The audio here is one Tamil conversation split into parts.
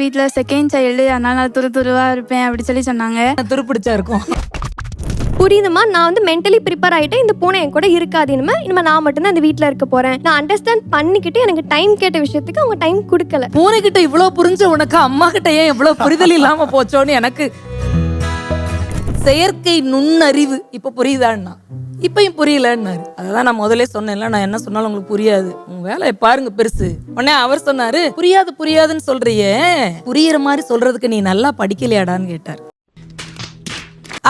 வீட்டுல செகண்ட் சைல்டு, அதனால நான் துருவா இருப்பேன் அப்படி சொல்லி சொன்னாங்க. துருப்பிடிச்சா இருக்கும். புரியுதுமா, நான் மென்டலி ப்ரிப்பேர் ஆகிட்டேன். இந்த பூனை என் கூட இருக்காது, இனிமேல் நான் மட்டும்தான் இந்த வீட்டில் இருக்க போறேன். நான் அண்டர்ஸ்டாண்ட் பண்ணிக்கிட்டு எனக்கு டைம் கேட்ட விஷயத்துக்கு அவங்க டைம் கொடுக்கல. பூனை கிட்ட இவ்வளோ புரிஞ்ச உனக்கு அம்மா கிட்ட ஏன் இவ்வளோ புரிதல் இல்லாம போச்சோன்னு எனக்கு செயற்கை நுண்ணறிவு இப்ப புரியுதான்னா இப்பயும் புரியலன்னாரு. அதான் நான் முதலே சொன்னேன்ல, நான் என்ன சொன்னாலும் உங்களுக்கு புரியாது, உங்க வேலையை பாருங்க பெருசு. உடனே அவர் சொன்னாரு, புரியாதுன்னு சொல்றியே, புரியுற மாதிரி சொல்றதுக்கு நீ நல்லா படிக்கலையாடான்னு கேட்டார்.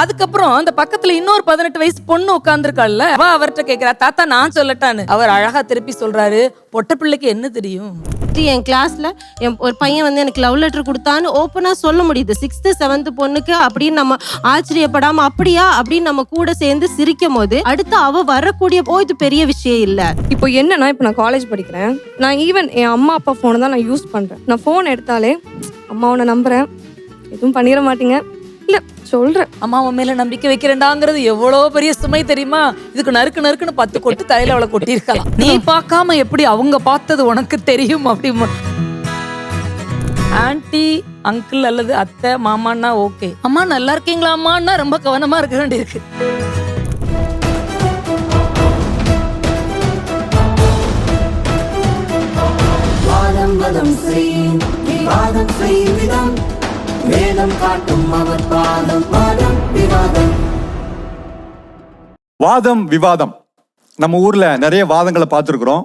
அதுக்கப்புறம் அந்த பக்கத்துல இன்னொரு 18 வயசு பொண்ணு உட்கார்ந்துருக்காள்ல, அவ அவர்கிட்ட கேட்கிறா, தாத்தா நான் சொல்லட்டான்னு. அவர் அழகா திருப்பி சொல்றாரு, பொட்ட பிள்ளைக்கு என்ன தெரியும். என் கிளாஸ்ல ஒரு பையன் எனக்கு லவ் லெட்டர் கொடுத்தான்னு ஓப்பனா சொல்ல முடியுது. 6th 7th பொண்ணுக்கு அப்படின்னு நம்ம ஆச்சரியப்படாம அப்படியா அப்படின்னு நம்ம கூட சேர்ந்து சிரிக்கும் போது அடுத்து அவ வரக்கூடிய இது பெரிய விஷயம் இல்ல. இப்போ என்னன்னா, இப்போ நான் காலேஜ் படிக்கிறேன். நான் ஈவன் என் அம்மா அப்பா ஃபோனை தான் நான் யூஸ் பண்றேன். நான் ஃபோன் எடுத்தாலே அம்மா உன்னை நம்புறேன், எதுவும் பண்ணிட மாட்டீங்க, இல்ல சொல்றேன் அம்மா உன் மேல நம்பிக்கை வைக்கிறேன்டாங்கிறது எவ்வளவு பெரிய சுமை தெரியுமா. இதுக்கு நறுக்குன்னு 10 கொட்டு தலையில அவளை கொட்டி இருக்கலாம். நீ பார்க்காம எப்படி அவங்க பார்த்தது உனக்கு தெரியும். அப்படி ஆன்டி அங்கிள் அல்லது அத்தை மாமான்னா ஓகே, அம்மா நல்லா இருக்கீங்களா அம்மான்னா ரொம்ப கவனமா இருக்க வேண்டியிருக்கு. வாதம் விவாதம். நம்ம ஊர்ல நிறைய வாதங்களை பார்த்துருக்குறோம்.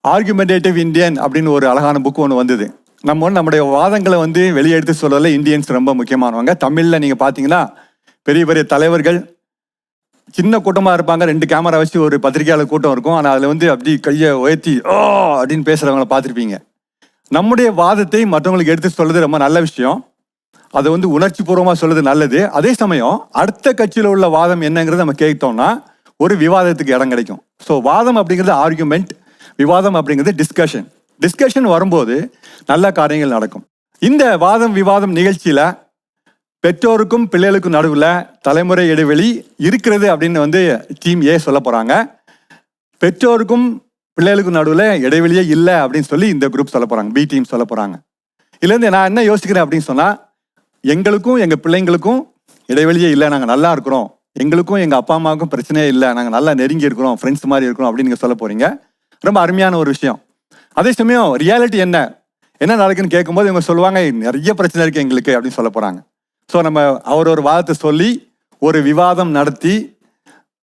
ஆர்குமெண்டேட்டிவ் இந்தியன் அப்படின்னு ஒரு அழகான புக் ஒன்று வந்தது. நம்முடைய வாதங்களை வெளியே எடுத்து சொல்றதுல இந்தியன்ஸ் ரொம்ப முக்கியமானவங்க. தமிழ்ல நீங்க பாத்தீங்கன்னா பெரிய பெரிய தலைவர்கள் சின்ன கூட்டமா இருப்பாங்க, 2 கேமரா வச்சு ஒரு பத்திரிகையாளர் கூட்டம் இருக்கும். ஆனால் அதுல அப்படி கையை உயர்த்தி அப்படின்னு பேசுறவங்களை பார்த்துருப்பீங்க. நம்முடைய வாதத்தை மற்றவங்களுக்கு எடுத்து சொல்றது ரொம்ப நல்ல விஷயம். அதை உணர்ச்சி பூர்வமாக சொல்றது நல்லது. அதே சமயம் அடுத்த கட்சியில் உள்ள வாதம் என்னங்கிறது நம்ம கேட்டோம்னா ஒரு விவாதத்துக்கு இடம் கிடைக்கும். ஸோ வாதம் அப்படிங்கிறது ஆர்குமெண்ட், விவாதம் அப்படிங்கிறது டிஸ்கஷன் வரும்போது நல்ல காரியங்கள் நடக்கும். இந்த வாதம் விவாதம் நிகழ்ச்சியில பெற்றோருக்கும் பிள்ளைகளுக்கும் நடுவில் தலைமுறை இடைவெளி இருக்கிறது அப்படின்னு டீம் ஏ சொல்ல போறாங்க. பெற்றோருக்கும் பிள்ளைகளுக்கும் நடுவில் இடைவெளியே இல்லை அப்படின்னு சொல்லி இந்த குரூப் சொல்ல போறாங்க, பி டீம் சொல்ல போறாங்க. இதுலேருந்து நான் என்ன யோசிக்கிறேன் அப்படின்னு சொன்னா, எங்களுக்கும் எங்க பிள்ளைங்களுக்கும் இடைவெளியே இல்லை, நாங்கள் நல்லா இருக்கிறோம், எங்களுக்கும் எங்க அப்பா அம்மாவுக்கும் பிரச்சனையே இல்லை, நாங்கள் நல்லா நெருங்கி இருக்கிறோம், ஃப்ரெண்ட்ஸ் மாதிரி இருக்கிறோம் அப்படின்னு நீங்க சொல்ல போறீங்க. ரொம்ப அருமையான ஒரு விஷயம். அதே சமயம் ரியாலிட்டி என்ன நடக்குன்னு கேட்கும்போது இவங்க சொல்லுவாங்க, நிறைய பிரச்சனை இருக்கு எங்களுக்கு அப்படின்னு சொல்ல போறாங்க. ஸோ நம்ம ஒரு வாதத்தை சொல்லி ஒரு விவாதம் நடத்தி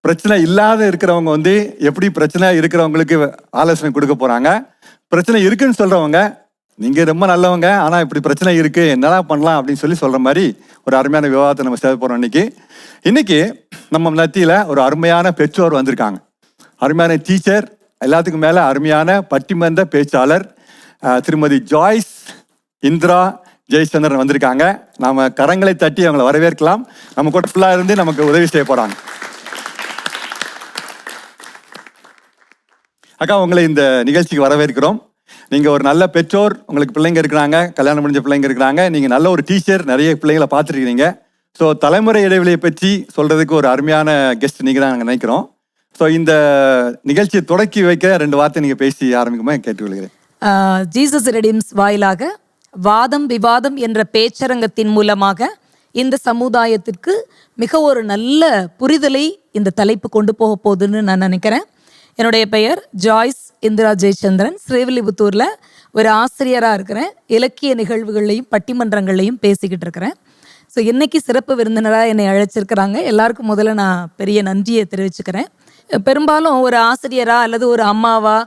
பிரச்சனை இல்லாத இருக்கிறவங்க எப்படி பிரச்சனை இருக்கிறவங்களுக்கு ஆலோசனை கொடுக்க போறாங்க. பிரச்சனை இருக்குன்னு சொல்றவங்க, நீங்க ரொம்ப நல்லவங்க ஆனா இப்படி பிரச்சனை இருக்கு, என்னடா பண்ணலாம் அப்படின்னு சொல்லி சொல்ற மாதிரி ஒரு அருமையான விவாதத்தை நம்ம செய்ய போறோம். இன்னைக்கு நம்ம மத்தியில ஒரு அருமையான பெற்றோர் வந்திருக்காங்க, அருமையான டீச்சர், எல்லாத்துக்கும் மேல அருமையான பட்டிமன்ற பேச்சாளர் திருமதி ஜாய்ஸ் இந்திரா ஜெயச்சந்திரன் வந்திருக்காங்க. நாம கரங்களை தட்டி அவங்களை வரவேற்கலாம். நம்ம கூட ஃபுல்லா இருந்து நமக்கு உதவி செய்ய போறாங்க. அக்கா, உங்களை இந்த நிகழ்ச்சிக்கு வரவேற்கிறோம். நீங்க ஒரு நல்ல பெற்றோர், உங்களுக்கு பிள்ளைங்க இருக்கிறாங்க, கல்யாணம் முடிஞ்ச பிள்ளைங்க இருக்கிறாங்க, நீங்க நல்ல ஒரு டீச்சர், நிறைய பிள்ளைங்களை பார்த்துருக்கீங்க. ஸோ தலைமுறை இடைவெளியை பற்றி சொல்றதுக்கு ஒரு அருமையான கெஸ்ட் நீங்க தான் நாங்கள் நினைக்கிறோம். ஸோ இந்த நிகழ்ச்சியை தொடக்கி வைக்க 2 வார்த்தை நீங்க பேசி ஆரம்பிக்குமா கேட்டுக்கொள்கிறேன். ஜீசஸ் ரெடீம்ஸ் வாயிலாக வாதம் விவாதம் என்ற பேச்சரங்கத்தின் மூலமாக இந்த சமுதாயத்திற்கு மிக ஒரு நல்ல புரிதலை இந்த தலைப்பு கொண்டு போக போகுதுன்னு நான் நினைக்கிறேன். என்னுடைய பெயர் ஜாய்ஸ் இந்திரா ஜெயச்சந்திரன். ஸ்ரீவில்லிபுத்தூரில் ஒரு ஆசிரியராக இருக்கிறேன். இலக்கிய நிகழ்வுகளையும் பட்டிமன்றங்களையும் பேசிக்கிட்டு இருக்கிறேன். ஸோ இன்னைக்கு சிறப்பு விருந்தினராக என்னை அழைச்சிருக்கிறாங்க. எல்லாருக்கும் முதல்ல நான் பெரிய நன்றியை தெரிவிச்சுக்கிறேன். பெரும்பாலும் ஒரு ஆசிரியராக அல்லது ஒரு அம்மாவா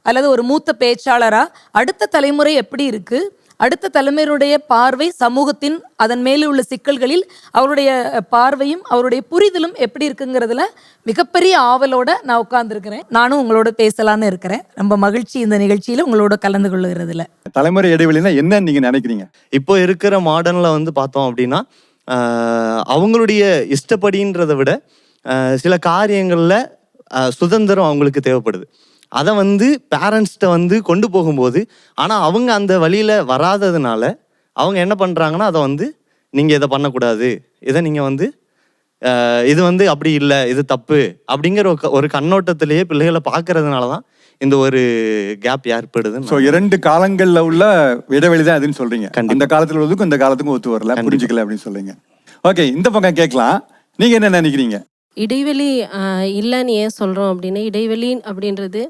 அல்லது ஒரு மூத்த பேச்சாளரா அடுத்த தலைமுறை எப்படி இருக்கு, அடுத்த தலைமுறையுடைய பார்வை சமூகத்தின் அதன் மேலே உள்ள சிக்கல்களில் அவருடைய பார்வையும் அவருடைய புரிதலும் எப்படி இருக்குங்கிறதுல மிகப்பெரிய ஆவலோட நான் உட்கார்ந்துருக்கிறேன். நானும் உங்களோட பேசலான்னு இருக்கிறேன். ரொம்ப மகிழ்ச்சி இந்த நிகழ்ச்சியில உங்களோட கலந்து கொள்ளுகிறதுல. தலைமுறை இடைவெளினா என்ன நீங்க நினைக்கிறீங்க? இப்போ இருக்கிற மாடர்ன்ல பார்த்தோம் அப்படின்னா அவங்களுடைய இஷ்டப்படின்றதை விட சில காரியங்கள்ல சுதந்திரம் அவங்களுக்கு தேவைப்படுது. அதை பேரண்ட்ஸ்கிட்ட கொண்டு போகும்போது ஆனால் அவங்க அந்த வழியில் வராததுனால அவங்க என்ன பண்ணுறாங்கன்னா அதை நீங்கள் இதை பண்ணக்கூடாது, இதை நீங்கள் இது அப்படி இல்லை, இது தப்பு அப்படிங்கிற ஒரு கண்ணோட்டத்திலேயே பிள்ளைகளை பார்க்கறதுனால தான் இந்த ஒரு கேப் ஏற்படுது. ஸோ 2 காலங்கள்ல உள்ள இடைவெளி தான் அதுன்னு சொல்றீங்க. அந்த காலத்துல உள்ளதுக்கும் இந்த காலத்துக்கும் ஒத்து வரல, புரிஞ்சுக்கல அப்படின்னு சொல்றீங்க. ஓகே, இந்த பக்கம் கேட்கலாம், நீங்க என்ன நினைக்கிறீங்க? இடைவெளி இல்லைன்னு ஏன் சொல்கிறோம் அப்படின்னா, இடைவெளி அப்படின்றது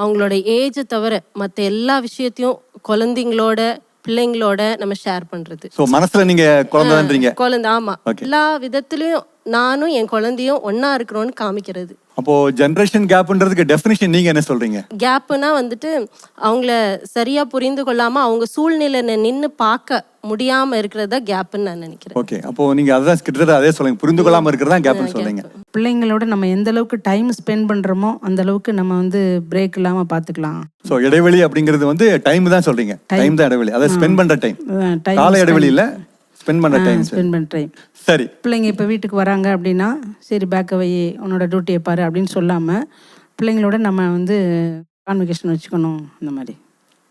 அவங்களோட ஏஜை தவிர மற்ற எல்லா விஷயத்தையும் குழந்தைங்களோட பிள்ளைங்களோட நம்ம ஷேர் பண்ணுறது. ஸோ மனசுல நீங்க குழந்தைன்றீங்க. குழந்தை, ஆமாம். எல்லா விதத்துலையும் நானும் என் குழந்தையும் ஒன்றா இருக்கிறோன்னு காமிக்கிறது. அப்போ ஜெனரேஷன் கேப்ன்றதுக்கு டெஃபினிஷன் நீங்க என்ன சொல்றீங்க? கேப்புனா வந்துட்டு அவங்கள சரியா புரிந்து கொள்ளாம அவங்க சூழ்நிலையில நின்று பார்க்க முடியாம இருக்கிறதா கேப்புன்னு நான் நினைக்கிறேன். ஓகே, அப்போ நீங்க அதான் கிட்டத்தட்ட அதே சொல்லுங்க, புரிந்து கொள்ளாம இருக்கிறதா கேப்னு சொல்றீங்க. பிள்ளைங்களோட நம்ம எந்த அளவுக்கு டைம் ஸ்பெண்ட் பண்றோமோ அந்த அளவுக்கு நம்ம வந்து பிரேக் இல்லாம பாத்துக்கலாம். ஸோ இடைவெளி அப்படிங்கிறது வந்து டைம் தான் சொல்றீங்க. டைம் தான் இடைவெளி, அதை ஸ்பெண்ட் பண்ற டைம். கால இடைவெளி இல்ல, ஸ்பெண்ட் பண்ற டைம். ஸ்பெண்ட் பண்ற டைம். சரி, பிள்ளைங்க இப்போ வீட்டுக்கு வராங்க அப்படின்னா சரி பேக்கை வை, உன்னோட டியூட்டியை பாரு அப்படின்னு சொல்லாமல் பிள்ளைங்களோட நம்ம வந்து கான்வெகேஷன் வச்சுக்கணும் அந்த மாதிரி.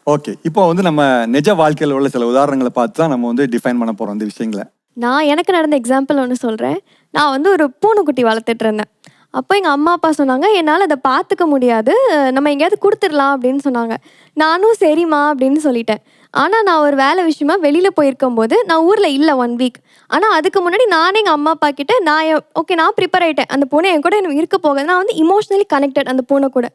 ஓகே, இப்போ வந்து நம்ம நிஜ வாழ்க்கையில் உள்ள சில உதாரணங்களை பார்த்து தான் நம்ம வந்து டிஃபைன் பண்ண போகிறோம் இந்த விஷயங்களை. நான் எனக்கு நடந்த எக்ஸாம்பிள் ஒன்று சொல்கிறேன். நான் வந்து ஒரு பூனைக்குட்டி வளர்த்துட்டு இருந்தேன். அப்போ எங்கள் அம்மா அப்பா சொன்னாங்க, என்னால் அதை பார்த்துக்க முடியாது, நம்ம எங்கேயாவது கொடுத்துடலாம் அப்படின்னு சொன்னாங்க. நானும் சரிம்மா அப்படின்னு சொல்லிட்டேன். ஆனால் நான் ஒரு வேலை விஷயமா வெளியில் போயிருக்கும்போது நான் ஊரில் இல்லை 1 வீக். ஆனால் அதுக்கு முன்னாடி நானே எங்கள் அம்மா அப்பா கிட்ட நான் ப்ரிப்பேர் ஆகிட்டேன். அந்த பூனை என் கூட எனக்கு இருக்க போகுது. நான் வந்து இமோஷ்னலி கனெக்டட் அந்த பூனை கூட.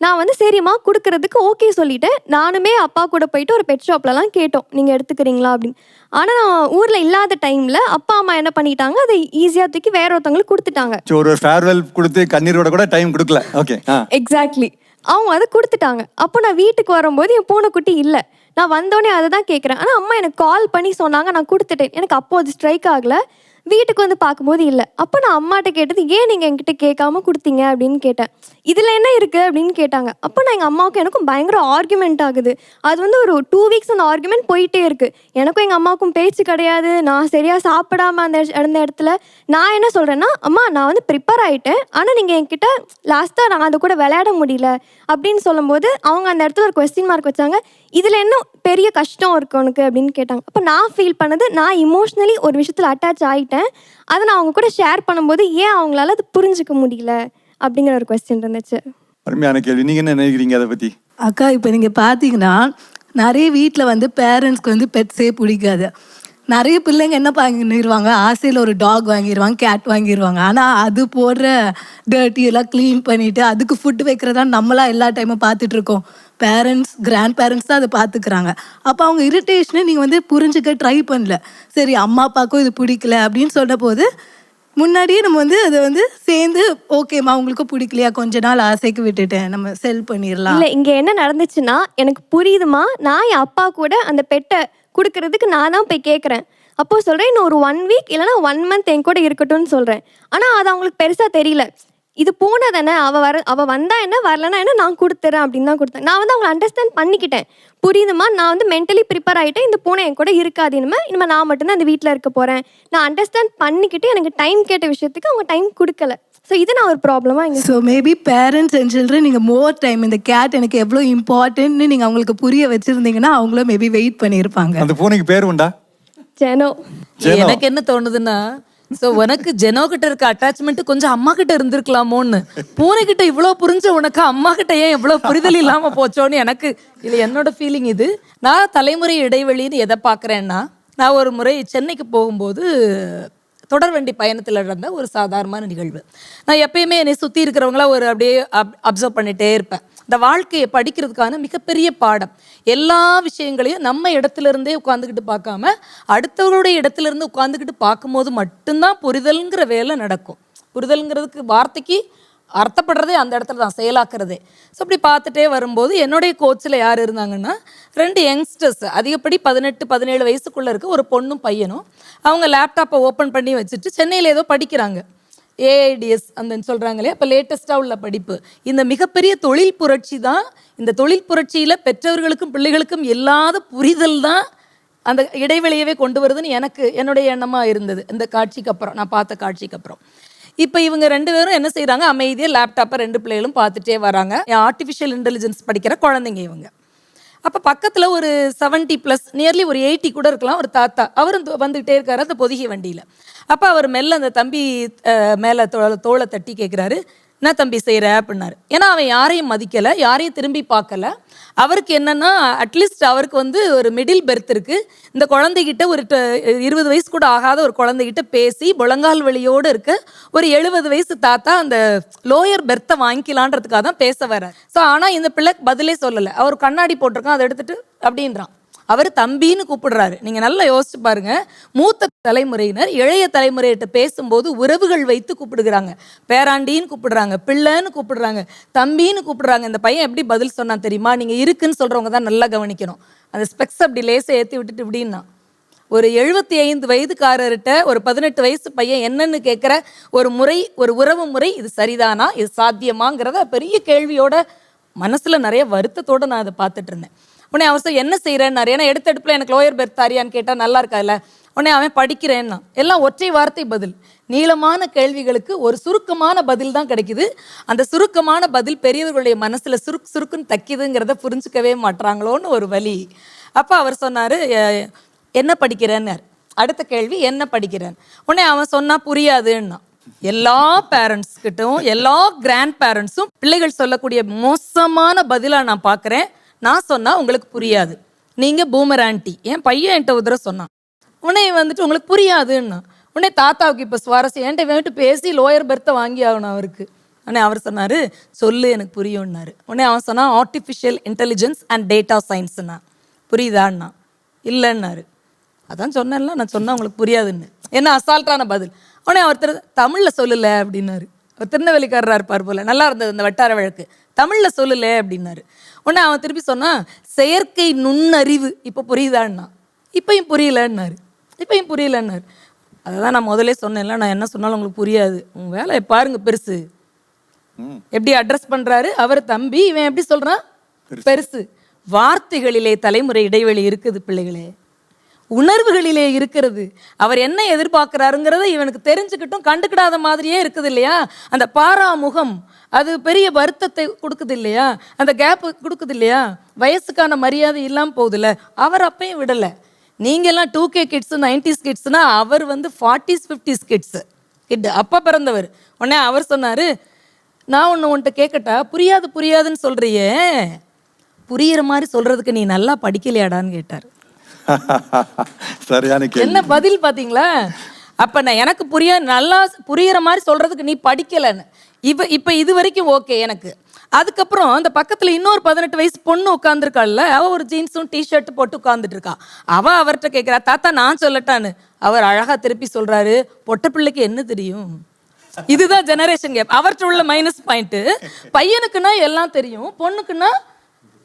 நான் வந்து சரிம்மா கொடுக்கறதுக்கு ஓகே சொல்லிட்டேன். நானுமே அப்பா கூட போயிட்டு ஒரு பெட் ஷாப்லலாம் கேட்டோம், நீங்கள் எடுத்துக்கிறீங்களா அப்படின்னு. ஆனால் நான் ஊரில் இல்லாத டைமில் அப்பா அம்மா என்ன பண்ணிட்டாங்க, அதை ஈஸியாக தூக்கி வேற ஒருத்தவங்களுக்கு கொடுத்துட்டாங்க. ஒரு ஃபேர்வெல் கொடுத்து கண்ணீரோட கூட டைம் கொடுக்கல. ஓகே, எக்ஸாக்ட்லி, அவங்க அதை கொடுத்துட்டாங்க. அப்போ நான் வீட்டுக்கு வரும்போது என் பூனைக்குட்டி இல்லை. நான் வந்தோடனே அதை தான் கேட்குறேன். ஆனால் அம்மா எனக்கு கால் பண்ணி சொன்னாங்க, நான் கொடுத்துட்டேன். எனக்கு அப்போ அது ஸ்ட்ரைக் ஆகலை. வீட்டுக்கு வந்து பார்க்கும்போது இல்லை. அப்போ நான் அம்மாட்ட கேட்டது, ஏன் நீங்கள் என்கிட்ட கேட்காம கொடுத்தீங்க அப்படின்னு கேட்டேன். இதில் என்ன இருக்குது அப்படின்னு கேட்டாங்க. அப்போ நான் எங்கள் அம்மாவுக்கும் எனக்கும் பயங்கர ஆர்குமெண்ட் ஆகுது. அது வந்து ஒரு 2 வீக்ஸ் அந்த ஆர்குமெண்ட் போயிட்டே இருக்குது. எனக்கும் எங்கள் அம்மாவுக்கும் பேச்சு கிடையாது. நான் சரியாக சாப்பிடாம அந்த இடத்துல நான் என்ன சொல்கிறேன்னா, அம்மா நான் வந்து ப்ரிப்பேர் ஆகிட்டேன், ஆனால் நீங்கள் என்கிட்ட லாஸ்ட்டாக நான் அதை கூட விளையாட முடியல அப்படின்னு சொல்லும்போது அவங்க அந்த இடத்துல ஒரு கொஸ்டின் மார்க் வச்சாங்க. இதில் என்ன பெரிய கஷ்டம் இருக்கு உனக்கு அப்படின்னு கேட்டாங்க. அப்போ நான் ஃபீல் பண்ணது, நான் இமோஷ்னலி ஒரு விஷயத்தில் அட்டாச் ஆகிட்டேன். அதை நான் அவங்க கூட ஷேர் பண்ணும்போது ஏன் அவங்களால அது புரிஞ்சுக்க முடியல அப்படிங்கிற ஒரு கொஸ்டின் இருந்துச்சு. அருமையான கேள்வி. நீங்கள் என்ன நினைக்கிறீங்க அதை பற்றி? அக்கா, இப்போ நீங்கள் பார்த்தீங்கன்னா நிறைய வீட்டில் வந்து பேரண்ட்ஸ்க்கு வந்து பெட்ஸே பிடிக்காது. நிறைய பிள்ளைங்க என்ன பண்ணிடுவாங்க, ஆசையில் ஒரு டாக் வாங்கிடுவாங்க, கேட் வாங்கிடுவாங்க. ஆனால் அது போடுற டர்ட்டி எல்லாம் க்ளீன் பண்ணிவிட்டு அதுக்கு ஃபுட்டு வைக்கிறதா நம்மளாம் எல்லா டைமும் பார்த்துட்ருக்கோம். பேரண்ட்ஸ், கிராண்ட் பேரண்ட்ஸ் தான் அதை பார்த்துக்கிறாங்க. அப்போ அவங்க இரிட்டேஷனை நீங்கள் வந்து புரிஞ்சுக்க ட்ரை பண்ணல. சரி, அம்மா அப்பாவுக்கும் இது பிடிக்கல அப்படின்னு சொன்ன போது முன்னாடியே நம்ம வந்து அதை வந்து சேர்ந்து ஓகேம்மா உங்களுக்கு பிடிக்கலையா, கொஞ்ச நாள் ஆசைக்கு விட்டுட்டேன், நம்ம செல் பண்ணிடலாம். இல்லை, இங்கே என்ன நடந்துச்சுன்னா, எனக்கு புரியுதுமா, நான் என் அப்பா கூட அந்த பெட்டை கொடுக்கறதுக்கு நான் தான் போய் கேட்குறேன். அப்போ சொல்கிறேன், இன்னும் ஒரு 1 வீக் இல்லைனா 1 மந்த் என் கூட இருக்கட்டும்னு சொல்கிறேன். ஆனால் அது அவங்களுக்கு பெருசாக தெரியல. இது பூனை தானே, அவள் வந்தா என்ன, வரலன்னா என்ன, நான் கொடுத்துறேன் அப்படின்னு தான் கொடுத்தேன். நான் வந்து அவங்களை அண்டர்ஸ்டாண்ட் பண்ணிக்கிட்டேன். புரியுதுமா, நான் வந்து மென்டலி ப்ரிப்பேர் ஆகிட்டேன், இந்த பூனை என் கூட இருக்காது, இனிமேல் நான் மட்டும்தான் அந்த வீட்டில் இருக்க போகிறேன். நான் அண்டர்ஸ்டாண்ட் பண்ணிக்கிட்டு எனக்கு டைம் கேட்ட விஷயத்துக்கு அவங்க டைம் கொடுக்கல. ஸோ இது நான் ஒரு ப்ராப்ளமாக இங்கே. So maybe parents and children நீங்கள் மோர் டைம் இந்த கேட் எனக்கு எவ்வளோ இம்பார்ட்டன்ட்னு நீங்கள் அவங்களுக்கு புரிய வச்சுருந்தீங்கன்னா அவங்களும் மேபி வெயிட் பண்ணியிருப்பாங்க. அந்த பூனைக்கு பேர் உண்டா? ஜெனோ. எனக்கு என்ன தோணுதுன்னா, ஸோ உனக்கு ஜெனோ கிட்ட இருக்க அட்டாச்மெண்ட் கொஞ்சம் அம்மா கிட்ட இருந்திருக்கலாமோன்னு. பூனை கிட்ட இவ்வளோ புரிஞ்ச உனக்கு அம்மா கிட்ட ஏன் இவ்வளோ புரிதல் இல்லாமல் போச்சோன்னு எனக்கு இல்லை, என்னோட ஃபீலிங் இது. நான் தலைமுறை இடைவெளின்னு எதை பார்க்குறேன்னா, நான் ஒரு முறை சென்னைக்கு போகும்போது தொடர்வண்டி பயணத்தில் நடந்த ஒரு சாதாரணமான நிகழ்வு. நான் எப்பயுமே என்னை சுற்றி இருக்கிறவங்கள ஒரு அப்படியே அப்சர்வ் பண்ணிகிட்டே இருப்பேன். இந்த வாழ்க்கையை படிக்கிறதுக்கான மிகப்பெரிய பாடம். எல்லா விஷயங்களையும் நம்ம இடத்துல இருந்தே உட்காந்துக்கிட்டு பார்க்காம அடுத்தவங்களுடைய இடத்துல இருந்து உட்காந்துக்கிட்டு பார்க்கும்போது மட்டும்தான் புரிதல்ங்கிற வேலை நடக்கும். புரிதல்ங்கிறதுக்கு வார்த்தைக்கு அர்த்தப்படுறதே அந்த இடத்துல தான், செயலாக்குறதே. ஸோ அப்படி பார்த்துட்டே வரும்போது என்னுடைய கோச்சில் யார் இருந்தாங்கன்னா, 2 யங்ஸ்டர்ஸ், அதிகப்படி 18-17 வயசுக்குள்ளே இருக்க ஒரு பொண்ணும் பையனும். அவங்க லேப்டாப்பை ஓப்பன் பண்ணி வச்சுட்டு சென்னையில் ஏதோ படிக்கிறாங்க. ஏஐடிஎஸ் அந்த சொல்கிறாங்களே, அப்போ லேட்டஸ்ட்டாக உள்ள படிப்பு. இந்த மிகப்பெரிய தொழில் புரட்சி தான். இந்த தொழில் புரட்சியில் பெற்றவர்களுக்கும் பிள்ளைகளுக்கும் இல்லாத புரிதல் தான் அந்த இடைவெளியவே கொண்டு வருதுன்னு எனக்கு என்னுடைய எண்ணமாக இருந்தது இந்த காட்சிக்கு அப்புறம், நான் பார்த்த காட்சிக்கு அப்புறம். இப்போ இவங்க 2 பேரும் என்ன செய்கிறாங்க, அமைதியாக லேப்டாப்பை 2 பிள்ளைகளும் பார்த்துட்டே வராங்க. ஆர்டிஃபிஷியல் இன்டெலிஜென்ஸ் படிக்கிற குழந்தைங்க இவங்க. அப்போ பக்கத்தில் ஒரு 70+, நியர்லி ஒரு 80 கூட இருக்கலாம், ஒரு தாத்தா. அவரும் வந்துகிட்டே இருக்காரு அந்த பொதிகை வண்டியில். அப்போ அவர் மெல்ல அந்த தம்பி மேலே தோளை தட்டி கேட்குறாரு, என்ன தம்பி செய்கிற அப்படின்னாரு. ஏன்னா அவன் யாரையும் மதிக்கலை, யாரையும் திரும்பி பார்க்கல. அவருக்கு என்னன்னா அட்லீஸ்ட் அவருக்கு வந்து ஒரு மிடில் பெர்த் இருக்கு. இந்த குழந்தைகிட்ட ஒரு 20 வயசு கூட ஆகாத ஒரு குழந்தைகிட்ட பேசி முழங்கால் வலியோடு இருக்க ஒரு 70 வயசு தாத்தா அந்த லோயர் பெர்த்தை வாங்கிக்கலான்றதுக்காக தான் பேச வர்றார். ஸோ ஆனால் இந்த பிள்ளை பதிலே சொல்லலை. அவர் கண்ணாடி போட்டிருக்கான், அதை எடுத்துட்டு அப்படின்றான். அவர் தம்பின்னு கூப்பிடுறாரு. நீங்க நல்லா யோசிச்சு பாருங்க. மூத்த தலைமுறையினர் இளைய தலைமுறையிட்ட பேசும்போது உறவுகள் வைத்து கூப்பிடுகிறாங்க. பேராண்டின்னு கூப்பிடுறாங்க, பிள்ளைன்னு கூப்பிடுறாங்க, தம்பின்னு கூப்பிடுறாங்க. இந்த பையன் எப்படி பதில் சொன்னான் தெரியுமா? நீங்க இருக்குன்னு சொல்றவங்க தான் நல்லா கவனிக்கணும். அந்த ஸ்பெக்ஸ் அப்படி லேசை ஏற்றி விட்டுட்டு இப்படின்னா ஒரு 75 வயதுக்காரர்கிட்ட ஒரு 18 வயசு பையன் என்னன்னு கேட்குற ஒரு முறை, ஒரு உறவு முறை, இது சரிதானா, இது சாத்தியமாங்கிறத பெரிய கேள்வியோட மனசுல நிறைய வருத்தத்தோட நான் அதை பார்த்துட்டு இருந்தேன். உடனே அவன் என்ன செய்கிறேன்னாரு. ஏன்னா எடுத்தடுப்பில் எனக்கு லோயர் பெர்த் தாரியான்னு கேட்டால் நல்லா இருக்காதுல்ல. உடனே அவன் படிக்கிறேன்னா எல்லாம் ஒற்றை வார்த்தை பதில். நீளமான கேள்விகளுக்கு ஒரு சுருக்கமான பதில் தான் கிடைக்குது. அந்த சுருக்கமான பதில் பெரியவர்களுடைய மனசில் சுருக்குன்னு தைக்குதுங்கிறத புரிஞ்சுக்கவே மாட்டுறாங்களோன்னு ஒரு வலி. அப்போ அவர் சொன்னார், என்ன படிக்கிறேன்னார். அடுத்த கேள்வி என்ன படிக்கிறேன். உடனே அவன் சொன்னால் புரியாதுன்னா. எல்லா பேரண்ட்ஸ்கிட்டும் எல்லா கிராண்ட் பேரண்ட்ஸும் பிள்ளைகள் சொல்லக்கூடிய மோசமான பதிலாக நான் பார்க்குறேன். நான் சொன்னால் உங்களுக்கு புரியாது, நீங்கள் பூமர் ஆன்ட்டி. என் பையன் என்கிட்ட ஒரு தடவை சொன்னான். உடனே வந்துட்டு உங்களுக்கு புரியாதுன்னா. உடனே தாத்தாவுக்கு இப்போ சுவாரஸ்யம், என்கிட்ட வந்துட்டு பேசி லோயர் பெர்த்தை வாங்கி ஆகணும் அவருக்கு. உடனே அவர் சொன்னார், சொல்லு எனக்கு புரியும்னாரு. உடனே அவன் சொன்னான், ஆர்டிஃபிஷியல் இன்டெலிஜென்ஸ் அண்ட் டேட்டா சயின்ஸ்னா. புரியுதான்னா? இல்லைன்னாரு. அதான் சொன்னேன்ல, நான் சொன்னால் உங்களுக்கு புரியாதுன்னு. என்ன அசால்ட்டான பதில். உடனே அவர் தமிழில் சொல்லலை அப்படின்னாரு. அவர் திருநெல்வேலிக்காரராக இருப்பார் போல். நல்லா இருந்தது அந்த வட்டார வழக்கு. தமிழில் சொல்லலை அப்படின்னாரு. உடனே அவன் திருப்பி சொன்னான், செயற்கை நுண்ணறிவு இப்போ புரியுதான்னா. இப்பயும் புரியலன்னாரு. இப்பயும் புரியலன்னாரு. அதை தான் நான் முதலே சொன்னேன்ல, நான் என்ன சொன்னாலும் உங்களுக்கு புரியாது, உங்கள் வேலையை பாருங்க பெருசு. எப்படி அட்ரஸ் பண்ணுறாரு அவர் தம்பி, இவன் எப்படி சொல்கிறான் பெருசு. வார்த்தைகளிலே தலைமுறை இடைவெளி இருக்குது பிள்ளைகளே, உணர்வுகளிலே இருக்கிறது. அவர் என்ன எதிர்பார்க்கிறாருங்கிறத இவனுக்கு தெரிஞ்சுக்கிட்டும் கண்டுக்கிடாத மாதிரியே இருக்குது இல்லையா. அந்த பாராமுகம் அது பெரிய வருத்தத்தை கொடுக்குது இல்லையா, அந்த கேப்பு கொடுக்குது இல்லையா, வயசுக்கான மரியாதை இல்லாமல் போகுதுல்ல. அவர் அப்பையும் விடலை. நீங்கள்லாம் 2K கிட்ஸு 90s கிட்ஸ்னா அவர் வந்து 40s 50s கிட்ஸு கிட், அப்போ பிறந்தவர். உடனே அவர் சொன்னார், நான் உன்கிட்ட கேட்கட்டா, புரியாதுன்னு சொல்கிறியே, புரியிற மாதிரி சொல்கிறதுக்கு நீ நல்லா படிக்கலையாடான்னு கேட்டார். சரியான கேள்வி. என்ன பதில் பார்த்தீங்களா? அப்போ நான் எனக்கு நல்லா புரியிற மாதிரி சொல்கிறதுக்கு நீ படிக்கலைன்னு. இப்போ இது வரைக்கும் ஓகே எனக்கு. அதுக்கப்புறம் அந்த பக்கத்தில் இன்னொரு 18 வயசு பொண்ணு உட்காந்துருக்காள்ல, அவள் ஒரு ஜீன்ஸும் டிஷர்ட் போட்டு உட்காந்துட்டு இருக்கா. அவள் அவர்கிட்ட கேட்குறா, தாத்தா நான் சொல்லட்டான்னு. அவர் அழகாக திருப்பி சொல்கிறாரு, பொட்ட பிள்ளைக்கு என்ன தெரியும். இதுதான் ஜெனரேஷன் கேப். அவர்கிட்ட உள்ள மைனஸ் பாயிண்ட்டு, பையனுக்குன்னா எல்லாம் தெரியும், பொண்ணுக்குன்னா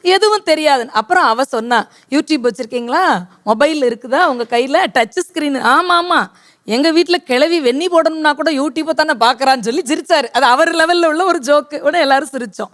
எதுவும் தெரியாதுன்னு. அப்புறம் அவ சொன்னா, யூடியூப் வச்சுருக்கீங்களா, மொபைல் இருக்குதா உங்கள் கையில், டச் ஸ்க்ரீன். ஆமாம், எங்கள் வீட்டில் கிளவி வெண்ணி போடணும்னா கூட யூடியூப்பை தானே பார்க்குறான்னு சொல்லி சிரிச்சாரு. அது அவர் லெவலில் உள்ள ஒரு ஜோக்கு. உடனே எல்லாரும் சிரித்தோம்.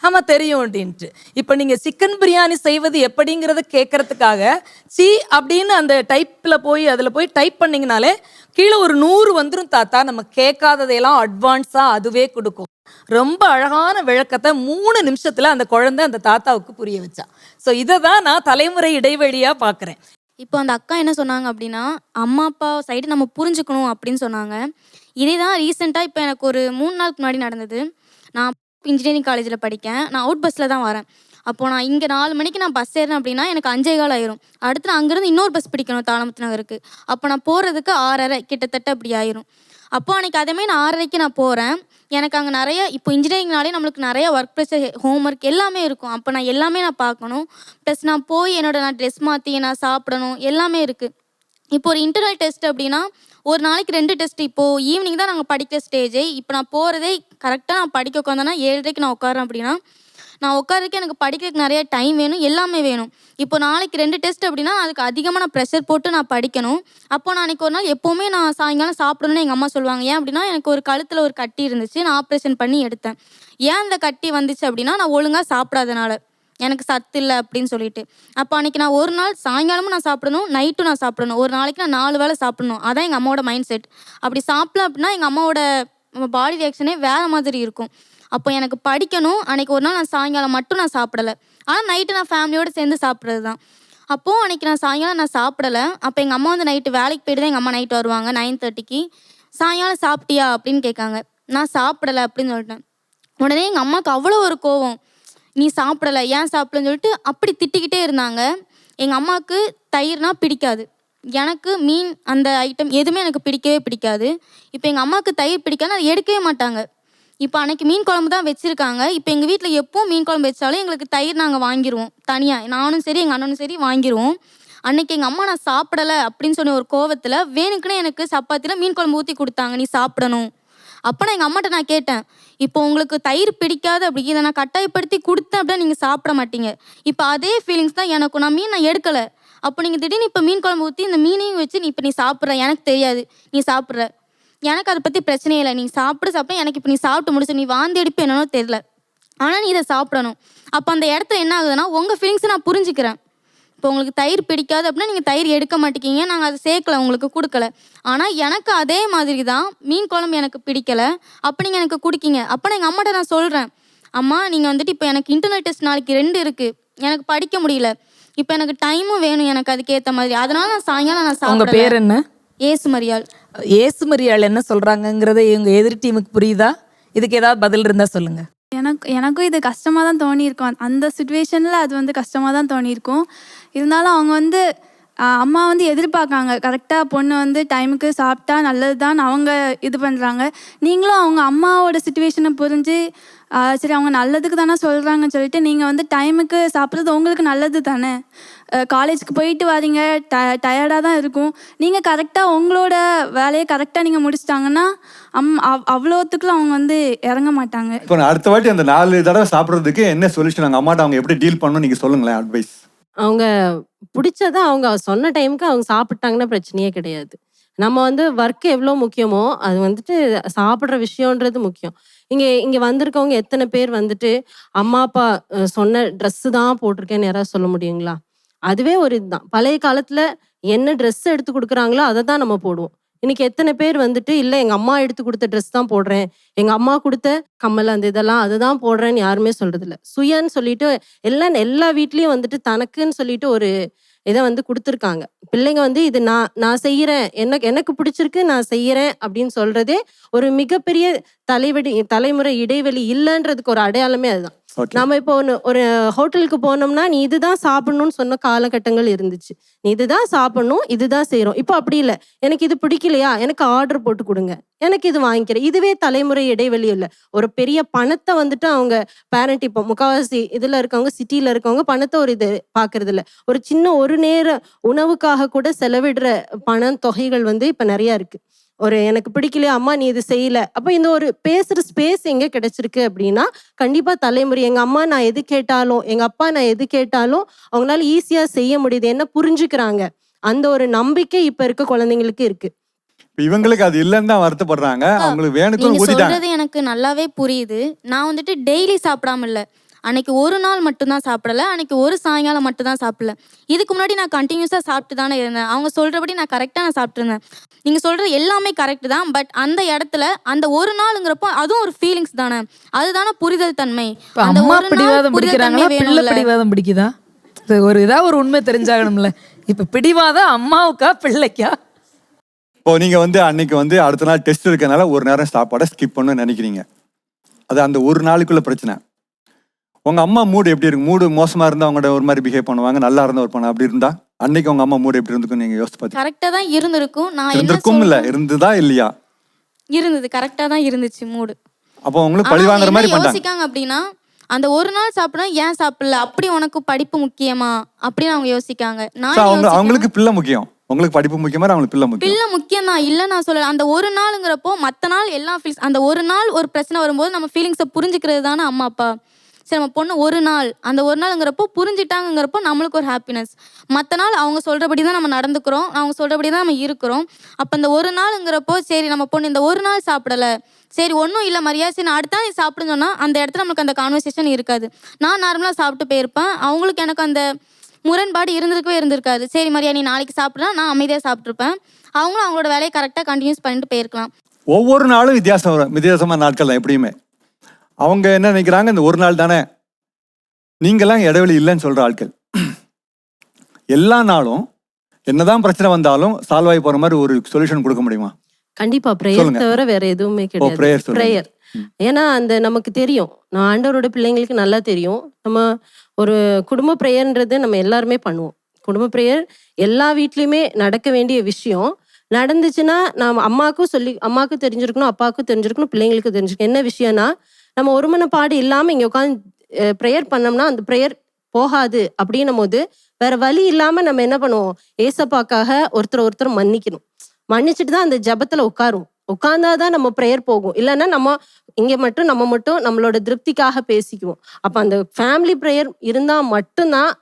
ஆமாம் தெரியும் அப்படின்ட்டு. இப்போ நீங்கள் சிக்கன் பிரியாணி செய்வது எப்படிங்கிறத கேட்கறதுக்காக சி அப்படின்னு அந்த டைப்பில் அதில் போய் டைப் பண்ணிங்கனாலே கீழே ஒரு 100 வந்துடும் தாத்தா. நம்ம கேட்காததையெல்லாம் அட்வான்ஸாக அதுவே கொடுக்கும். ரொம்ப அழகான விளக்கத்தை 3 நிமிஷத்தில் அந்த குழந்தை அந்த தாத்தாவுக்கு புரிய வச்சா. ஸோ இதை தான் நான் தலைமுறை இடைவெளியாக பார்க்குறேன். இப்போ அந்த அக்கா என்ன சொன்னாங்க அப்படின்னா, அம்மா அப்பா சைடு நம்ம புரிஞ்சுக்கணும் அப்படின்னு சொன்னாங்க. இதே தான் ரீசெண்டாக இப்போ எனக்கு ஒரு 3 நாளுக்கு முன்னாடி நடந்தது. நான் இன்ஜினியரிங் காலேஜில் படிக்கேன். நான் அவுட் பஸ்ஸில் தான் வரேன். அப்போது நான் இங்கே 4 மணிக்கு நான் பஸ் ஏறினேன் அப்படின்னா எனக்கு 5:15 ஆயிரும். அடுத்து நான் அங்கேருந்து இன்னொரு பஸ் பிடிக்கணும் தாளமுத்து நகருக்கு. அப்போ நான் போகிறதுக்கு 6:30 கிட்டத்தட்ட அப்படி ஆயிரும். அப்போ அன்றைக்கி அதேமாதிரி நான் 6:30க்கு நான் போகிறேன். எனக்கு அங்கே நிறைய இப்போ இன்ஜினியரிங்னாலே நம்மளுக்கு நிறைய ஒர்க் ப்ரெஷர், ஹோம்ஒர்க் எல்லாமே இருக்கும். அப்போ நான் எல்லாமே நான் பார்க்கணும். ப்ளஸ் நான் போய் நான் ட்ரெஸ் மாற்றி நான் சாப்பிடணும், எல்லாமே இருக்குது. இப்போ ஒரு இன்டர்னல் டெஸ்ட் அப்படின்னா ஒரு நாளைக்கு 2 டெஸ்ட். இப்போது ஈவினிங் தான் நாங்கள் படிக்கிற ஸ்டேஜே. இப்போ நான் போகிறதே கரெக்டாக நான் படிக்க உட்காந்தேன்னா 7:30க்கு நான் உட்காரேன் அப்படின்னா நான் உட்காரதுக்கு எனக்கு படிக்கிறதுக்கு நிறைய டைம் வேணும், எல்லாமே வேணும். இப்போ நாளைக்கு 2 டெஸ்ட் அப்படின்னா அதுக்கு அதிகமாக நான் ப்ரெஷர் போட்டு நான் படிக்கணும். அப்போ நான் அன்றைக்கி ஒரு நாள் எப்போவுமே நான் சாயங்காலம் சாப்பிடணும்னு எங்கள் அம்மா சொல்லுவாங்க. ஏன் அப்படின்னா எனக்கு ஒரு கழுத்தில் ஒரு கட்டி இருந்துச்சு, நான் ஆப்ரேஷன் பண்ணி எடுத்தேன். ஏன் அந்த கட்டி வந்துச்சு அப்படின்னா நான் ஒழுங்காக சாப்பிடாதனால, எனக்கு சத்து இல்லை அப்படின்னு சொல்லிட்டு. அப்போ அன்றைக்கி நான் ஒரு நாள் சாயங்காலமும் நான் சாப்பிடணும், நைட்டும் நான் சாப்பிடணும். ஒரு நாளைக்கு நான் 4 வேளை சாப்பிடணும். அதான் எங்கள் அம்மாவோட மைண்ட் செட். அப்படி சாப்பிடல அப்படின்னா எங்கள் அம்மாவோட பாடி ரியாக்ஷனே வேறு மாதிரி இருக்கும். அப்போ எனக்கு படிக்கணும். அன்றைக்கி ஒரு நாள் நான் சாயங்காலம் மட்டும் நான் சாப்பிடலை, ஆனால் நைட்டு நான் ஃபேமிலியோடு சேர்ந்து சாப்பிட்றது தான். அப்போது அன்றைக்கி நான் சாயங்காலம் நான் சாப்பிடலை. அப்போ எங்கள் அம்மா வந்து நைட்டு வேலைக்கு போய்ட்டு தான் எங்கள் அம்மா நைட்டு வருவாங்க 9:30க்கு. சாயங்காலம் சாப்பிட்டியா அப்படின்னு கேட்காங்க. நான் சாப்பிடலை அப்படின்னு சொல்லிட்டேன். உடனே எங்கள் அம்மாவுக்கு அவ்வளோ ஒரு கோவம், நீ சாப்பிடலை ஏன் சாப்பிடலன்னு சொல்லிட்டு அப்படி திட்டிக்கிட்டே இருந்தாங்க. எங்கள் அம்மாவுக்கு தயிர்னா பிடிக்காது, எனக்கு மீன் அந்த ஐட்டம் எதுவுமே எனக்கு பிடிக்கவே பிடிக்காது. இப்போ எங்கள் அம்மாவுக்கு தயிர் பிடிக்காதுன்னு அதை எடுக்கவே மாட்டாங்க. இப்போ அன்னைக்கு மீன் குழம்பு தான் வச்சுருக்காங்க. இப்போ எங்கள் வீட்டில் எப்போவும் மீன் குழம்பு வச்சாலும் எங்களுக்கு தயிர் நாங்கள் வாங்கிடுவோம் தனியாக, நானும் சரி எங்கள் அண்ணனும் சரி வாங்கிடுவோம். அன்னைக்கு எங்கள் அம்மா நான் சாப்பிடலை அப்படின்னு சொன்ன ஒரு கோவத்தில் வேணுக்குன்னு எனக்கு சப்பாத்தியில் மீன் குழம்பு ஊற்றி கொடுத்தாங்க, நீ சாப்பிடணும். அப்போ நான் எங்கள் அம்மாட்ட நான் கேட்டேன், இப்போ உங்களுக்கு தயிர் பிடிக்காது அப்படி இதை நான் கட்டாயப்படுத்தி கொடுத்தேன் அப்படின்னா நீங்கள் சாப்பிட மாட்டீங்க. இப்போ அதே ஃபீலிங்ஸ் தான் எனக்கும், நான் எடுக்கலை, அப்போ நீங்கள் திடீர்னு இப்போ மீன் குழம்பு ஊற்றி இந்த மீனையும் வச்சு நீ சாப்பிட்ற, எனக்கு தெரியாது நீ சாப்பிட்ற, எனக்கு அதை பற்றி பிரச்சனையே இல்லை, நீ சாப்பிட எனக்கு இப்போ நீ சாப்பிட்டு முடிச்சு, நீ வாந்தி எடுப்பு என்னன்னோ தெரியல, ஆனால் நீ இதை சாப்பிடணும். அப்போ அந்த இடத்துல என்ன ஆகுதுன்னா உங்கள் ஃபீலிங்ஸை நான் புரிஞ்சுக்கிறேன். இப்போ உங்களுக்கு தயிர் பிடிக்காது அப்படின்னா நீங்கள் தயிர் எடுக்க மாட்டேங்கிங்க, நாங்கள் அதை சேர்க்கலை உங்களுக்கு கொடுக்கல. ஆனால் எனக்கு அதே மாதிரி தான் மீன் குழம்பு எனக்கு பிடிக்கலை, அப்போ நீங்கள் எனக்கு கொடுக்கீங்க. அப்போ நான் எங்கள் அம்மாட்ட நான் சொல்கிறேன், அம்மா நீங்கள் வந்துட்டு இப்போ எனக்கு இன்டர்னல் டெஸ்ட் நாளைக்கு 2 இருக்குது, எனக்கு படிக்க முடியல, இப்போ எனக்கு டைமும் வேணும் எனக்கு அதுக்கேற்ற மாதிரி, அதனால நான் சாயங்காலம் நான் உங்க சாப்பிடுறேன். பேர் என்ன? ஏசுமரியாள். ஏசுமரியாள் என்ன சொல்றாங்கங்கிறத இவங்க எதிர் டீமுக்கு புரியுதா? இதுக்கு ஏதாவது பதில் இருந்தா சொல்லுங்க. எனக்கும் இது கஷ்டமாக தான் தோணியிருக்கும், அந்த சுச்சுவேஷனில் அது வந்து கஷ்டமாக தான் தோணியிருக்கும். இருந்தாலும் அவங்க வந்து அம்மா வந்து எதிர்பார்க்காங்க, கரெக்டாக பொண்ணு வந்து டைமுக்கு சாப்பிட்டா நல்லது தான் அவங்க இது பண்ணுறாங்க. நீங்களும் அவங்க அம்மாவோட சுச்சுவேஷனை புரிஞ்சு சரி அவங்க நல்லதுக்கு தானே சொல்கிறாங்கன்னு சொல்லிட்டு நீங்கள் வந்து டைமுக்கு சாப்பிட்றது உங்களுக்கு நல்லது தானே. காலேஜுக்கு போயிட்டு வரீங்க, டயர்டாக தான் இருக்கும், நீங்கள் கரெக்டாக உங்களோட வேலையை கரெக்டாக நீங்கள் முடிச்சிட்டாங்கன்னா அவ்வளோத்துக்குலாம் அவங்க வந்து இறங்க மாட்டாங்க. இப்போ அடுத்த வாட்டி அந்த 4 தடவை சாப்பிட்றதுக்கு என்ன சொல்யூஷன் அவங்க அம்மாட்ட அவங்க எப்படி டீல் பண்ணணும் நீங்கள் சொல்லுங்களேன், அட்வைஸ். அவங்க பிடிச்சதை அவங்க சொன்ன டைமுக்கு அவங்க சாப்பிட்டாங்கன்னா பிரச்சனையே கிடையாது. நம்ம வந்து ஒர்க் எவ்வளோ முக்கியமோ அது வந்துட்டு சாப்பிட்ற விஷயன்றது முக்கியம். இங்கே வந்திருக்கவங்க எத்தனை பேர் வந்துட்டு அம்மா அப்பா சொன்ன ட்ரெஸ்ஸு தான் போட்டிருக்கேன்னு யாராவது சொல்ல முடியுங்களா? அதுவே ஒரு இதுதான். பழைய காலத்தில் என்ன ட்ரெஸ் எடுத்து கொடுக்குறாங்களோ அதை தான் நம்ம போடுவோம். இன்னைக்கு எத்தனை பேர் வந்துட்டு இல்லை எங்கள் அம்மா எடுத்து கொடுத்த ட்ரெஸ் தான் போடுறேன், எங்கள் அம்மா கொடுத்த கம்மல் அந்த இதெல்லாம் அதுதான் போடுறேன்னு யாருமே சொல்கிறதில்ல. சுயன்னு சொல்லிட்டு எல்லா வீட்லேயும் வந்துட்டு தனக்குன்னு சொல்லிட்டு ஒரு இதை வந்து கொடுத்துருக்காங்க. பிள்ளைங்க வந்து இது நான் செய்கிறேன், எனக்கு பிடிச்சிருக்கு நான் செய்கிறேன் அப்படின்னு சொல்கிறதே ஒரு மிகப்பெரிய தலைமுறை இடைவெளி இல்லைன்றதுக்கு ஒரு அடையாளமே அதுதான். நம்ம இப்போ ஒரு ஹோட்டலுக்கு போனோம்னா நீ இதுதான் சாப்பிடணும்னு சொன்ன காலகட்டங்கள் இருந்துச்சு. நீ இதுதான் சாப்பிடணும், இதுதான் செய்கிறோம். இப்போ அப்படி இல்லை, எனக்கு இது பிடிக்கலையா எனக்கு ஆர்டர் போட்டு கொடுங்க, எனக்கு இது வாங்கிக்கிறேன். இதுவே தலைமுறை இடைவெளி இல்லை. ஒரு பெரிய பணத்தை வந்துட்டு அவங்க பேரண்ட் இப்போ முக்கால்வாசி இதில் இருக்கவங்க சிட்டியில் இருக்கவங்க பணத்தை ஒரு இது பார்க்கறது இல்லை. ஒரு சின்ன ஒரு நேர உணவுக்காக கூட செலவிடுற பணம் தொகைகள் வந்து இப்போ நிறையா இருக்குது. ஒரு எனக்கு பிடிக்கலையா அம்மா நீ இது செய்யல, அப்போ இந்த ஒரு பேசுகிற ஸ்பேஸ் எங்கே கிடைச்சிருக்கு அப்படின்னா கண்டிப்பாக தலைமுறை எங்கள் அம்மா நான் எது கேட்டாலும் எங்கள் அப்பா நான் எது கேட்டாலும் அவங்களால ஈஸியாக செய்ய முடியுது, என்ன புரிஞ்சுக்கிறாங்க, அந்த ஒரு நம்பிக்கை இப்போ இருக்க குழந்தைங்களுக்கு இருக்கு. இவங்களுக்கு அது இல்லைன்னு தான் வருத்தப்படுறாங்க. அவங்களுக்கு வேணுக்கு நீங்க சொல்றது எனக்கு நல்லாவே புரியுது. நான் வந்துட்டு டெய்லி சாப்பிடாம இல்லை, அன்னைக்கு ஒரு நாள் மட்டும்தான் சாப்பிடல, அன்னைக்கு ஒரு சாயங்காலம் மட்டும்தான் சாப்பிடல. இதுக்கு முன்னாடி நான் கண்டினியூஸாக சாப்பிட்டு தானே இருந்தேன். அவங்க சொல்கிறபடி நான் கரெக்டாக நான் சாப்பிட்ருந்தேன். நீங்கள் சொல்கிறது எல்லாமே கரெக்டு தான். பட் அந்த இடத்துல அந்த ஒரு நாளுங்கிறப்போ அதுவும் ஒரு ஃபீலிங்ஸ் தானே, அதுதானே புரிதல் தன்மை. அந்த அம்மா ஒரு பிடிவாதம் நாள் புரிதல் பிடிக்கிறாங்களா, தன்மை பிள்ளை வேணும்ல. பிடிவாதம் பிடிக்குதா? ஒரு உண்மை தெரிஞ்சாகணும்ல. இப்ப பிடிவாதம் அம்மாவுக்கா பிள்ளைக்கா? இப்போ நீங்கள் வந்து அன்னைக்கு வந்து அடுத்த நாள் டெஸ்ட் இருக்கனால ஒரு நேரம் சாப்பாடை ஸ்கிப் பண்ணணும்னு நினைக்கிறீங்க. அது அந்த ஒரு நாளுக்குள்ள பிரச்சனை. உங்க அம்மா மூடு எப்படி இருக்கு? மூடு மோசமா இருந்தா அவங்கள்ட்ட ஒரு மாதிரி பிஹேவ் பண்ணுவாங்க, நல்லா இருந்தா ஒரு பண்ண அப்படி இருந்தா அன்னைக்கு உங்க அம்மா மூடு எப்படி இருந்துக்கும் நீங்க யோசிச்சு பார்த்தீங்க? கரெக்டாக தான் இருந்திருக்கும். நான் என்ன இருந்திருக்கும் இல்ல இருந்துதா இல்லையா? இருந்தது, கரெக்டாக தான் இருந்துச்சு மூடு. அப்போ உங்களுக்கு பழி வாங்குற மாதிரி பண்ணாங்க. யோசிக்காங்க அப்படின்னா அந்த ஒரு நாள் சாப்பிடணும் ஏன் சாப்பிடல, அப்படி உனக்கு படிப்பு முக்கியமா அப்படின்னு அவங்க யோசிக்காங்க. அவங்களுக்கு பிள்ளை முக்கியம், உங்களுக்கு படிப்பு முக்கியமா, அவங்களுக்கு பிள்ளை முக்கியம். பிள்ளை முக்கியம் தான், இல்லை நான் சொல்லல. அந்த ஒரு நாளுங்கிறப்போ மற்ற நாள் எல்லா ஃபீலிங்ஸ், அந்த ஒரு நாள் ஒரு பிரச்சனை வரும்போது நம்ம ஃபீலிங்ஸை புரிஞ்சுக்கிறது தானே அம்மா அப்பா. சரி நம்ம பொண்ணு ஒரு நாள், அந்த ஒரு நாளுங்கிறப்போ புரிஞ்சுட்டாங்கிறப்போ நம்மளுக்கு ஒரு ஹாப்பினஸ். மற்ற நாள் அவங்க சொல்கிறபடி தான் நம்ம நடந்துக்கிறோம், அவங்க சொல்கிறபடி தான் நம்ம இருக்கிறோம். அப்போ இந்த ஒரு நாளுங்கிறப்போ சரி நம்ம பொண்ணு இந்த ஒரு நாள் சாப்பிடலை, சரி ஒன்றும் இல்லை மரியா, சரி நான் அடுத்த நாள் நீ சாப்பிடுன்னு சொன்னால் அந்த இடத்துல நம்மளுக்கு அந்த கான்வர்சேஷன் இருக்காது. நான் நார்மலாக சாப்பிட்டு போயிருப்பேன், அவங்களுக்கு எனக்கு அந்த முரண்பாடு இருந்திருக்காது. சரி மரியா நீ நாளைக்கு சாப்பிட்றா, நான் அமைதியாக சாப்பிட்ருப்பேன், அவங்களும் அவங்களோட வேலையை கரெக்டாக கண்டினியூஸ் பண்ணிட்டு போயிருக்கலாம். ஒவ்வொரு நாளும் வித்தியாசமான நாட்கள் தான் எப்படியுமே. அவங்க என்ன நினைக்கிறாங்க, இந்த ஒரு நாள் தானே, நீங்களாம் இடைவெளி இல்லைன்னு சொல்ற ஆட்கள். எல்லா நாளும் என்னதான் பிரச்சனை வந்தாலும் சால்வ் ஆகி போற மாதிரி ஒரு சொல்யூஷன் கொடுக்க முடியுமா? கண்டிப்பா ப்ரேயர் சொல்லுங்க. தவிர வேற எதுவுமே கிடையாது. prayer சொல்லுங்க. ப்ரேயர். ஏன்னா அந்த நமக்கு தெரியும், நான் ஆண்டவரோட பிள்ளைங்களுக்கு நல்லா தெரியும், நம்ம ஒரு குடும்ப ப்ரேயர்ன்றது நம்ம எல்லாருமே பண்ணுவோம். குடும்ப ப்ரேயர் எல்லா வீட்லயுமே நடக்க வேண்டிய விஷயம். நடந்துச்சுன்னா நம்ம அம்மாவுக்கும் தெரிஞ்சிருக்கணும், அப்பாவுக்கும் தெரிஞ்சிருக்கணும், பிள்ளைங்களுக்கு தெரிஞ்சிருக்கணும். என்ன விஷயம்னா, நம்ம ஒருமனப்பாடு இல்லாம இங்க உட்காந்து ப்ரேயர் பண்ணோம்னா அந்த ப்ரேயர் போகாது. அப்படின்னும் போது வேற வழி இல்லாம நம்ம என்ன பண்ணுவோம், ஏசப்பாக்காக ஒருத்தர் மன்னிக்கணும். மன்னிச்சுட்டு தான் அந்த ஜெபத்துல உட்காருவோம். உட்கார்ந்தாதான் நம்ம ப்ரேயர் போகும். இல்லைன்னா நம்ம மட்டும் நம்மளோட திருப்திக்காக பேசிக்குவோம். அப்ப அந்த ஃபேமிலி ப்ரேயர் இருந்தா மட்டும்தான்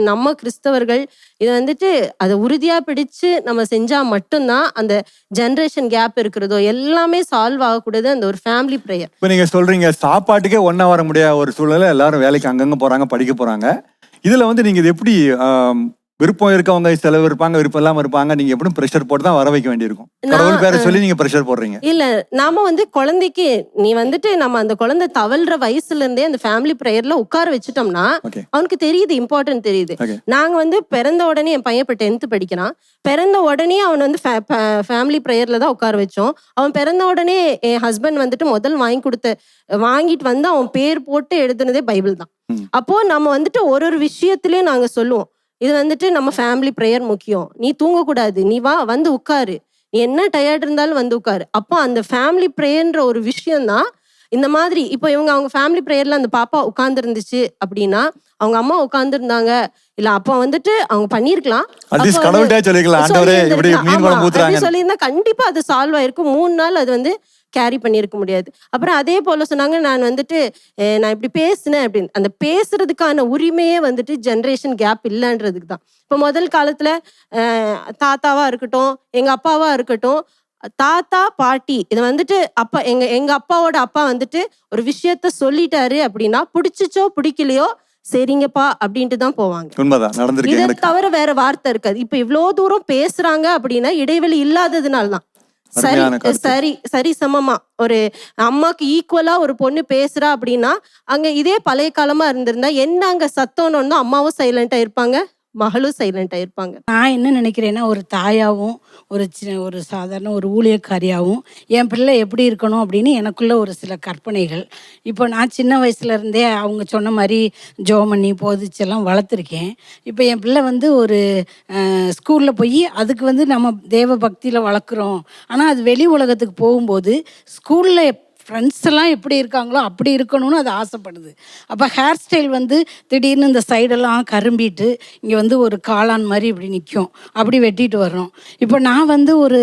நம்ம கிறிஸ்தவர்கள் இது வந்துட்டு அதை உறுதியா பிடிச்சு நம்ம செஞ்சா மட்டும்தான் அந்த ஜெனரேஷன் கேப் இருக்கிறதோ எல்லாமே சால்வ் ஆகக்கூடாது அந்த ஒரு ஃபேமிலி ப்ரேயர். இப்போ நீங்க சொல்றீங்க சாப்பாட்டுக்கே ஒன்றா வர முடியாத ஒரு சூழ்நிலை, எல்லாரும் வேலைக்கு அங்கங்க போறாங்க, படிக்க போறாங்க. இதுல வந்து நீங்க இது எப்படி விருப்பம் இருக்கவங்க சிலர் இருப்பாங்க, விருப்பம் இல்லாம இருப்பாங்க, நீங்க எப்படியும் ப்ரெஷர் போட்டு தான் வர வைக்க வேண்டியிருக்கும். கடவுள் பேரை சொல்லி நீங்க ப்ரெஷர் போடுறீங்க. இல்ல நாம குழந்தைக்கு நம்ம அந்த குழந்தை தவழ்ற வயசுல இருந்தே அந்த ஃபேமிலி ப்ரேயர்ல உட்கார வச்சுட்டோம்னா Okay. அவனுக்கு தெரியுது, இம்பார்ட்டன்ட் தெரியுது. Okay. நாங்க பிறந்த உடனே என் பையன் இப்போ 10th படிக்கிறான். பிறந்த உடனே அவன் ஃபேமிலி ப்ரேயர்ல தான் உட்கார வச்சோம். அவன் பிறந்த உடனே என் ஹஸ்பண்ட் முதல் வாங்கிட்டு வந்து அவன் பேர் போட்டு எழுதுனதே பைபிள் தான். அப்போ நம்ம ஒரு விஷயத்திலயும் நாங்க சொல்லுவோம், இது நம்ம ஃபேமிலி ப்ரேயர் முக்கியம், நீ தூங்கக்கூடாது, நீ வா வந்து உட்காரு, நீ என்ன டயர்ட் இருந்தாலும் வந்து உட்காரு. அப்போ அந்த ஃபேமிலி ப்ரேயர்ன்ற ஒரு விஷயம்தான் இந்த மாதிரி. இப்போ அவங்க ஃபேமிலி ப்ரேயர்ல அந்த பாப்பா உட்கார்ந்து இருந்துச்சு அப்படின்னா, அவங்க அம்மா உட்கார்ந்து இருந்தாங்க, இல்ல அப்போ அவங்க பண்ணிருக்கலாம், சொல்லியிருந்தா கண்டிப்பா அது சால்வ் ஆயிருக்கும். 3 நாள் அது கேரி பண்ணியிருக்க முடியாது. அப்புறம் அதே போல சொன்னாங்க, நான் நான் இப்படி பேசினேன் அப்படின்னு. அந்த பேசுறதுக்கான உரிமையே ஜென்ரேஷன் கேப் இல்லைன்றதுக்கு தான். இப்போ முதல் காலத்துல தாத்தாவா இருக்கட்டும், எங்க அப்பாவா இருக்கட்டும், தாத்தா பாட்டி இது அப்பா எங்க அப்பாவோட அப்பா ஒரு விஷயத்த சொல்லிட்டாரு அப்படின்னா, பிடிச்சிச்சோ பிடிக்கலையோ சரிங்கப்பா அப்படின்ட்டு தான் போவாங்க. இதை தவிர வேற வார்த்தை இருக்காது. இப்ப இவ்வளவு தூரம் பேசுறாங்க அப்படின்னா இடைவெளி இல்லாததுனால தான். சரி சமமா ஒரு அம்மாக்கு ஈக்குவலா ஒரு பொண்ணு பேசுறா அப்படின்னா, அங்க இதே பழைய காலமா இருந்திருந்தா என்ன அங்க சத்தம்னு அம்மாவும் சைலண்டா இருப்பாங்க, மகளும் சைலண்டா இருப்பாங்க. நான் என்ன நினைக்கிறேன்னா, ஒரு தாயாவும் ஒரு சாதாரண ஒரு ஊழியக்காரியாகவும் என் பிள்ளை எப்படி இருக்கணும் அப்படின்னு எனக்குள்ள ஒரு சில கற்பனைகள். இப்போ நான் சின்ன வயசுலேருந்தே அவங்க சொன்ன மாதிரி ஜோமண்ணி போதிச்செல்லாம் வளர்த்துருக்கேன். இப்போ என் பிள்ளை ஒரு ஸ்கூலில் போய் அதுக்கு நம்ம தேவ பக்தியில் வளர்க்குறோம். ஆனால் அது வெளி உலகத்துக்கு போகும்போது ஸ்கூலில் ஃப்ரெண்ட்ஸ் எல்லாம் எப்படி இருக்காங்களோ அப்படி இருக்கணும்னு அது ஆசைப்படுது. அப்போ ஹேர் ஸ்டைல் திடீர்னு இந்த சைடெல்லாம் கரும்பிட்டு இங்கே ஒரு காளான் மாதிரி இப்படி நிற்கும், அப்படி வெட்டிட்டு வர்றோம். இப்போ நான் ஒரு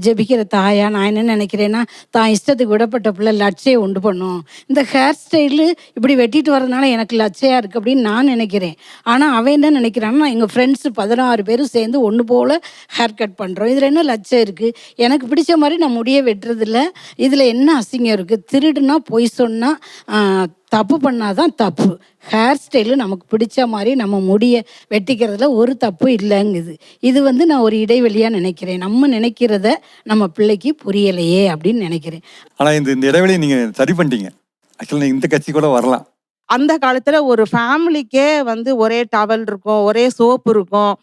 ஜெபிக்கிற தாயா நான் என்ன நினைக்கிறேன்னா, தான் இஷ்டத்துக்கு விடப்பட்ட பிள்ளை லட்சையை உண்டு பண்ணும், இந்த ஹேர் ஸ்டைலு இப்படி வெட்டிட்டு வர்றதுனால எனக்கு லட்சையாக இருக்குது அப்படின்னு நான் நினைக்கிறேன். ஆனால் அவன் என்ன நினைக்கிறான்னா, எங்கள் ஃப்ரெண்ட்ஸு 16 பேரும் சேர்ந்து ஒன்று போல் ஹேர் கட் பண்ணுறோம், இதில் என்ன லட்சம் இருக்குது, எனக்கு பிடிச்ச மாதிரி நான் முடிய வெட்டுறதில்ல, இதில் என்ன அசிங்கம் இருக்குது, திருடுனா பொய் சொன்னால் தப்பு பண்ணாதான் தப்பு, ஹேர் ஸ்டைலு நமக்கு பிடிச்ச மாதிரி நம்ம முடிய வெட்டிக்கிறதுல ஒரு தப்பு இல்லைங்குது. இது நான் ஒரு இடைவெளியாக நினைக்கிறேன். நம்ம நினைக்கிறத நம்ம பிள்ளைக்கு புரியலையே அப்படின்னு நினைக்கிறேன். ஆனால் இந்த இடைவெளியை நீங்கள் சரி பண்ணிட்டீங்க. ஆக்சுவலாக இந்த கட்சி கூட வரலாம். அந்த காலத்தில் ஒரு ஃபேமிலிக்கே ஒரே டவல் இருக்கும், ஒரே சோப்பு இருக்கும்,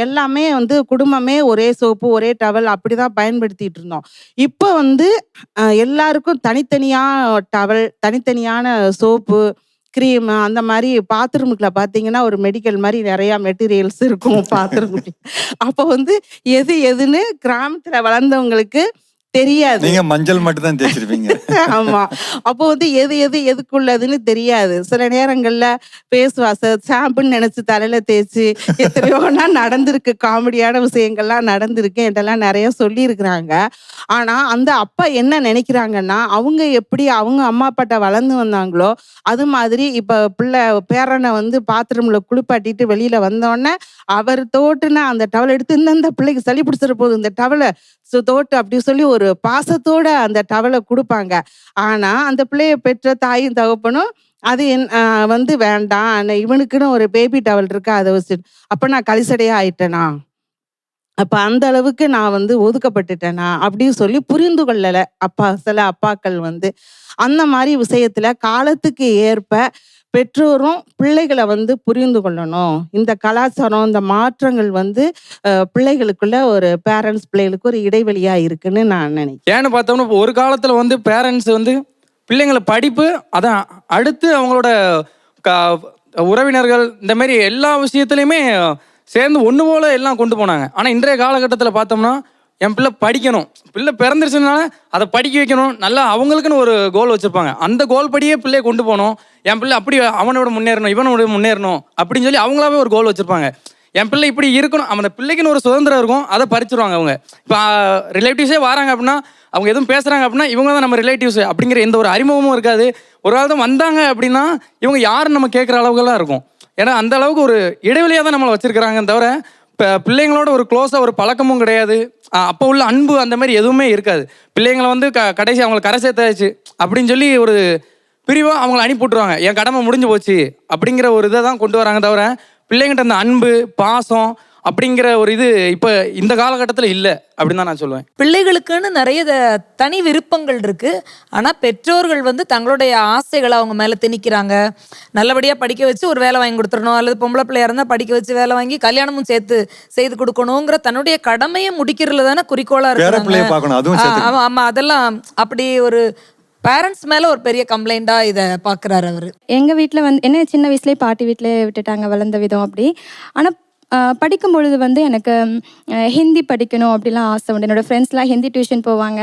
எல்லாமே குடும்பமே ஒரே சோப்பு ஒரே டவல் அப்படிதான் பயன்படுத்திட்டு இருந்தோம். இப்போ எல்லாருக்கும் தனித்தனியான டவல், தனித்தனியான சோப்பு, க்ரீம், அந்த மாதிரி பாத்ரூமுக்குள்ள பார்த்தீங்கன்னா ஒரு மெடிக்கல் மாதிரி நிறையா மெட்டீரியல்ஸ் இருக்கும் பாத்ரூமுக்கு. அப்போ எது எதுன்னு கிராமத்தில் வளர்ந்தவங்களுக்கு தெரியாது. நீங்க மஞ்சள் மட்டும் தான் தேய்ச்சிருப்பீங்க. ஆமா. அப்போ எது எதுக்குள்ளதுன்னு தெரியாது. சில நேரங்கள்ல ஃபேஸ் வாஷ் ஷாம்புன்னு நினைச்சு தலையில தேய்ச்சி எத்தனையோனா நடந்திருக்கு. காமெடியான விஷயங்கள்லாம் நடந்திருக்கு, என்றெல்லாம் நிறைய சொல்லியிருக்கிறாங்க. ஆனா அந்த அப்பா என்ன நினைக்கிறாங்கன்னா, அவங்க எப்படி அவங்க அம்மா அப்பாட்ட வளர்ந்து வந்தாங்களோ அது மாதிரி இப்ப பிள்ளை பேரனை பாத்ரூம்ல குளிப்பாட்டிட்டு வெளியில வந்தோடனே அவர் தோட்டுனா அந்த டவல் எடுத்து இந்த பிள்ளைக்கு சளி பிடிச்சிட போகுது இந்த டவலை தோட்டு அப்படி சொல்லி ஒரு பாசத்தோட அந்த டவலை கொடுப்பாங்க. ஆனா அந்த பிள்ளைய பெற்ற தாயும் தகப்பனும் அது வேண்டாம், இவனுக்குன்னு ஒரு பேபி டவல் இருக்கு அதை வச்சுட்டு, அப்ப நான் கலிசடையா ஆயிட்டேனா, அப்ப அந்த அளவுக்கு நான் ஒதுக்கப்பட்டுட்டேனா அப்படின்னு சொல்லி புரிந்து கொள்ளல சில அப்பாக்கள் அந்த மாதிரி விஷயத்துல காலத்துக்கு ஏற்ப பெற்றோரும் பிள்ளைகளை வந்து புரிந்து கொள்ளணும். இந்த கலாச்சாரம், இந்த மாற்றங்கள் வந்து பிள்ளைகளுக்குள்ள ஒரு பேரண்ட்ஸ் பிள்ளைகளுக்கு ஒரு இடைவெளியா இருக்குன்னு நான் நினைக்கிறேன். ஏன்னு பார்த்தோம்னா இப்போ ஒரு காலத்துல வந்து பேரண்ட்ஸ் வந்து பிள்ளைங்களை படிப்பு, அதான் அடுத்து அவங்களோட உறவினர்கள், இந்த மாதிரி எல்லா விஷயத்துலையுமே சேர்ந்து ஒன்று போல எல்லாம் கொண்டு போனாங்க. ஆனால் இன்றைய காலகட்டத்தில் பார்த்தோம்னா என் பிள்ளை படிக்கணும், பிள்ளை பிறந்துருச்சுனால அதை படிக்க வைக்கணும், நல்லா அவங்களுக்குன்னு ஒரு கோல் வச்சுருப்பாங்க. அந்த கோல் படியே பிள்ளையை கொண்டு போகணும், என் பிள்ளை அப்படி அவனோட முன்னேறணும், இவனோட முன்னேறணும் அப்படின்னு சொல்லி அவங்களாவே ஒரு கோல் வச்சுருப்பாங்க. என் பிள்ளை இப்படி இருக்கணும், அந்த பிள்ளைக்குன்னு ஒரு சுதந்திரம் இருக்கும், அதை பறிச்சிருவாங்க அவங்க. இப்போ ரிலேட்டிவ்ஸே வராங்க அப்படின்னா, அவங்க எதுவும் பேசுகிறாங்க அப்படின்னா இவங்க தான் நம்ம ரிலேட்டிவ்ஸ் அப்படிங்கிற எந்த ஒரு அறிமுகமும் இருக்காது. ஒரு ஆள் தான் வந்தாங்க அப்படின்னா இவங்க யாருன்னு நம்ம கேட்குற அளவுக்குலாம் இருக்கும். ஏன்னா அந்த அளவுக்கு ஒரு இடைவெளியாக தான் நம்மளை வச்சுருக்கிறாங்க தவிர இப்போ பிள்ளைங்களோட ஒரு க்ளோஸாக ஒரு பழக்கமும் கிடையாது. அப்போ உள்ள அன்பு அந்த மாதிரி எதுவுமே இருக்காது. பிள்ளைங்களை வந்து கடைசி அவங்களை கரை சேர்த்தாச்சு அப்படின்னு சொல்லி ஒரு பிரிவாக அவங்கள அனுப்பி விட்ருவாங்க. என் கடமை முடிஞ்சு போச்சு அப்படிங்கிற ஒரு இதை தான் கொண்டு வராங்க தவிர பிள்ளைங்கிட்ட அந்த அன்பு பாசம் அப்படிங்கிற ஒரு இது இப்போ இந்த காலகட்டத்தில் இல்லை அப்படின்னு தான் நான் சொல்லுவேன். பிள்ளைகளுக்குன்னு நிறைய தனி விருப்பங்கள் இருக்கு. ஆனால் பெற்றோர்கள் வந்து தங்களுடைய ஆசைகளை அவங்க மேலே திணிக்கிறாங்க. நல்லபடியாக படிக்க வச்சு ஒரு வேலை வாங்கி கொடுத்துடணும், அல்லது பொம்பளை பிள்ளையா இருந்தால் படிக்க வச்சு வேலை வாங்கி கல்யாணமும் சேர்த்து செய்து கொடுக்கணுங்கிற தன்னுடைய கடமையை முடிக்கிறதுல தானே குறிக்கோளா இருக்கு. ஆமா, அதெல்லாம் அப்படி ஒரு பேரண்ட்ஸ் மேலே ஒரு பெரிய கம்ப்ளைண்ட்டாக இதை பார்க்குறாரு அவர். எங்கள் வீட்டில் வந்து என்ன சின்ன வயசுலேயே பாட்டி வீட்டிலே விட்டுட்டாங்க, வளர்ந்த விதம் அப்படி. ஆனால் படிக்கும் பொழுது வந்து எனக்கு ஹிந்தி படிக்கணும் அப்படிலாம் ஆசை உண்டு. என்னோடய ஃப்ரெண்ட்ஸ்லாம் ஹிந்தி டியூஷன் போவாங்க.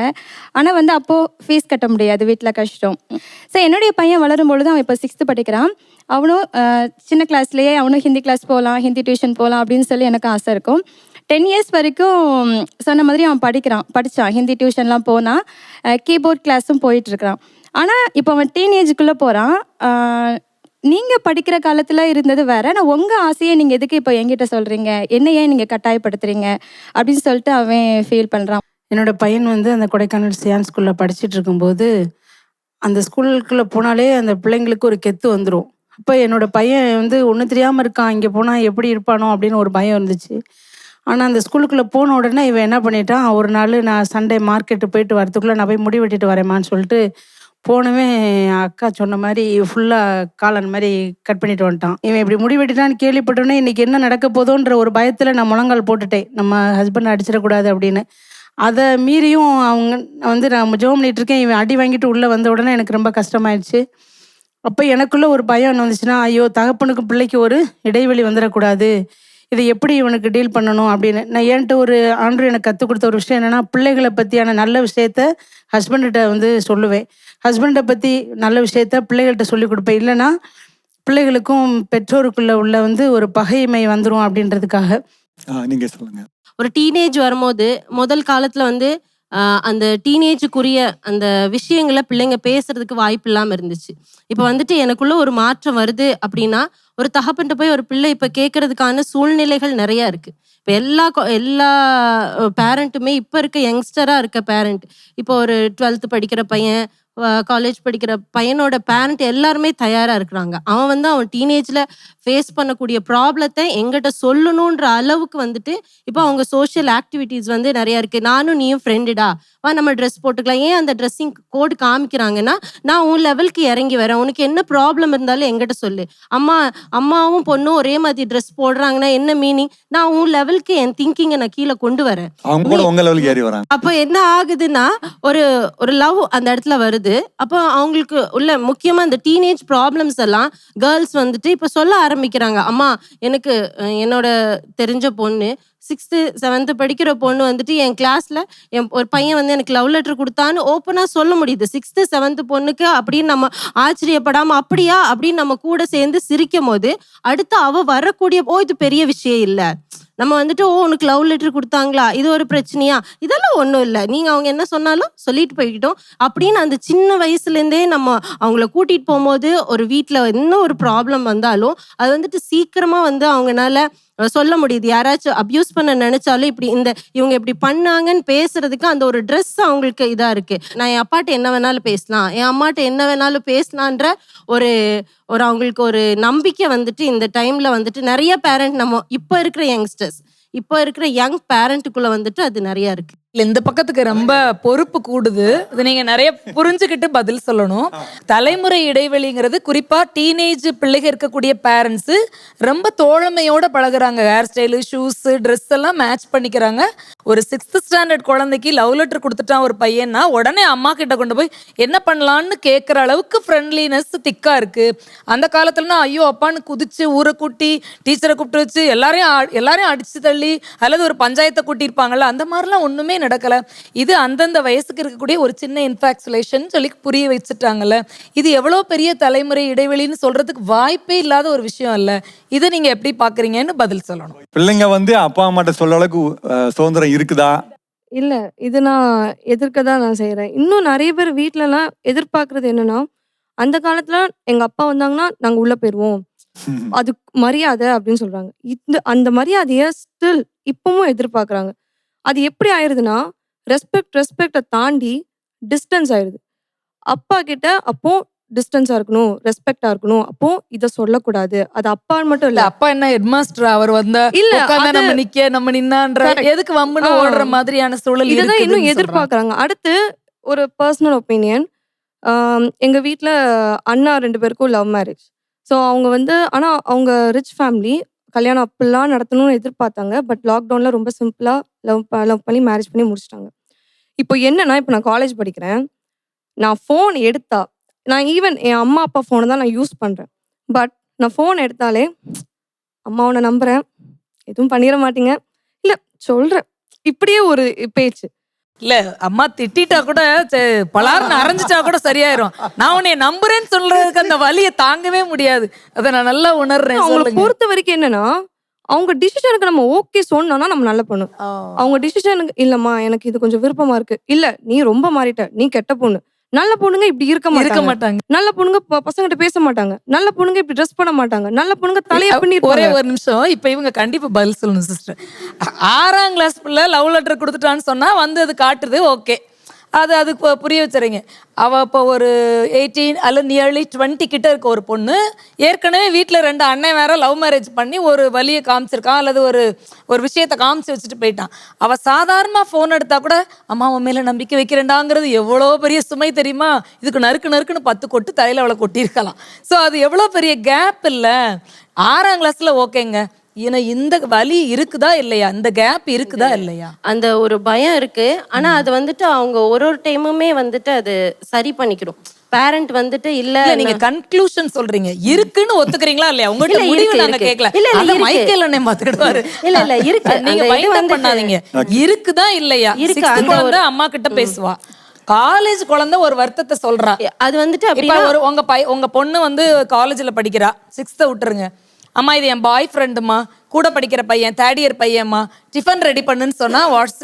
ஆனால் வந்து அப்போது ஃபீஸ் கட்ட முடியாது, வீட்டில் கஷ்டம். ஸோ என்னுடைய பையன் வளரும் பொழுது அவன் இப்போ 6th படிக்கிறான். அவனும் சின்ன கிளாஸ்லேயே அவனும் ஹிந்தி கிளாஸ் போகலாம், ஹிந்தி டியூஷன் போகலாம் அப்படின்னு சொல்லி எனக்கு ஆசை இருக்கும். 10 years வரைக்கும் சொன்ன மாதிரி அவன் படித்தான், ஹிந்தி டியூஷன்லாம் போனான், கீபோர்ட் கிளாஸும் போயிட்டுருக்கிறான். ஆனால் இப்போ அவன் டீனேஜுக்குள்ளே போகிறான். நீங்கள் படிக்கிற காலத்தில் இருந்தது வேறு, ஆனால் உங்கள் ஆசையை நீங்கள் எதுக்கு இப்போ என்கிட்ட சொல்கிறீங்க, என்ன ஏன் நீங்கள் கட்டாயப்படுத்துகிறீங்க அப்படின்னு சொல்லிட்டு அவன் ஃபீல் பண்ணுறான். என்னோடய பையன் வந்து அந்த கொடைக்கானல் சியான் ஸ்கூலில் படிச்சுட்டு இருக்கும்போது அந்த ஸ்கூலுக்குள்ளே போனாலே அந்த பிள்ளைங்களுக்கு ஒரு கெத்து வந்துடும். அப்போ என்னோடய பையன் வந்து ஒன்றும் தெரியாமல் இருக்கான், இங்கே போனால் எப்படி இருப்பானோ அப்படின்னு ஒரு பயம் இருந்துச்சு. ஆனால் அந்த ஸ்கூலுக்குள்ளே போன உடனே இவன் என்ன பண்ணிட்டான், ஒரு நாள் நான் சண்டே மார்க்கெட்டு போயிட்டு வரதுக்குள்ளே நான் போய் முடி வெட்டிட்டு வரேம்மான்னு சொல்லிட்டு போனவே அக்கா சொன்ன மாதிரி ஃபுல்லாக காலன் மாதிரி கட் பண்ணிட்டு வந்துட்டான். இவன் இப்படி முடி வெட்டிட்டான்னு கேள்விப்பட்டோன்னே இன்றைக்கி என்ன நடக்க போதோன்ற ஒரு பயத்தில் நான் முழங்கால் போட்டுட்டேன், நம்ம ஹஸ்பண்ட் அடிச்சிடக்கூடாது அப்படின்னு. அதை மீறியும் அவங்க வந்து நான் ஜோம் பண்ணிகிட்ருக்கேன், இவன் அடி வாங்கிட்டு உள்ளே வந்த உடனே எனக்கு ரொம்ப கஷ்டமாயிடுச்சு. அப்போ எனக்குள்ளே ஒரு பயம் என்ன வந்துச்சுன்னா, ஐயோ தகப்பனுக்கும் பிள்ளைக்கு ஒரு இடைவெளி வந்துடக்கூடாது, இதை எப்படி இவனுக்கு டீல் பண்ணணும் அப்படின்னு. நான் என்கிட்ட ஒரு ஆண்டு எனக்கு கற்றுக் கொடுத்த ஒரு விஷயம் என்னென்னா, பிள்ளைகளை பற்றியான நல்ல விஷயத்த ஹஸ்பண்ட்கிட்ட வந்து சொல்லுவேன், ஹஸ்பண்டை பற்றி நல்ல விஷயத்த பிள்ளைகள்கிட்ட சொல்லி கொடுப்பேன். இல்லைன்னா பிள்ளைகளுக்கும் பெற்றோருக்குள்ள உள்ள வந்து ஒரு பகைமை வந்துடும் அப்படின்றதுக்காக. நீங்கள் சொல்லுங்கள். ஒரு டீனேஜ் வரும்போது முதல் காலத்தில் வந்து அந்த டீனேஜுக்குரிய அந்த விஷயங்களை பிள்ளைங்க பேசுறதுக்கு வாய்ப்பு இல்லாமல் இருந்துச்சு. இப்போ வந்துட்டு எனக்குள்ள ஒரு மாற்றம் வருது அப்படின்னா ஒரு தகப்பன்ட்டு போய் ஒரு பிள்ளை இப்போ கேட்கறதுக்கான சூழ்நிலைகள் நிறையா இருக்குது. இப்போ எல்லா பேரண்ட்டுமே இப்போ இருக்க யங்ஸ்டராக இருக்க பேரண்ட், இப்போ ஒரு 12th படிக்கிற பையன், காலேஜ் படிக்கிற பையனோட பேரண்ட் எல்லாருமே தயாராக இருக்கிறாங்க. அவன் வந்து அவன் டீனேஜில் ஃபேஸ் பண்ணக்கூடிய ப்ராப்ளத்தை எங்கிட்ட சொல்லணுன்ற அளவுக்கு வந்துட்டு இப்போ அவங்க சோஷியல் ஆக்டிவிட்டீஸ் வந்து நிறையா இருக்குது. நானும் நீயும் ஃப்ரெண்டுடா, வா நம்ம ட்ரெஸ் போட்டுக்கலாம். ஏன் அந்த ட்ரெஸ்ஸிங் கோடு காமிக்கிறாங்கன்னா, நான் உன் லெவலுக்கு இறங்கி வரேன், உனக்கு என்ன ப்ராப்ளம் இருந்தாலும் எங்கிட்ட சொல்லு. அம்மாவும் பொண்ணும் ஒரே மாதிரி ட்ரெஸ் போடுறாங்கன்னா என்ன மீனிங், நான் உன் லெவலுக்கு என் திங்கிங்கை நான் கீழே கொண்டு வரேன். அப்போ என்ன ஆகுதுன்னா ஒரு லவ் அந்த இடத்துல வருது. அப்போ அவங்களுக்கு உள்ள முக்கியமா இந்த டீனேஜ் ப்ராப்ளம்ஸ் எல்லாம் கேர்ள்ஸ் வந்துட்டு இப்போ சொல்ல ஆரம்பிக்கிறாங்க. அம்மா எனக்கு என்னோட தெரிஞ்ச பொண்ணு 6th 7th படிக்கிற பொண்ணு வந்துட்டு என் கிளாஸ்ல ஒரு பையன் வந்து எனக்கு லவ் லெட்டர் கொடுத்தான்னு ஓப்பனா சொல்ல முடியுது. 6th 7th பொண்ணுக்கு அப்படின்னு நம்ம ஆச்சரியப்படாம அப்படியா அப்படின்னு நம்ம கூட சேர்ந்து சிரிக்கும் போது அடுத்து அவ வரக்கூடிய இது பெரிய விஷயம் இல்லை, நம்ம வந்துட்டு உனக்கு லவ் லெட்டர் கொடுத்தாங்களா, இது ஒரு பிரச்சனையா, இதெல்லாம் ஒன்றும் இல்லை, நீங்கள் அவங்க என்ன சொன்னாலும் சொல்லிட்டு போய்கிட்டோம் அப்படின்னு அந்த சின்ன வயசுலேருந்தே நம்ம அவங்கள கூட்டிகிட்டு போகும்போது ஒரு வீட்டில் என்ன ஒரு ப்ராப்ளம் வந்தாலும் அது வந்துட்டு சீக்கிரமாக வந்து அவங்கனால சொல்ல முடியுது. யாராச்சும் அப்யூஸ் பண்ண நினைச்சாலும் இவங்க இப்படி பண்ணாங்கன்னு பேசுறதுக்கு அந்த ஒரு ட்ரெஸ் அவங்களுக்கு இதா இருக்கு. நான் என் அப்பாட்ட என்ன வேணாலும் பேசலாம், என் அம்மாட்ட என்ன வேணாலும் பேசலான்ற ஒரு அவங்களுக்கு ஒரு நம்பிக்கை வந்துட்டு இந்த டைம்ல வந்துட்டு நிறைய பேரண்ட், நம்ம இப்போ இருக்கிற யங்ஸ்டர்ஸ், இப்போ இருக்கிற யங் பேரண்ட்டுக்குள்ள வந்துட்டு அது நிறைய இருக்கு. இந்த பக்கத்துக்கு ரொம்ப பொறுப்பு கூடுது. இது நீங்க நிறைய புரிஞ்சுக்கிட்டு பதில் சொல்லணும். தலைமுறை இடைவெளிங்கிறது குறிப்பா டீனேஜ் பிள்ளைங்க இருக்கக்கூடிய பேரண்ட்ஸ் ரொம்ப தோழமையோட பழகுறாங்க. ஹேர் ஸ்டைலு, ஷூஸ், ட்ரெஸ் எல்லாம் மேட்ச் பண்ணிக்கிறாங்க. ஒரு 6th ஸ்டாண்டர்ட் குழந்தைக்கு லவ் லெட்டர் கொடுத்துட்டான் ஒரு பையன்னா உடனே அம்மா கிட்ட கொண்டு போய் என்ன பண்ணலான்னு கேட்குற அளவுக்கு ஃப்ரெண்ட்லினஸ் திக்கா இருக்கு. அந்த காலத்துலனா ஐயோ அப்பான்னு குதிச்சு ஊரை கூட்டி டீச்சரை கூப்பிட்டு வச்சு எல்லாரையும் அடிச்சு தள்ளி அல்லது ஒரு பஞ்சாயத்தை கூட்டியிருப்பாங்கல்ல, அந்த மாதிரிலாம் ஒண்ணுமே நடக்கல. இது அந்தந்த வயசுக்கு இருக்கக்கூடிய ஒரு சின்ன இன்ஃபாக்சுலேஷன் சொல்லி புரிய வச்சுட்டாங்கல்ல. இது எவ்வளோ பெரிய தலைமுறை இடைவெளின்னு சொல்றதுக்கு வாய்ப்பே இல்லாத ஒரு விஷயம் இல்ல. இதை நீங்க எப்படி பாக்குறீங்கன்னு பதில் சொல்லணும். பிள்ளைங்க வந்து அப்பா அம்மாட்ட சொல்ற அளவுக்கு சுதந்திரம் இருக்குதா? இல்ல, இது நான் எதிர்க்க தான் நான் செய்றேன். இன்னும் நிறைய பேர் வீட்லலாம் எதிர்பார்க்கறது என்னன்னா, அந்த காலத்துல எங்க அப்பா வந்தாங்கன்னா நாங்க உள்ள போயிருவோம், அது மரியாதை அப்படின்னு சொல்றாங்க. அந்த மரியாதைய ஸ்டில் இப்பவும் எதிர்பார்க்கறாங்க. அது எப்படி ஆயிருதுன்னா, ரெஸ்பெக்டை தாண்டி டிஸ்டன்ஸ் ஆயிருது. அப்பா கிட்ட அப்போ டிஸ்டன்ஸா இருக்கணும், ரெஸ்பெக்டா இருக்கணும். அப்போ இத சொல்லக்கூடாது. அது அப்பான்னு மட்டும் இல்ல. அப்பா என்ன ஹெட் மாஸ்டர் அவர் வந்தா இல்ல, உட்கார்ந்தா அது- நம்ம நிக்க நம்ம நின்னான்ற எதுக்கு வம்புன்னு ஓடுற மாதிரியான சூழல் இதுதான் இன்னும் இருக்குதுன்னு சொல்றாங்க. எதிர்பார்க்கறாங்க. அடுத்து ஒரு பர்சனல் ஒப்பீனியன். எங்க வீட்ல அண்ணா 2 பேருக்கும் லவ் மேரேஜ். ஸோ அவங்க வந்து ஆனா அவங்க ரிச் ஃபேமிலி. கல்யாணம் அப்படிலாம் நடத்தணும்னு எதிர்பார்த்தாங்க. பட் லாக்டவுன்ல ரொம்ப சிம்பிளா லவ் பண்ணி மேரேஜ் பண்ணி முடிச்சிட்டாங்க. இப்போ என்னன்னா, இப்போ நான் காலேஜ் படிக்கிறேன். நான் ஃபோன் எடுத்தா நான் ஈவன் என் அம்மா அப்பா ஃபோனை தான் நான் யூஸ் பண்றேன். பட் நான் ஃபோன் எடுத்தாலே அம்மா உன்னை நம்புறேன், எதுவும் பண்ணிட மாட்டீங்க, இல்ல சொல்றேன், இப்படியே ஒரு பேச்சு. இல்ல அம்மா திட்டிட்டா கூட பலார்னு அரைஞ்சிட்டா கூட சரியாயிரும். நான் உன்னை நம்புறேன்னு சொல்றதுக்கு அந்த வலியை தாங்கவே முடியாது. அதை நான் நல்லா உணர்றேன். அவங்களை சொல்லுங்க. பொறுத்த வரைக்கும் என்னன்னா, அவங்க டிசிஷனுக்கு நம்ம ஓகே சொன்னோம்னா நம்ம நல்ல பொண்ணு. அவங்க டிசிஷனுக்கு இல்லம்மா எனக்கு இது கொஞ்சம் விருப்பமா இருக்கு, இல்ல நீ ரொம்ப மாறிட்ட, நீ கெட்ட பொண்ணு. நல்ல பொண்ணுங்க இப்படி இருக்க மாட்டாங்க. நல்ல பொண்ணுங்க பசங்கிட்ட பேச மாட்டாங்க. நல்ல பொண்ணுங்க இப்படி ட்ரெஸ் பண்ண மாட்டாங்க. நல்ல பொண்ணுங்க தலைய பண்ணி ஒரே ஒரு நிமிஷம். இப்ப இவங்க கண்டிப்பா பதில் சொல்லணும் சிஸ்டர். 6ஆம் கிளாஸ் பிள்ளை லவ் லெட்டர் கொடுத்துட்டான்னு சொன்னா வந்து அது காட்டுது, ஓகே, அது புரிய வச்சுறீங்க. அவள் இப்போ ஒரு 18 அல்லது நியர்லி 20 கிட்ட இருக்க ஒரு பொண்ணு ஏற்கனவே வீட்டில் 2 அண்ணன் வேற லவ் மேரேஜ் பண்ணி ஒரு வழியை காமிச்சிருக்கான் அல்லது ஒரு விஷயத்தை காமிச்சு வச்சுட்டு போயிட்டான். அவள் சாதாரணமாக ஃபோன் எடுத்தா கூட அம்மா உன் மேலே நம்பிக்கை வைக்கிறேன்டாங்கிறது எவ்வளோ பெரிய சுமை தெரியுமா? இதுக்கு நறுக்குன்னு 10 கொட்டு தலையில் அவளை கொட்டியிருக்கலாம். ஸோ அது எவ்வளோ பெரிய கேப் இல்லை. 6ஆம் கிளாஸில் ஓகேங்க, ஏன்னா இந்த வலி இருக்குதா இல்லையா, இந்த கேப் இருக்குதா இல்லையா, அந்த ஒரு பயம் இருக்கு. ஆனா அது வந்துட்டு அவங்க ஒரு டைமுமே வந்துட்டு அது சரி பண்ணிக்கணும். பேரண்ட் வந்துட்டு இல்ல நீங்க கன்க்ளூஷன் சொல்றீங்க, இருக்குன்னு ஒத்துக்கிறீங்களா இல்லையா? உங்ககிட்ட முடிவு நாங்க கேட்கல. அந்த மைக்கேல் அண்ணே பாத்துக்கிடுவாரு. இல்ல இருக்கு. நீங்க வைண்ட் பண்ணாதீங்க. இருக்குதா இல்லையா? இருக்கு. அந்த வந்து அம்மா கிட்ட பேசுவா. காலேஜ் குழந்தை ஒரு வருத்தத்தை சொல்றா. அது வந்துட்டு இப்ப ஒரு உங்க பொண்ணு வந்து காலேஜ்ல படிக்கிறா, 6th விட்டுருங்க. அம்மா இது என் பாய் ஃப்ரெண்டுமா, கூட படிக்கிற பையன், 3rd இயர் பையன்மா, டிஃபன் ரெடி பண்ணுன்னு சொன்னா வாட்ஸ்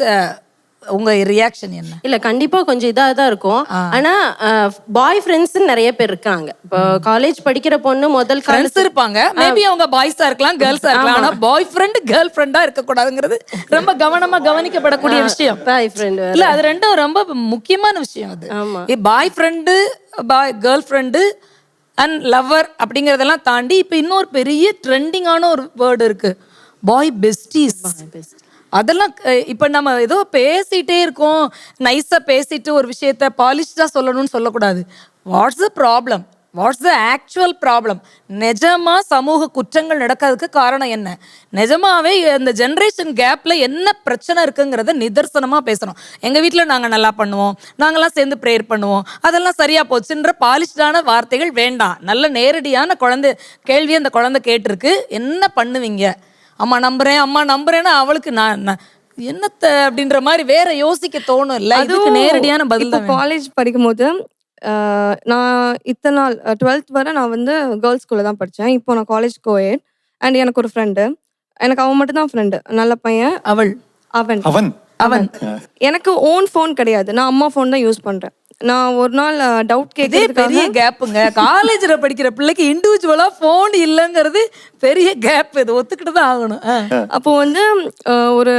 உங்க ரியாக்ஷன் என்ன? இல்ல கண்டிப்பா கொஞ்சம் இதாக தான் இருக்கும். ஆனா பாய் ஃப்ரெண்ட்ஸ் நிறைய பேர் இருக்காங்க. இப்போ காலேஜ் படிக்கிற பொண்ணு முதல் ஃப்ரெண்ட்ஸ் இருப்பாங்க. மேபி அவங்க பாய்ஸா இருக்கலாம், கேர்ள்ஸா இருக்கலாம். ஆனா பாய் ஃப்ரெண்ட் கேர்ள் ஃப்ரெண்டா இருக்க கூடாதுங்கிறது ரொம்ப கவனமா கவனிக்கப்படக்கூடிய விஷயம். பாய் ஃப்ரெண்ட் இல்ல, அது ரெண்டும் ரொம்ப முக்கியமான விஷயம். அது boy friend, girl friend and lover அப்படிங்கறதெல்லாம் தாண்டி இப்ப இன்னொரு பெரிய ட்ரெண்டிங்கான ஒரு வேர்டு இருக்கு, பாய் பெஸ்டீஸ். அதெல்லாம் இப்ப நம்ம ஏதோ பேசிட்டே இருக்கோம், நைஸா பேசிட்டு ஒரு விஷயத்த பாலிஷ்டா சொல்லணும்னு சொல்லக்கூடாது. What's the problem, what's the actual problem? நிஜமா சமூக குற்றங்கள் நடக்கிறதுக்கு காரணம் என்ன? நிஜமாவே இந்த ஜென்ரேஷன் கேப்ல என்ன பிரச்சனை இருக்குங்கிறத நிதர்சனமா பேசணும். எங்க வீட்டில் நாங்க நல்லா பண்ணுவோம், நாங்கெல்லாம் சேர்ந்து ப்ரேயர் பண்ணுவோம், அதெல்லாம் சரியா போச்சுன்ற பாலிஷ்டான வார்த்தைகள் வேண்டாம். நல்ல நேரடியான கேள்வி அந்த குழந்தை கேட்டிருக்கு, என்ன பண்ணுவீங்க? அம்மா நம்புறேன்னா அவளுக்கு நான் என்னத்த அப்படின்ற மாதிரி வேற யோசிக்க தோணும் இல்ல. இதுக்கு நேரடியான பதில் தான். காலேஜ் படிக்கும் போது நான் இத்தனை நாள் 12th வரை நான் வந்து கேர்ள்ஸ் ஸ்கூல்ல தான் படித்தேன். இப்போ நான் காலேஜ் கோயட். அண்ட் எனக்கு ஒரு ஃப்ரெண்டு, எனக்கு அவன் மட்டும் தான் ஃப்ரெண்டு, நல்ல பையன். அவன் எனக்கு ஓன் ஃபோன் கிடையாது, நான் அம்மா ஃபோன் தான் யூஸ் பண்றேன். நான் ஒரு நாள் டவுட் கேட்கறதுக்கு பெரிய கேப்புங்க. காலேஜ்ல படிக்கிற பிள்ளைக்கு இண்டிவிஜுவலா போன் இல்லைங்கிறது பெரிய கேப். இது ஒத்துக்கிட்டு தான் ஆகணும். அப்போ வந்து ஒரு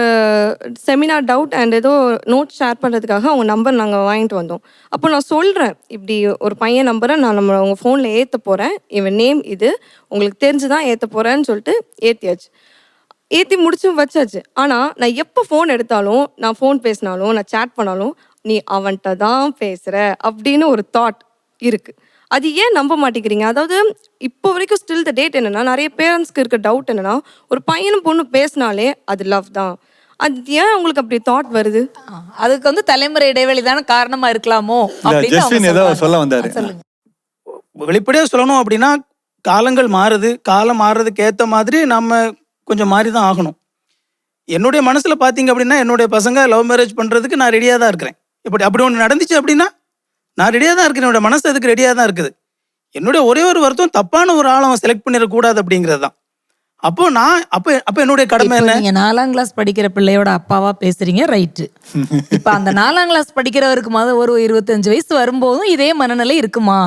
செமினார் டவுட் அண்ட் ஏதோ நோட் ஷேர் பண்றதுக்காக அவங்க நம்பர் நாங்கள் வாங்கிட்டு வந்தோம். அப்போ நான் சொல்றேன், இப்படி ஒரு பையன் நம்பரை நான் உங்க ஃபோன்ல ஏற்ற போறேன், இவன் நேம் இது, உங்களுக்கு தெரிஞ்சுதான் ஏற்ற போறேன்னு சொல்லிட்டு ஏற்றியாச்சு. ஏற்றி முடிச்சு வச்சாச்சு. ஆனால் நான் எப்போ ஃபோன் எடுத்தாலும், நான் ஃபோன் பேசினாலும், நான் சேட் பண்ணாலும், நீ அவன்கிட்ட தான் பேசுகிற அப்படின்னு ஒரு தாட் இருக்குது. அது ஏன் நம்ப மாட்டேங்கிறீங்க? அதாவது இப்போ வரைக்கும் ஸ்டில் த டேட் என்னென்னா, நிறைய பேரண்ட்ஸ்க்கு இருக்க டவுட் என்னென்னா, ஒரு பையனும் பொண்ணு பேசினாலே அது லவ் தான். அது ஏன் உங்களுக்கு அப்படி தாட் வருது? அதுக்கு வந்து தலைமுறை இடைவெளி தானே காரணமா இருக்கலாமோ அப்படின்னு அவங்க ஜஸ்வின் ஏதோ சொல்றாங்க. சொல்ல வந்தாரு. சொல்லுங்க. வெளிப்படையாக சொல்லணும் அப்படின்னா, காலங்கள் மாறுது. காலம் மாறுறதுக்கு ஏற்ற மாதிரி நம்ம கொஞ்சம் மாறி தான் ஆகணும். என்னுடைய மனசில் பார்த்தீங்க அப்படின்னா, என்னுடைய பசங்க லவ் மேரேஜ் பண்ணுறதுக்கு நான் ரெடியாக தான் இருக்கிறேன். அப்படி ஒன்று நடந்துச்சு அப்படின்னா நான் ரெடியாக தான் இருக்கேன். என்னோட மனசு அதுக்கு ரெடியாக தான் இருக்குது. என்னுடைய ஒரே ஒரு வருத்தம், தப்பான ஒரு ஆளை அவன் செலக்ட் பண்ணிடக்கூடாது அப்படிங்கிறது தான். அப்போ நான் அப்போ என்னுடைய கடமை இப்போ என்ன? நீங்க 4ஆம் கிளாஸ் படிக்கிற பிள்ளையோட அப்பாவா பேசுறீங்க, ரைட்டு. இப்ப அந்த 4ஆம் கிளாஸ் படிக்கிறவருக்கு ஒரு 25 வயசு வரும்போதும் இதே மனநிலை இருக்குமா?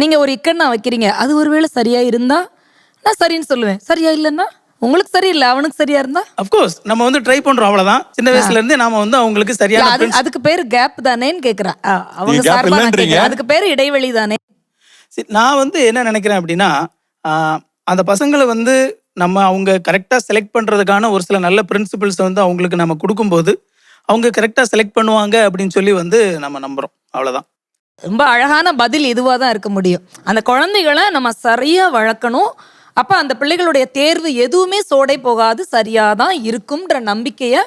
நீங்க ஒரு இக்கண்ணா வைக்கிறீங்க, அது ஒருவேளை சரியா இருந்தா நான் சரின்னு சொல்லுவேன், சரியா இல்லைன்னா உங்களுக்கு சரியில்லை, அவனுக்கு சரியா இருந்தா அஃப்கோர்ஸ் நம்ம வந்து ட்ரை பண்றோம், அவ்வளவுதான். சின்ன வயசுல இருந்தே நாம வந்து அவங்களுக்கு சரியான அதுக்கு பேரு கேப் தானேன்னு கேக்குறேன். அவங்க நீங்க gap சார்பா நான் இல்லைன்றீங்க. கேக்குறேன். அதுக்கு பேரு இடைவெளி தானே? நான் வந்து என்ன நினைக்கிறேன் அப்படின்னா, அந்த பசங்களை வந்து நம்ம அவங்க கரெக்டாக செலக்ட் பண்ணுறதுக்கான ஒரு சில நல்ல பிரின்சிபிள்ஸை வந்து அவங்களுக்கு நம்ம கொடுக்கும்போது அவங்க கரெக்டாக செலக்ட் பண்ணுவாங்க அப்படின்னு சொல்லி வந்து நம்ம நம்புகிறோம், அவ்வளோதான். ரொம்ப அழகான பதில் இதுவாக தான் இருக்க முடியும். அந்த குழந்தைகளை நம்ம சரியாக வளர்க்கணும். அப்போ அந்த பிள்ளைகளுடைய தேர்வு எதுவுமே சோடை போகாது, சரியாக தான் இருக்கும்ன்ற நம்பிக்கையை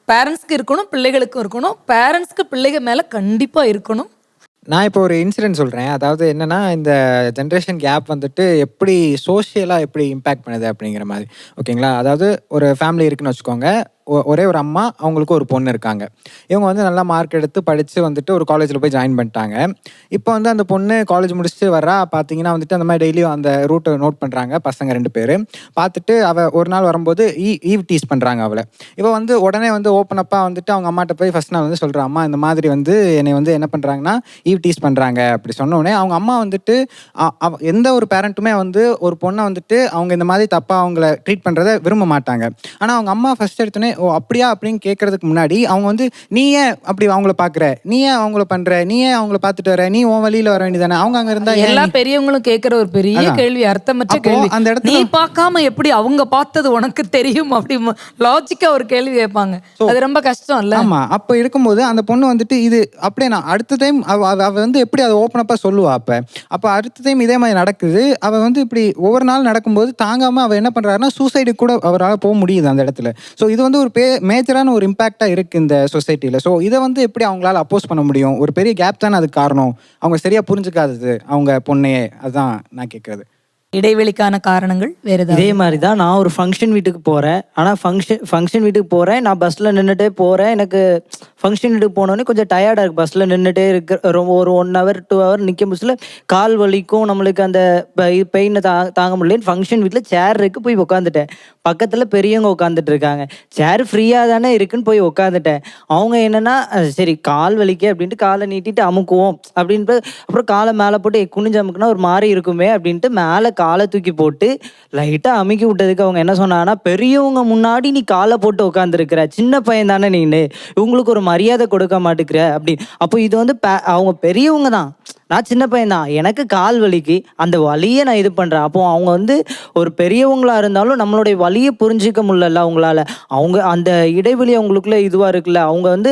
பேரண்ட்ஸ்க்கு இருக்கணும், பிள்ளைகளுக்கும் இருக்கணும். பேரண்ட்ஸ்க்கு பிள்ளைகள் மேலே கண்டிப்பாக இருக்கணும். நான் இப்போ ஒரு இன்சிடென்ட் சொல்கிறேன். அதாவது என்னென்னா, இந்த ஜென்ரேஷன் கேப் வந்துட்டு எப்படி சோஷியலாக எப்படி இம்பேக்ட் பண்ணுது அப்படிங்கிற மாதிரி. ஓகேங்களா? அதாவது ஒரு ஃபேமிலி இருக்குன்னு வச்சுக்கோங்க. ஒரே ஒரு அம்மா, அவங்களுக்கு ஒரு பொண்ணு இருக்காங்க. இவங்க வந்து நல்லா மார்க் எடுத்து படித்து வந்துட்டு ஒரு காலேஜில் போய் ஜாயின் பண்ணிட்டாங்க. இப்போ வந்து அந்த பொண்ணு காலேஜ் முடிச்சுட்டு வர்றா. பார்த்தீங்கன்னா வந்துட்டு அந்த மாதிரி டெய்லியும் அந்த ரூட்டை நோட் பண்ணுறாங்க பசங்க 2 பேர். பார்த்துட்டு அவள் ஒரு நாள் வரும்போது ஈவ் டீஸ் பண்ணுறாங்க அவளை. இவள் வந்து உடனே வந்து ஓப்பன் அப்பாக வந்துட்டு அவங்க அம்மாட்ட போய் ஃபஸ்ட் நான் வந்து சொல்கிறேன், அம்மா இந்த மாதிரி வந்து என்னை வந்து என்ன பண்ணுறாங்கன்னா ஈவ் டீஸ் பண்ணுறாங்க அப்படி சொன்னோடனே அவங்க அம்மா வந்துட்டு எந்த ஒரு பேரண்ட்டுமே வந்து ஒரு பொண்ணை வந்துட்டு அவங்க இந்த மாதிரி தப்பாக அவங்கள ட்ரீட் பண்ணுறதை விரும்ப மாட்டாங்க. ஆனால் அவங்க அம்மா ஃபஸ்ட் எடுத்தோடனே ஓ அப்படியா அப்படின்னு கேட்கறதுக்கு முன்னாடி அவங்க வந்து நீ ஏன் அப்படி அவங்கள பார்க்குற, நீ ஏன் அவங்கள பண்ணுற, நீ ஏன் அவங்கள பார்த்துட்டு வர, நீ உன் வழியில் வர வேண்டியதானே, அவங்க அங்கே இருந்தால் எல்லா பெரியவங்களும் கேட்குற ஒரு பெரிய கேள்வி, அர்த்தமற்ற கேள்வி. அந்த இடத்துல நீ பார்க்காம எப்படி அவங்க பார்த்தது உனக்கு தெரியும் அப்படி லாஜிக்கா ஒரு கேள்வி கேட்பாங்க. அது ரொம்ப கஷ்டம் இல்லை? ஆமாம். அப்போ இருக்கும்போது அந்த பொண்ணு வந்துட்டு இது அப்படியே நான் அடுத்த டைம் அவ வந்து எப்படி அதை ஓப்பன் அப்பாக சொல்லுவா. அப்போ அடுத்த டைம் இதே மாதிரி நடக்குது. அவள் வந்து இப்படி ஒவ்வொரு நாள் நடக்கும்போது தாங்காமல் அவள் என்ன பண்ணுறாருன்னா சூசைடு கூட அவரால் போக முடியுது அந்த இடத்துல. ஸோ இது வந்து ஒரு மேஜரான ஒரு இம்பாக்டாக இருக்குது இந்த சொசைட்டியில். ஸோ இதை வந்து எப்படி அவங்களால அப்போஸ் பண்ண முடியும்? ஒரு பெரிய கேப் தானே அதுக்கு காரணம். அவங்க சரியாக புரிஞ்சுக்காதது அவங்க பொண்ணையே. அதுதான் நான் கேட்குறது. இடைவெளிக்கான காரணங்கள் வேறு ஏதாவது? இதே மாதிரி தான் நான் ஒரு ஃபங்க்ஷன் வீட்டுக்கு போகிறேன். ஆனால் ஃபங்க்ஷன் வீட்டுக்கு போகிறேன், நான் பஸ்ஸில் நின்றுட்டே போகிறேன். எனக்கு ஃபங்க்ஷன் வீட்டுக்கு போனோடனே கொஞ்சம் டயர்டாக இருக்குது. பஸ்ஸில் நின்றுட்டே இருக்க ரொம்ப ஒரு 1 hour 2 hour நிற்க முடியல. கால் வலிக்கும், நம்மளுக்கு அந்த பெயினை தாங்க முடியலன்னு ஃபங்க்ஷன் வீட்டில் சேர் இருக்கு, போய் உட்காந்துட்டேன். பக்கத்தில் பெரியவங்க உட்காந்துட்டு இருக்காங்க. சேர் ஃப்ரீயாக தானே இருக்குன்னு போய் உட்காந்துட்டேன். அவங்க என்னென்னா சரி கால் வலிக்க அப்படின்ட்டு காலை நீட்டிட்டு அமுக்குவோம் அப்படின்ட்டு, அப்புறம் காலை மேலே போட்டு குனிஞ்சு அமுக்குனா ஒரு மாதிரி இருக்குமே அப்படின்ட்டு மேலே காலை தூக்கி போட்டு லைட்டாக அமுக்கி விட்டதுக்கு அவங்க என்ன சொன்னாங்கன்னா, பெரியவங்க முன்னாடி நீ காலை போட்டு உட்காந்துருக்கிற, சின்ன பையன் தானே நீனு, இவங்களுக்கு ஒரு மரியாதை கொடுக்க மாட்டேங்கிற அப்படி. அப்போ இது வந்து அவங்க பெரியவங்க தான், நான் சின்ன பையன் தான், எனக்கு கால் வலிக்கு அந்த வலியை நான் இது பண்ணுறேன். அப்போ அவங்க வந்து ஒரு பெரியவங்களா இருந்தாலும் நம்மளுடைய வலியை புரிஞ்சிக்க முடியல அவங்களால. அவங்க அந்த இடைவெளி அவங்களுக்குள்ள இதுவாக இருக்குல்ல, அவங்க வந்து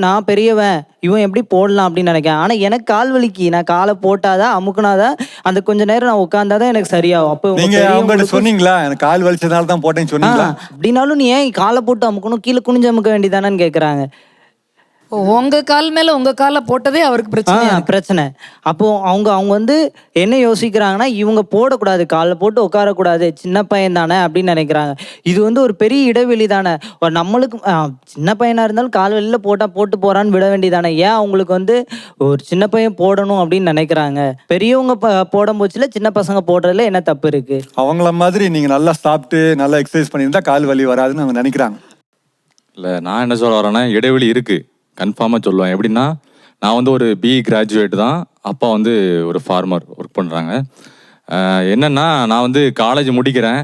நான் பெரியவன், இவன் எப்படி போடலாம் அப்படின்னு நினைக்கிறேன். ஆனால் எனக்கு கால் வலிக்கு, நான் காலை போட்டாதான் அமுக்குனாதான் அந்த கொஞ்ச நேரம் நான் உட்காந்தாதான் எனக்கு சரியாகும். அப்போ நீங்க சொன்னீங்களா எனக்கு கால் வலிச்சதுனால தான் போட்டேன்னு சொன்னீங்களா? அப்படின்னாலும் நீ ஏன் காலை போட்டு அமுக்கணும், கீழே குனிஞ்சு அமுக்க வேண்டியதானு கேட்குறாங்க. உங்க கால் மேல உங்க காலை போட்டதே அவருக்கு பிரச்சனை. அப்போ அவங்க வந்து என்ன யோசிக்கிறாங்கன்னா, இவங்க போடக்கூடாது, காலில் போட்டு உட்காரக்கூடாது, சின்ன பையன் தானே அப்படின்னு நினைக்கிறாங்க. இது வந்து ஒரு பெரிய இடைவெளி தானே. நம்மளுக்கு சின்ன பையனா இருந்தாலும் கால் வெளியில போட்டு போறான்னு விட வேண்டியதானே. ஏன் அவங்களுக்கு வந்து ஒரு சின்ன பையன் போடணும் அப்படின்னு நினைக்கிறாங்க? பெரியவங்க போடும் போச்சுல சின்ன பசங்க போடுறதுல என்ன தப்பு இருக்கு? அவங்கள மாதிரி நீங்க நல்லா சாப்பிட்டு நல்லா எக்ஸசைஸ் பண்ணியிருந்தா கால் வலி வராதுன்னு அவங்க நினைக்கிறாங்க. இல்லை, நான் என்ன சொல்ல வரேன்னா, இடைவெளி இருக்கு, கன்ஃபார்மாக சொல்லுவேன். எப்படின்னா, நான் வந்து ஒரு BE கிராஜுவேட் தான், அப்பா வந்து ஒரு ஃபார்மர் ஒர்க் பண்ணுறாங்க. என்னென்னா, நான் வந்து காலேஜ் முடிக்கிறேன்,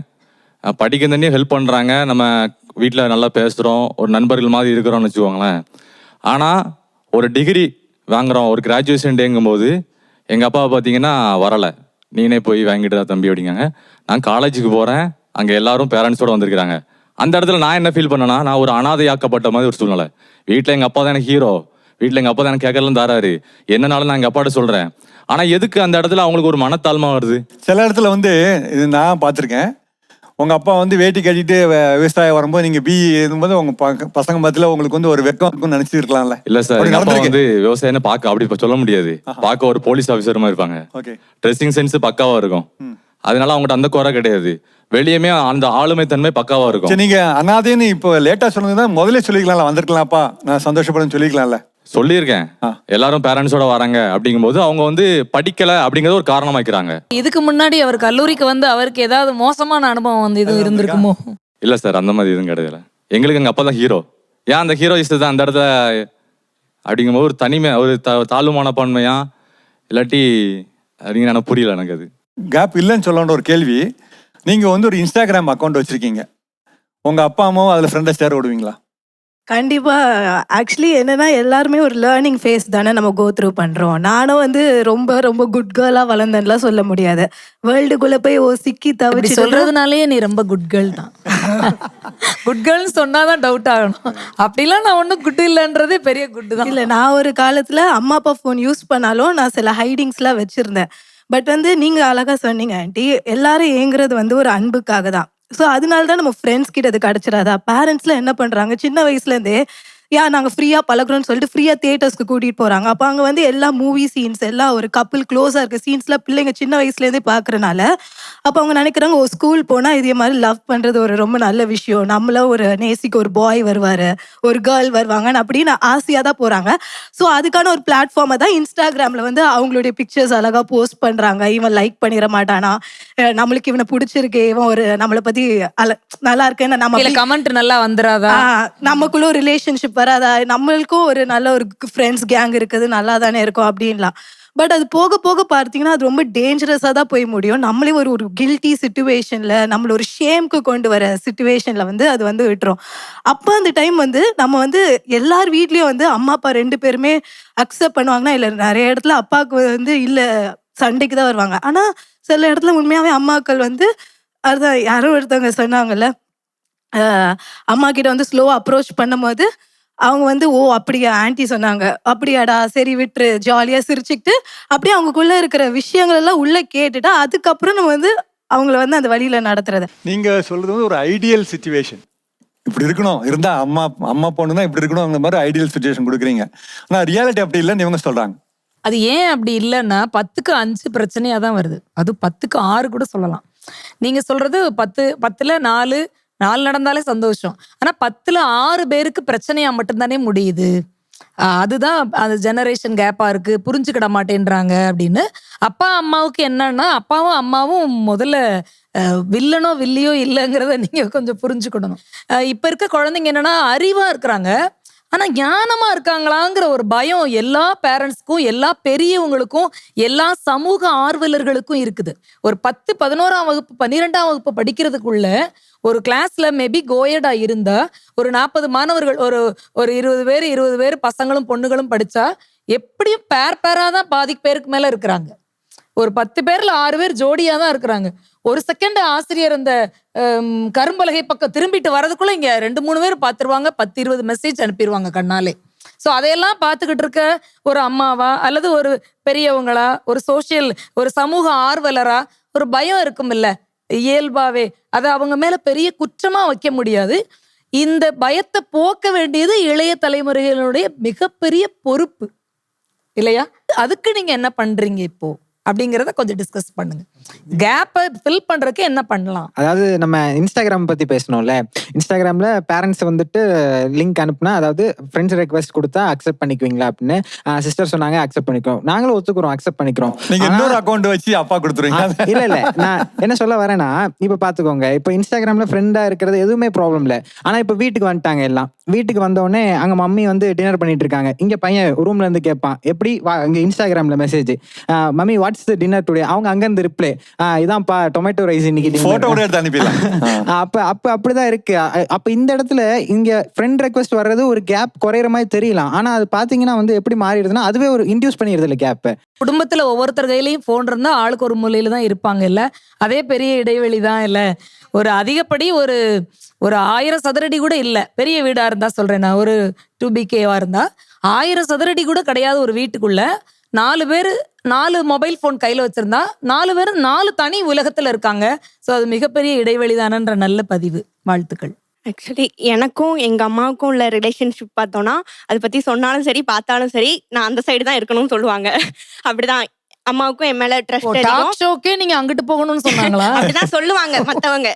படிக்கிறதே ஹெல்ப் பண்ணுறாங்க, நம்ம வீட்டில் நல்லா பேசுகிறோம், ஒரு நண்பர்கள் மாதிரி இருக்கிறோம்னு வச்சுக்கோங்களேன். ஆனால் ஒரு டிகிரி வாங்குகிறோம், ஒரு கிராஜுவேஷன் டேங்கும்போது எங்கள் அப்பா பார்த்தீங்கன்னா வரலை, நீனே போய் வாங்கிட்டு தான் தம்பி அப்படிங்காங்க. நான் காலேஜுக்கு போகிறேன், அங்கே எல்லாரும் பேரண்ட்ஸோடு வந்திருக்கிறாங்க. அந்த இடத்துல நான் என்ன ஃபீல் பண்ணேன்னா, நான் ஒரு அனாதையாக்கப்பட்ட மாதிரி ஒரு சூழ்நிலை. வீட்டில் எங்கள் அப்பா தான் எனக்கு ஹீரோ, வீட்டில் எங்கள் அப்பா தான் எனக்கு கேட்கறதுலாம் தராரு, என்னனாலும் நான் எங்கள் அப்பாட்ட சொல்கிறேன். ஆனால் எதுக்கு அந்த இடத்துல அவங்களுக்கு ஒரு மனத்தாழ்மை வருது? சில இடத்துல வந்து இது நான் பார்த்துருக்கேன். உங்கள் அப்பா வந்து வேட்டி கட்டிட்டு விவசாயம் வரும்போது நீங்கள் பிஇ எழுதும்போது உங்கள் பசங்க மத்தியில் உங்களுக்கு வந்து ஒரு வெக்கம் இருக்கும்னு நினச்சிருக்கலாம்ல? இல்லை சார், எங்கள் அப்பா வந்து விவசாயம் பார்க்க அப்படி சொல்ல முடியாது. பார்க்க ஒரு போலீஸ் ஆஃபீஸர் மாதிரி இருப்பாங்க. ஓகே. ட்ரெஸ்ஸிங் சென்ஸ் பக்காவாக இருக்கும். அதனால அவங்ககிட்ட அந்த குறை கிடையாது. வெளியுமே அந்த ஆளுமை தன்மை பக்காவாக இருக்கும். சரி, நீங்கள் அனாதைன்னு இப்போ லேட்டாக சொன்னது தான் முதல்ல சொல்லிக்கலாம்ல, வந்திருக்கலாம்ப்பா நான் சந்தோஷப்படுன்னு சொல்லிக்கலாம்ல? சொல்லியிருக்கேன். எல்லாரும் பேரண்ட்ஸோட வராங்க அப்படிங்கும்போது அவங்க வந்து படிக்கல அப்படிங்கறத ஒரு காரணமாக்கிறாங்க. இதுக்கு முன்னாடி அவர் கல்லூரிக்கு வந்து அவருக்கு ஏதாவது மோசமான அனுபவம் வந்து இது இருந்திருக்குமோ? இல்ல சார், அந்த மாதிரி எதுவும் கிடையாது. எங்களுக்கு எங்க அப்பா தான் ஹீரோ. ஏன் அந்த ஹீரோ இஸ் தான் அந்த இடத்துல அப்படிங்கும்போது ஒரு தனிமை, ஒரு தாழ்வு மனப்பான்மையா இல்லாட்டி அப்படிங்கிற எனக்கு புரியல. எனக்கு அது கேப் இல்லைன்னு சொல்லணுன்ற ஒரு கேள்வி. நீங்கள் வந்து ஒரு இன்ஸ்டாகிராம் அக்கௌண்ட் வச்சுருக்கீங்க, உங்கள் அப்பா அம்மாவும் அதில் ஃப்ரெண்டை சேர விடுவீங்களா? கண்டிப்பாக. ஆக்சுவலி என்னென்னா எல்லாருமே ஒரு லேர்னிங் ஃபேஸ் தானே நம்ம கோ த்ரூ பண்ணுறோம். நானும் வந்து ரொம்ப ரொம்ப குட் கேர்ளாக வளர்ந்தேன்லாம் சொல்ல முடியாது. வேர்ல்டுக்குள்ளே போய் சிக்கி தவிச்சு சொல்கிறதுனாலே நீ ரொம்ப குட் கேர்ள் தான். குட் கேர்ள்னு சொன்னால் தான் டவுட் ஆகணும். அப்படிலாம் நான் ஒன்றும் குட் இல்லைன்றதே பெரிய குட்டு தான். இல்லை, நான் ஒரு காலத்தில் அம்மா அப்பா ஃபோன் யூஸ் பண்ணாலும் நான் சில ஹைடிங்ஸ்லாம் வச்சுருந்தேன். பட் வந்து நீங்கள் அழகாக சொன்னீங்க ஆண்டி, எல்லாரும் ஏங்குறது வந்து ஒரு அன்புக்காக தான். ஸோ அதனால தான் நம்ம ஃப்ரெண்ட்ஸ் கிட்ட அது கிடச்சிடாதா? பேரண்ட்ஸ்லாம் என்ன பண்ணுறாங்க, சின்ன வயசுலேருந்தே நாங்கள் ஃப்ரீயாக பழகுறோம்னு சொல்லிட்டு ஃப்ரீயாக தியேட்டர்ஸ்க்கு கூட்டிகிட்டு போகிறாங்க. அப்போ அங்கே வந்து எல்லா மூவி சீன்ஸ், எல்லாம் ஒரு கப்பிள் க்ளோஸாக இருக்க சீன்ஸ்லாம் பிள்ளைங்க சின்ன வயசுலேருந்தே பார்க்குறனால அப்போ அவங்க நினைக்கிறாங்க, ஸ்கூல் போனால் இதே மாதிரி லவ் பண்ணுறது ஒரு ரொம்ப நல்ல விஷயம், நம்மள ஒரு நேசிக்கு ஒரு பாய் வருவார், ஒரு கேர்ள் வருவாங்கன்னு அப்படின்னு ஆசையாக தான் போகிறாங்க. ஸோ அதுக்கான ஒரு பிளாட்ஃபார்மை தான் இன்ஸ்டாகிராமில் வந்து அவங்களுடைய பிக்சர்ஸ் அழகாக போஸ்ட் பண்ணுறாங்க. இவன் லைக் பண்ணிட மாட்டானா, நம்மளுக்கு இவனை பிடிச்சிருக்கு, இவன் ஒரு நம்மளை பற்றி நல்லா இருக்கேன்னு நம்ம கமெண்ட் நல்லா வந்துடாதா, நமக்குள்ள ஒரு ரிலேஷன்ஷிப் வராதா, நம்மளுக்கும் ஒரு நல்ல ஒரு ஃப்ரெண்ட்ஸ் கேங் இருக்குது, நல்லா தானே இருக்கும் அப்படின்லாம். பட் அது போக போக பார்த்தீங்கன்னா அது ரொம்ப டேஞ்சரஸாக தான் போய் முடியும். நம்மளே ஒரு கில்ட்டி சுச்சுவேஷனில், நம்மள ஒரு ஷேம்க்கு கொண்டு வர சுச்சுவேஷனில் வந்து அது வந்து விட்டுரும். அப்போ அந்த டைம் வந்து நம்ம வந்து எல்லார் வீட்லேயும் வந்து அம்மா அப்பா 2 பேருமே அக்செப்ட் பண்ணுவாங்கன்னா, இல்லை நிறைய இடத்துல அப்பாவுக்கு வந்து இல்லை சண்டைக்கு தான் வருவாங்க. ஆனால் சில இடத்துல உண்மையாகவே அம்மாக்கள் வந்து அதுதான் யாரோ ஒருத்தவங்க சொன்னாங்கல்ல, அம்மா கிட்ட வந்து ஸ்லோவாக அப்ரோச் பண்ணும்போது அவங்க வந்து அப்படியா ஆன்ட்டி சொன்னாங்க, அப்படியாடா சரி விட்டுரு, ஜாலியாக சிரிச்சுக்கிட்டு அப்படியே அவங்களுக்குள்ள இருக்கிற விஷயங்கள் எல்லாம் உள்ள கேட்டுட்டா அதுக்கப்புறம் நம்ம வந்து அவங்கள வந்து அந்த வழியில் நடத்துறது. நீங்கள் சொல்கிறது வந்து ஒரு ஐடியல் சுச்சுவேஷன், இப்படி இருக்கணும் இருந்தால் அம்மா பொண்ணுன்னா இப்படி இருக்கணும், அந்த மாதிரி ஐடியல் சுச்சுவேஷன் கொடுக்குறீங்க. ஆனால் ரியாலிட்டி அப்படி இல்லைன்னு இவங்க சொல்கிறாங்க. அது ஏன் அப்படி இல்லைன்னா 10க்கு 5 பிரச்சனையாக தான் வருது. அது 10க்கு 6 கூட சொல்லலாம். நீங்கள் சொல்கிறது 10ல் 4 நடந்தாலே சந்தோஷம். ஆனால் 10ல் 6 பேருக்கு பிரச்சனையாக மட்டும்தானே முடியுது. அதுதான் அது ஜெனரேஷன் கேப்பாக இருக்குது, புரிஞ்சுக்கிட மாட்டேன்றாங்க அப்படின்னு. அப்பா அம்மாவுக்கு என்னன்னா, அப்பாவும் அம்மாவும் முதல்ல வில்லனோ வில்லியோ இல்லைங்கிறத நீங்கள் கொஞ்சம் புரிஞ்சுக்கிடணும். இப்போ இருக்க குழந்தைங்க என்னன்னா அறிவாக இருக்கிறாங்க, ஆனால் ஞானமாக இருக்காங்களாங்கிற ஒரு பயம் எல்லா பேரண்ட்ஸ்க்கும், எல்லா பெரியவங்களுக்கும், எல்லா சமூக ஆர்வலர்களுக்கும் இருக்குது. ஒரு 10, 11ஆம் வகுப்பு 12ஆம் வகுப்பு படிக்கிறதுக்குள்ள ஒரு கிளாஸ்ல மேபி கோயடா இருந்தா ஒரு 40 மாணவர்கள், ஒரு 20 பேர் பசங்களும் பொண்ணுகளும் படிச்சா எப்படியும் பேரா தான் பாதி பேருக்கு மேல இருக்கிறாங்க. ஒரு 10 பேர்ல 6 பேர் ஜோடியா தான் இருக்கிறாங்க. ஒரு செகண்ட் ஆசிரியர் அந்த கரும்பலகை பக்கம் திரும்பிட்டு வரதுக்குள்ள இங்க 2-3 பேர் பார்த்துருவாங்க, 10-20 மெசேஜ் அனுப்பிடுவாங்க கண்ணாலே. ஸோ அதையெல்லாம் பார்த்துக்கிட்டு இருக்க ஒரு அம்மாவா அல்லது ஒரு பெரியவங்களா, ஒரு சமூக ஆர்வலரா ஒரு பயம் இருக்கும் இல்ல இயல்பாவே. அதை அவங்க மேல பெரிய குற்றமா வைக்க முடியாது. இந்த பயத்தை போக்க வேண்டியது இளைய தலைமுறைகளுடைய மிகப்பெரிய பொறுப்பு இல்லையா? அதுக்கு நீங்க என்ன பண்றீங்க இப்போ அப்படிங்கிறத கொஞ்சம் டிஸ்கஸ் பண்ணுங்க. கேப்பை ஃபில் பண்றதுக்கு என்ன பண்ணலாம்? அதாவது நம்ம இன்ஸ்டாகிராம் பத்தி பேசணும்ல, இன்ஸ்டாகிராம்ல பேரண்ட்ஸ் வந்துட்டு லிங்க் அனுப்புனா, அதாவது ஃப்ரெண்ட்ஸ் ரெக்வெஸ்ட் கொடுத்தா அக்செப்ட் பண்ணிக்குவீங்களா அப்படின்னு சிஸ்டர் சொன்னாங்க. அக்செப்ட் பண்ணிக்கிறோம், நாங்களும் ஒத்துக்குறோம், அக்செப்ட் பண்ணிக்கிறோம். நீங்க இன்னொரு அக்கௌண்ட் வச்சு அப்பா கொடுத்துருவீங்க? இல்ல நான் என்ன சொல்ல வரேன்னா, இப்ப பாத்துக்கோங்க, இப்ப இன்ஸ்டாகிராம்ல ஃப்ரெண்டா இருக்கிறது எதுவுமே ப்ராப்ளம் இல்லை. ஆனா இப்ப வீட்டுக்கு வந்துட்டாங்க, எல்லாம் வீட்டுக்கு வந்த உடனே அங்க மம்மி வந்து டின்னர் பண்ணிட்டு இருக்காங்க. இங்க பையன் ரூம்ல இருந்து கேட்பான், எப்படி இங்க இன்ஸ்டாகிராம்ல message, mummy what's the dinner today. அவங்க அங்க இருந்து ரிப்ளை, இதான்ப்பா டொமேட்டோ ரைஸ் இன்னைக்கு போட்டோ கூட எடுத்து அனுப்பிடலாம். அப்படிதான் இருக்கு. அப்ப இந்த இடத்துல இங்க ஃப்ரெண்ட் ரெக்வஸ்ட் வர்றது ஒரு கேப் குறையிற மாதிரி தெரியலாம். ஆனா அது பாத்தீங்கன்னா வந்து எப்படி மாறிடுதுன்னா அதுவே ஒரு இன்டியூஸ் பண்ணிடுது இல்ல கேப். குடும்பத்துல ஒவ்வொருத்தர் கையிலயும் போன் இருந்தா ஆளுக்கு ஒரு மூலையில தான் இருப்பாங்க இல்ல, அதே பெரிய இடைவெளி தான் இல்ல. ஒரு அதிகப்படி ஒரு 1000 சதுரடி கூட இல்ல, பெரிய வீடா இருந்தா சொல்றேன் நான், ஒரு 2BKவா இருந்தா 1000 சதுரடி கூட கிடையாது ஒரு வீட்டுக்குள்ள 4 பேர் 4 மொபைல் போன் கையில வச்சிருந்தா 4 பேர் 4 தனி உலகத்துல இருக்காங்க. ஸோ அது மிகப்பெரிய இடைவெளி தானன்ற நல்ல பதிவு. வாழ்த்துக்கள். ஆக்சுவலி எனக்கும் எங்கள் அம்மாவுக்கும் உள்ள ரிலேஷன்ஷிப் பார்த்தோன்னா அதை பற்றி சொன்னாலும் சரி பார்த்தாலும் சரி நான் அந்த சைடு தான் இருக்கணும்னு சொல்லுவாங்க. அப்படிதான் அம்மாவுக்கும் என் மேலே ட்ரஸ்ட் அதிகம். ஷோக்கே நீங்க அங்கிட்டு போகணும்னு சொன்னாங்களா? அப்படிதான் சொல்லுவாங்க மற்றவங்க.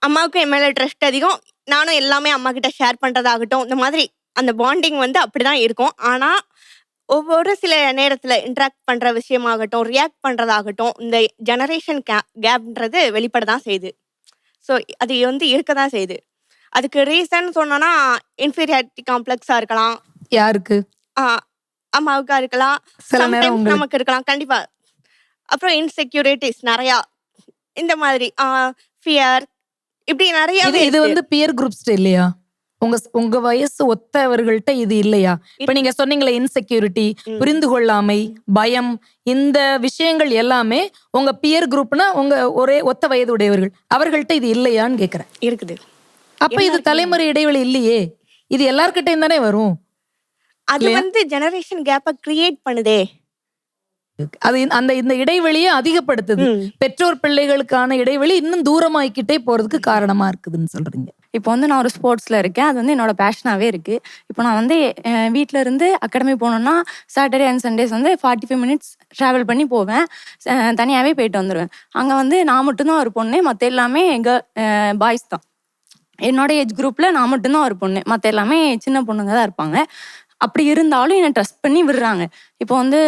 அம்மாவுக்கும் என் மேலே ட்ரஸ்ட் அதிகம். நானும் எல்லாமே அம்மா கிட்ட ஷேர் பண்ணுறதாகட்டும், இந்த மாதிரி அந்த பாண்டிங் வந்து அப்படி தான் இருக்கும். ஆனால் ஒவ்வொரு சில நேரத்தில் இன்ட்ராக்ட் பண்ணுற விஷயமாகட்டும், ரியாக்ட் பண்ணுறதாகட்டும், இந்த ஜெனரேஷன் கேப்ன்றது வெளிப்பட தான் செய்யுது. ஸோ அது வந்து இருக்க தான் செய்யுது. அதுக்கு ரீசன் சொன்னோன்னா இன்ஃபீரியாரிட்டி காம்ப்ளெக்ஸாக இருக்கலாம். யாருக்கு? அம்மாவுக்கா இருக்கலாம், சில நேரம் சம்டைம்ஸ் நமக்கு இருக்கலாம் கண்டிப்பாக. அப்புறம் இன்செக்யூரிட்டிஸ் நிறையா, இந்த மாதிரி ஃபியர், இப்படி நிறைய. இது வந்து பியர் குரூப்ஸ் இல்லையா? உங்க வயசு ஒத்தவர்கள்ட்ட இது இல்லையா? இப்ப நீங்க சொன்னீங்களே இன்செக்யூரிட்டி, புரிந்து கொள்ளாமை, பயம், இந்த விஷயங்கள் எல்லாமே உங்க பியர் குரூப்னா உங்க ஒரே ஒத்த வயது உடையவர்கள், அவர்கள்ட்ட இது இல்லையான்னு கேக்குறேன். இருக்குது. அப்ப இது தலைமுறை இடைவெளி இல்லையே, இது எல்லார்கிட்டையும் தானே வரும். அது வந்து ஜெனரேஷன் கேப்பை கிரியேட் பண்ணுதே. அது இந்த இடைவெளியை அதிகப்படுத்துது. பெற்றோர் பிள்ளைகளுக்கான இடைவெளி இன்னும் தூரமாக்கிட்டே போறதுக்கு காரணமா இருக்குதுன்னு சொல்றீங்க. இப்போ வந்து நான் ஒரு ஸ்போர்ட்ஸில் இருக்கேன், அது வந்து என்னோட பேஷனாகவே இருக்குது. இப்போ நான் வந்து வீட்டில் இருந்து அகாடமி போனோன்னா சாட்டர்டே அண்ட் சண்டேஸ் வந்து 45 மினிட்ஸ் ட்ராவல் பண்ணி போவேன். தனியாகவே போயிட்டு வந்துடுவேன். அங்கே வந்து நான் மட்டும்தான் ஒரு பொண்ணு, மற்ற எல்லாமே எங்கள் பாய்ஸ் தான். என்னோட ஏஜ் குரூப்பில் நான் மட்டும்தான் ஒரு பொண்ணு, மற்ற எல்லாமே சின்ன பொண்ணுங்க தான் இருப்பாங்க. அப்படி இருந்தாலும் என்னை ட்ரஸ்ட் பண்ணி விடுறாங்க. இப்போ வந்து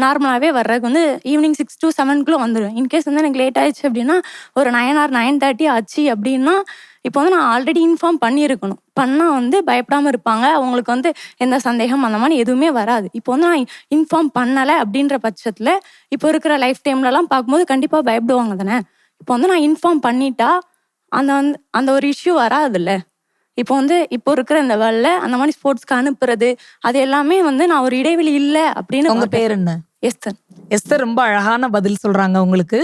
நார்மலாகவே வர்றதுக்கு வந்து ஈவினிங் 6 to 7 வந்துடுவேன். இன்கேஸ் வந்து எனக்கு லேட் ஆயிடுச்சு அப்படின்னா ஒரு 9 or 9:30 ஆச்சு அப்படின்னா இப்போ வந்து நான் ஆல்ரெடி இன்ஃபார்ம் பண்ணியிருக்கணும். பண்ணால் வந்து பயப்படாமல் இருப்பாங்க, அவங்களுக்கு வந்து எந்த சந்தேகம் அந்த மாதிரி எதுவுமே வராது. இப்போ வந்து நான் இன்ஃபார்ம் பண்ணலை அப்படின்ற பட்சத்தில் இப்போ இருக்கிற லைஃப் டைம்லலாம் பார்க்கும்போது கண்டிப்பாக பயப்படுவாங்க தானே. இப்போ வந்து நான் இன்ஃபார்ம் பண்ணிட்டா அந்த ஒரு இஷ்யூ வராதுல்ல. இப்போ வந்து இப்போ இருக்கிற இந்த வேர்ல்டில் அந்த மாதிரி ஸ்போர்ட்ஸ்க்கு அனுப்புறது அது எல்லாமே வந்து நான் ஒரு இடைவெளி இல்லை அப்படின்னு. உங்க பேர் என்ன? எஸ்தர். எஸ்தர் ரொம்ப அழகான பதில் சொல்றாங்க. உங்களுக்கு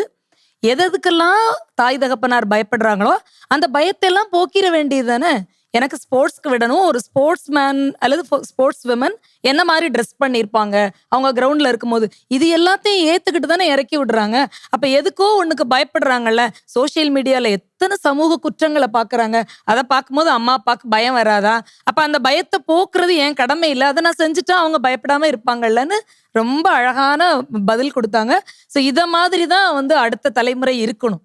எதுக்கெல்லாம் தாய் தகப்பனார் பயப்படுறாங்களோ அந்த பயத்தை எல்லாம் போக்கிட வேண்டியது தானே. எனக்கு ஸ்போர்ட்ஸ்க்கு விடணும், ஒரு ஸ்போர்ட்ஸ் மேன் அல்லது ஸ்போர்ட்ஸ் விமன் என்ன மாதிரி ட்ரெஸ் பண்ணியிருப்பாங்க அவங்க கிரவுண்டில் இருக்கும்போது, இது எல்லாத்தையும் ஏற்றுக்கிட்டு தானே இறக்கி விடுறாங்க. அப்போ எதுக்கோ ஒன்றுக்கு பயப்படுறாங்கல்ல. சோஷியல் மீடியாவில் எத்தனை சமூக குற்றங்களை பார்க்குறாங்க, அதை பார்க்கும்போது அம்மா அப்பாவுக்கு பயம் வராதா? அப்போ அந்த பயத்தை போக்குறது என் கடமை இல்லை, அதை நான் செஞ்சுட்டா அவங்க பயப்படாமல் இருப்பாங்கல்லன்னு ரொம்ப அழகான பதில் கொடுத்தாங்க. ஸோ இதை மாதிரி தான் வந்து அடுத்த தலைமுறை இருக்கணும்,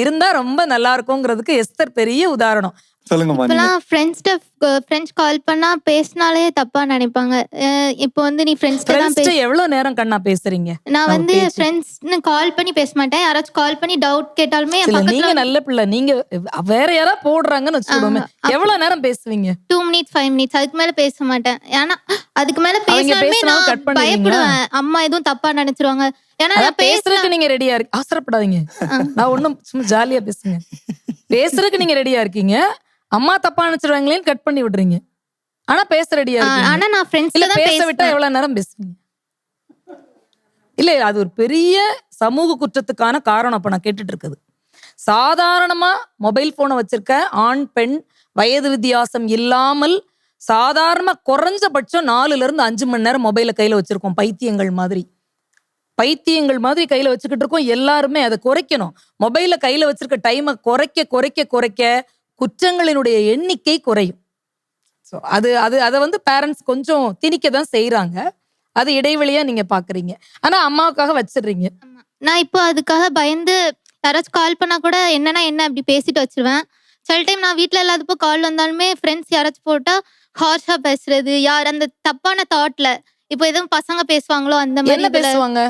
இருந்தால் ரொம்ப நல்லா இருக்குங்கிறதுக்கு எஸ்தர் பெரிய உதாரணம். இப்பெல்லாம் ஃப்ரெண்ட்ஸ் கால் பண்ணா பேசினாலே தப்பா நினைப்பாங்க. இப்போ வந்து நீ ஃப்ரெண்ட்ஸ் எவ்வளவு நேரம் கண்ணா பேசுறீங்க? நான் வந்து ஃப்ரெண்ட்ஸ்னு கால் பண்ணி பேச மாட்டேன். யாராச்சும் கால் பண்ணி டவுட் கேட்டாலுமே நீங்க நல்ல பிள்ளை, நீங்க வேற யாராவது போடுறாங்கன்னு வச்சுக்கோமே, எவ்வளவு நேரம் பேசுவீங்க? 2 minutes 5 minutes, அதுக்கு மேல பேச மாட்டேன். ஏன்னா அதுக்கு மேல பேசினாலுமே நான் பயப்படுவேன், அம்மா எதுவும் தப்பா நினைச்சிருவாங்க. ஏன்னா பேசுறதுக்கு நீங்க ரெடியா இருக்கு, அவசரப்படாதீங்க. நான் ஒண்ணும் சும்மா ஜாலியா பேசுங்க. பேசுறதுக்கு நீங்க ரெடியா இருக்கீங்க, அம்மா தப்பா நினைச்சிருவாங்களேன்னு கட் பண்ணி விடுறீங்க. ஆனா பேச ரெடியா இருக்கீங்க. ஆனா நான் ஃப்ரெண்ட்ஸ்ல தான் பேச விட்டா எவ்வளவு நேரம் பேசுவீங்க? இல்ல, அது ஒரு பெரிய சமூக குற்றத்துக்கான காரணம். அப்ப நான் கேட்டுட்டு இருக்குது, சாதாரணமா மொபைல் போனை வச்சிருக்க ஆண் பெண் வயது வித்தியாசம் இல்லாமல் சாதாரண குறைஞ்சபட்சம் 4 to 5 மணி நேரம் மொபைலை கையில வச்சிருக்கோம். பைத்தியங்கள் மாதிரி கையில வச்சுக்கிட்டு இருக்கோம். எல்லாருமே அதை குறைக்கணும். மொபைல கையில வச்சிருக்க டைமை குறைக்க குறைக்க குறைக்க குற்றங்களினுடைய எண்ணிக்கை குறையும். ஸோ அதை வந்து பேரண்ட்ஸ் கொஞ்சம் திணிக்க தான் செய்யறாங்க. அது இடைவெளியா நீங்க பாக்குறீங்க, ஆனா அம்மாவுக்காக வச்சிடுறீங்க. நான் இப்போ அதுக்காக பயந்து யாராச்சும் கால் பண்ணா கூட என்னன்னா என்ன அப்படி பேசிட்டு வச்சிருவேன். சில டைம் நான் வீட்டில் இல்லாதப்போ கால் வந்தாலுமே ஃப்ரெண்ட்ஸ் யாராச்சும் போட்டா ஹார்ஷா பேசுறது, யார் அந்த தப்பான தாட்ல இப்போ எதுவும் பசங்க பேசுவாங்களோ அந்த மாதிரி என்ன பேசுவாங்க,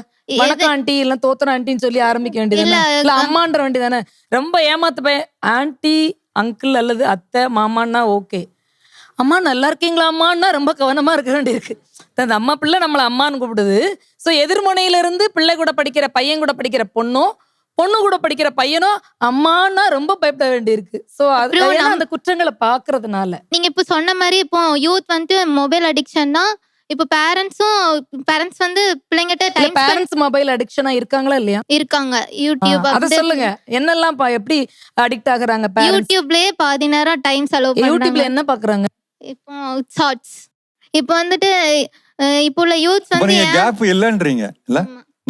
வணக்கம் ஆண்டி இல்ல தோத்துற ஆண்டின்னு சொல்லி ஆரம்பிக்க வேண்டியது இல்ல அம்மான்ற வேண்டியதானே. ரொம்ப ஏமாத்து ஆண்டி அங்கிள் அல்லது அத்தை மாமான்னா ஓகே. அம்மா நல்லா இருக்கீங்களா அம்மான்னா ரொம்ப கவனமா இருக்க வேண்டியிருக்கு. அந்த அம்மா பிள்ளை நம்மளை அம்மான்னு கூப்பிடுது. ஸோ எதிர்முனையிலிருந்து பிள்ளை கூட படிக்கிற பையன் கூட படிக்கிற பொண்ணும், பொண்ணு கூட படிக்கிற பையனும் அம்மான்னா ரொம்ப பயப்பட வேண்டியிருக்கு. ஸோ அது அந்த குற்றங்களை பார்க்கறதுனால. நீங்க இப்போ சொன்ன மாதிரி இப்போ யூத் வந்துட்டு மொபைல் அடிக்ஷன்னா இப்போ பேரண்ட்ஸ் வந்து பிள்ளைங்கிட்ட டைம் பேரண்ட்ஸ் மொபைல் அடிக்ஷனா இருக்காங்களா இல்லையா? இருக்காங்க. யூடியூப் அத சொல்லுங்க. என்னெல்லாம் எப்படி அடிக்ட் ஆகுறாங்க பேரண்ட்ஸ்? யூடியூப்லயே பாதி நேரம் டைம் செலவு பண்றாங்க. யூடியூப்ல என்ன பாக்குறாங்க? இப்போ ஷார்ட்ஸ். இப்போ வந்துட்டு இப்போ உள்ள யூத்ஸ் இப்போ வந்து நீங்க கேப் இல்லன்றீங்க இல்ல?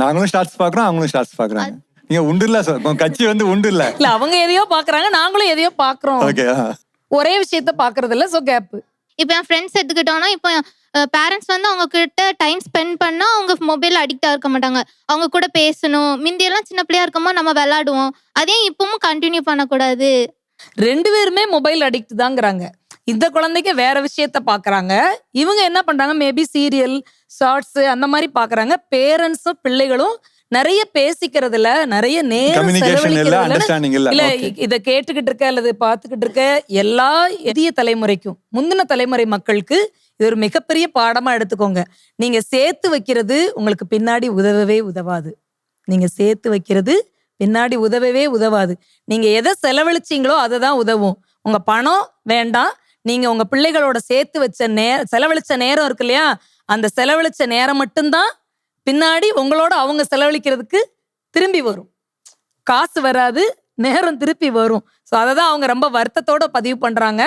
நாங்களும் ஷார்ட்ஸ் பாக்குறோம், அவங்களும் ஷார்ட்ஸ் பாக்குறாங்க. நீங்க உண்டு இல்ல கட்சி வந்து உண்டு இல்ல. இல்ல அவங்க எதையோ பாக்குறாங்க, நாங்களும் எதையோ பாக்குறோம். ஓகே. ஒரே விஷயத்த பாக்குறது இல்ல. So gap. இப்போ என் ஃப்ரெண்ட்ஸ் எடுத்துக்கிட்டோம்னா இப்போ பேரண்ட்ஸ் வந்து அவங்க கிட்ட டைம் ஸ்பெண்ட் பண்ணா அவங்க மொபைல் அடிக்டா இருக்க மாட்டாங்க. அவங்க கூட பேசணும். முந்தியெல்லாம் சின்ன பிள்ளையா இருக்கும்போது நம்ம விளையாடுவோம். அதே இப்பவும் கண்டினியூ பண்ணக்கூடாது. 2 பேருமே மொபைல் அடிக்ட் தாங்கிறாங்க. இந்த குழந்தைக்கு வேற விஷயத்த பாக்குறாங்க, இவங்க என்ன பண்றாங்க மேபி சீரியல் ஷார்ட்ஸ் அந்த மாதிரி பாக்குறாங்க. பேரண்ட்ஸும் பிள்ளைகளும் நிறைய பேசிக்கிறதுல நிறைய நேரம் செலவழிக்கிறதுல இல்ல. இத கேட்டுக்கிட்டு இருக்க அல்லது பாத்துக்கிட்டு இருக்க எல்லா எதிய தலைமுறைக்கும் முந்தின தலைமுறை மக்களுக்கு இது ஒரு மிகப்பெரிய பாடமா எடுத்துக்கோங்க. நீங்க சேர்த்து வைக்கிறது உங்களுக்கு பின்னாடி உதவவே உதவாது. நீங்க சேர்த்து வைக்கிறது பின்னாடி உதவவே உதவாது. நீங்க எதை செலவழிச்சீங்களோ அதுதான் உதவும். உங்க பணம் வேண்டாம், நீங்க உங்க பிள்ளைகளோட சேர்த்து வச்ச செலவழிச்ச நேரம் இருக்கு இல்லையா, அந்த செலவழிச்ச நேரம் மட்டும்தான் பின்னாடி உங்களோட அவங்க செலவழிக்கிறதுக்கு திரும்பி வரும். காசு வராது, நேரம் திருப்பி வரும். ஸோ அதை தான் அவங்க ரொம்ப வருத்தத்தோட பதிவு பண்றாங்க.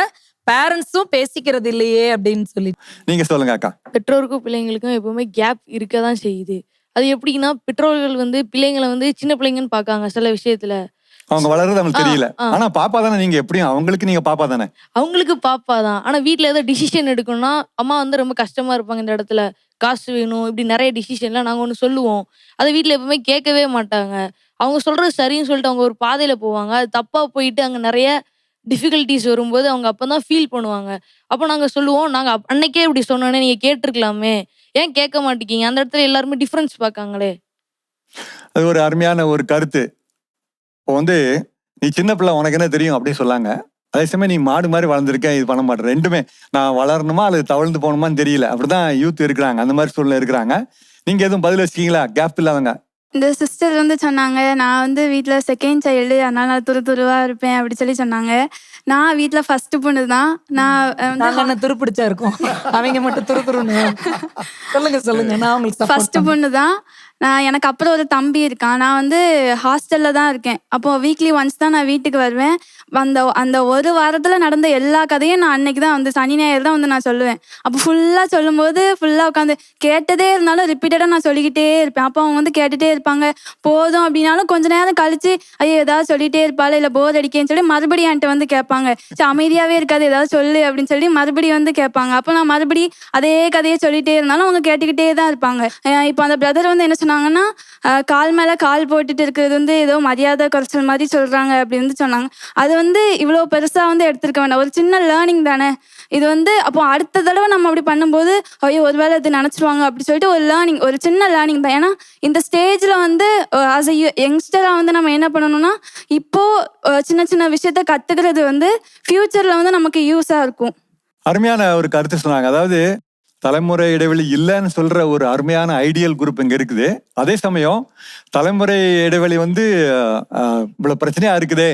பேரண்ட்ஸும் பேசிக்கிறது இல்லையே அப்படின்னு சொல்லி. நீங்க சொல்லுங்க அக்கா. பெற்றோருக்கும் பிள்ளைங்களுக்கும் எப்பவுமே கேப் இருக்க தான் செய்யுது. அது எப்படின்னா பெற்றோர்கள் வந்து பிள்ளைங்களை வந்து சின்ன பிள்ளைங்கன்னு பார்க்காங்க சில விஷயத்துல. அவங்க வளர்றது அவங்களுக்கு தெரியல. ஆனா பாப்பா தானே நீங்க, எப்படியும் அவங்களுக்கு நீங்க பாப்பா தானே. அவங்களுக்கு பாப்பா தான். ஆனா வீட்டுல ஏதோ டிசிஷன் எடுக்கணும்னா அம்மா வந்து ரொம்ப கஷ்டமா இருப்பாங்க. இந்த இடத்துல காசு வேணும், இப்படி நிறைய டிசிஷன்லாம் நாங்க ஒன்று சொல்லுவோம். அதை வீட்டுல எப்பவுமே கேட்கவே மாட்டாங்க. அவங்க சொல்றது சரின்னு சொல்லிட்டு அவங்க ஒரு பாதையில போவாங்க. அது தப்பா போயிட்டு அங்க நிறைய டிஃபிகல்ட்டிஸ் வரும்போது அவங்க அப்பதான் ஃபீல் பண்ணுவாங்க. அப்போ நாங்க சொல்லுவோம், நாங்க அன்னைக்கே இப்படி சொன்னோன்னே நீங்க கேட்டிருக்கலாமே, ஏன் கேட்க மாட்டேங்க? அந்த இடத்துல எல்லாருமே டிஃபரன்ஸ் பார்க்காங்களே. அது ஒரு அருமையான ஒரு கருத்து. இப்போ வந்து நீ சின்ன பிள்ளை உனக்கு என்ன தெரியும் அப்படின்னு சொல்லாங்க. அதே சமயம் நீ மாடு மாதிரி வளர்ந்துருக்கேன், இது பண்ண மாட்டேன். ரெண்டுமே நான் வளரணுமா அல்லது தவழ்ந்து போகணுமான்னு தெரியல. அப்படிதான் யூத் இருக்கிறாங்க, அந்த மாதிரி சூழ்நிலை இருக்கிறாங்க. நீங்க எதுவும் பதில் வச்சிருக்கீங்களா? கேப் இல்லாதவங்க. இந்த சிஸ்டர் வந்து சொன்னாங்க, நான் வந்து வீட்டில் செகண்ட் சைல்டு, அதனால நான் துருவாக இருப்பேன் அப்படி சொல்லி சொன்னாங்க. நான் வீட்டில் ஃபர்ஸ்ட் பொண்ணு தான். நான் துருப்பிடிச்சா இருக்கும், அவங்க மட்டும் துருன்னு. சொல்லுங்க. நான் உங்களுக்கு ஃபர்ஸ்ட் பொண்ணு தான். எனக்கு அப்புறம் ஒரு தம்பி இருக்கான். நான் வந்து ஹாஸ்டலில் தான் இருக்கேன். அப்போது வீக்லி ஒன்ஸ் தான் நான் வீட்டுக்கு வருவேன். அந்த ஒரு வாரத்தில் நடந்த எல்லா கதையும் நான் அன்னைக்கு தான் வந்து சனி ஞாயிறு தான் வந்து நான் சொல்லுவேன். அப்போ ஃபுல்லாக சொல்லும்போது ஃபுல்லாக உட்காந்து கேட்டதே இருந்தாலும் ரிப்பீட்டடாக நான் சொல்லிக்கிட்டே இருப்பேன். அப்போ அவங்க வந்து கேட்டுகிட்டே இருப்பாங்க. போதும் அப்படின்னாலும் கொஞ்ச நேரம் கழிச்சு ஐயோ ஏதாவது சொல்லிகிட்டே இருப்பாள், இல்லை போர் அடிக்கேன்னு சொல்லி மறுபடியும் என்கிட்ட வந்து கேட்பாங்க. சரி அமைதியாகவே இருக்காது, ஏதாவது சொல்லு அப்படின்னு சொல்லி மறுபடியும் வந்து கேட்பாங்க. அப்போ நான் மறுபடியும் அதே கதையை சொல்லிகிட்டே இருந்தாலும் அவங்க கேட்டுக்கிட்டே தான் இருப்பாங்க. இப்போ அந்த பிரதர் வந்து என்ன சொன்னாங்கன்னா, கால் மேலே கால் போட்டுட்டு இருக்கிறது வந்து ஏதோ மரியாதை குறைச்சல் மாதிரி சொல்கிறாங்க அப்படி வந்து சொன்னாங்க. அது வந்து இவ்வளோ பெருசாக வந்து எடுத்துருக்க வேண்டாம், ஒரு சின்ன லேர்னிங் தானே இது வந்து. அப்போ அடுத்த தடவை நம்ம அப்படி பண்ணும்போது ஐயோ ஒருவேளை இது நினச்சிருவாங்க அப்படி சொல்லிட்டு ஒரு லேர்னிங், ஒரு சின்ன லேர்னிங் தான். ஏன்னா இந்த ஸ்டேஜில் வந்து ஆஸ் அ யங்ஸ்டராக வந்து நம்ம என்ன பண்ணணும்னா, இப்போது சின்ன சின்ன விஷயத்த கற்றுக்கிறது வந்து ஃப்யூச்சரில் வந்து நமக்கு யூஸாக இருக்கும். அருமையான ஒரு கருத்து சொன்னாங்க. அதாவது தலைமுறை இடைவெளி இல்லைன்னு சொல்ற ஒரு அருமையான ஐடியல் குரூப் இங்க இருக்குது. அதே சமயம் தலைமுறை இடைவெளி வந்து இவ்வளவு பிரச்சனையா இருக்குதே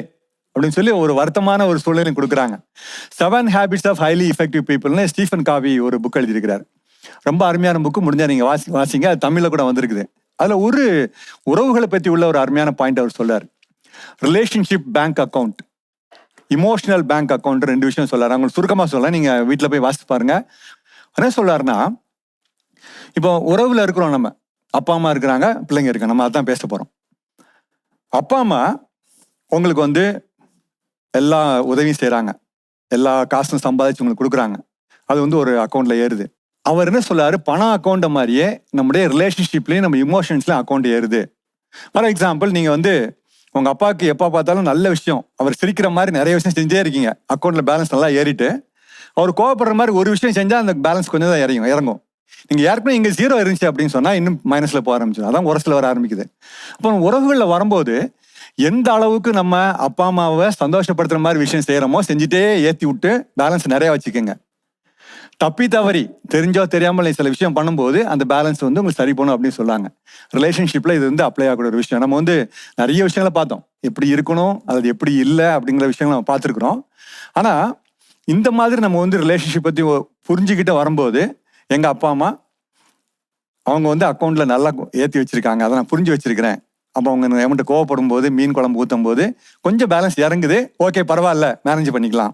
அப்படின்னு சொல்லி ஒரு வருத்தமான ஒரு சூழ்நிலை கொடுக்குறாங்க. 7 Habits of Highly Effective Peopleன்னு ஸ்டீஃபன் காவி ஒரு புக் எழுதியிருக்கிறார். ரொம்ப அருமையான புக்கு, முடிஞ்சா நீங்க வாசிங்க. அது தமிழ்ல கூட வந்திருக்குது. அதுல ஒரு உறவுகளை பற்றி உள்ள ஒரு அருமையான பாயிண்ட் அவர் சொல்றாரு. Relationship bank account, emotional bank account, 2 விஷயம் சொல்றாரு. அவங்களுக்கு சுருக்கமா சொல்ல, நீங்க வீட்டுல போய் வாசித்து பாருங்க. என்ன சொல்றாருன்னா, இப்போ உறவுல இருக்கிறோம், நம்ம அப்பா அம்மா இருக்கிறாங்க, பிள்ளைங்க இருக்காங்க, நம்ம அதான் பேச போறோம். அப்பா அம்மா உங்களுக்கு வந்து எல்லா உதவியும் செய்யறாங்க, எல்லா காசும் சம்பாதிச்சு உங்களுக்கு கொடுக்குறாங்க. அது வந்து ஒரு அக்கௌண்ட்ல ஏறுது. அவர் என்ன சொல்றாரு, பணம் அக்கௌண்ட் மாதிரியே நம்முடைய ரிலேஷன்ஷிப்லயும் நம்ம இமோஷன்ஸ்லயும் அக்கௌண்ட் ஏறுது. ஃபார் எக்ஸாம்பிள், நீங்க வந்து உங்க அப்பாவுக்கு எப்போ பார்த்தாலும் நல்ல விஷயம், அவர் சிரிக்கிற மாதிரி நிறைய விஷயம் செஞ்சே இருக்கீங்க, அக்கௌண்ட்ல பேலன்ஸ் நல்லா ஏறிட்டு, அவர் கோவப்படுற மாதிரி ஒரு விஷயம் செஞ்சா அந்த பேலன்ஸ் கொஞ்சம் தான் இறங்கும். நீங்க ஏற்கனவே இங்க 0 இருந்துச்சு அப்படின்னு சொன்னா இன்னும் மைனஸ்ல போக ஆரம்பிச்சு, அதான் உரசில் வர ஆரம்பிக்குது. அப்போ உறவுகளில் வரும்போது எந்த அளவுக்கு நம்ம அப்பா அம்மாவை சந்தோஷப்படுத்துற மாதிரி விஷயம் செய்யறோமோ செஞ்சுட்டே ஏற்றி விட்டு பேலன்ஸ் நிறைய வச்சுக்கோங்க. தப்பி தவறி தெரிஞ்சோ தெரியாமல் சில விஷயம் பண்ணும்போது அந்த பேலன்ஸ் வந்து உங்களுக்கு சரி பண்ணும் அப்படின்னு சொல்லாங்க. ரிலேஷன்ஷிப்பில் இது வந்து அப்ளை ஆகக்கூடிய ஒரு விஷயம். நம்ம வந்து நிறைய விஷயங்களை பார்த்தோம், எப்படி இருக்கணும் அது எப்படி இல்லை அப்படிங்கிற விஷயங்களை நம்ம பார்த்துருக்குறோம். ஆனால் இந்த மாதிரி நம்ம வந்து ரிலேஷன்ஷிப் பற்றி புரிஞ்சுக்கிட்டு வரும்போது எங்கள் அப்பா அம்மா அவங்க வந்து அக்கௌண்ட்டில் நல்லா ஏற்றி வச்சுருக்காங்க, அதை நான் புரிஞ்சு வச்சுருக்கிறேன். அப்போ அவங்க என்கிட்ட கோவப்படும் போது மீன் குழம்பு ஊற்றும் போது கொஞ்சம் பேலன்ஸ் இறங்குது, ஓகே பரவாயில்ல மேனேஜ் பண்ணிக்கலாம்.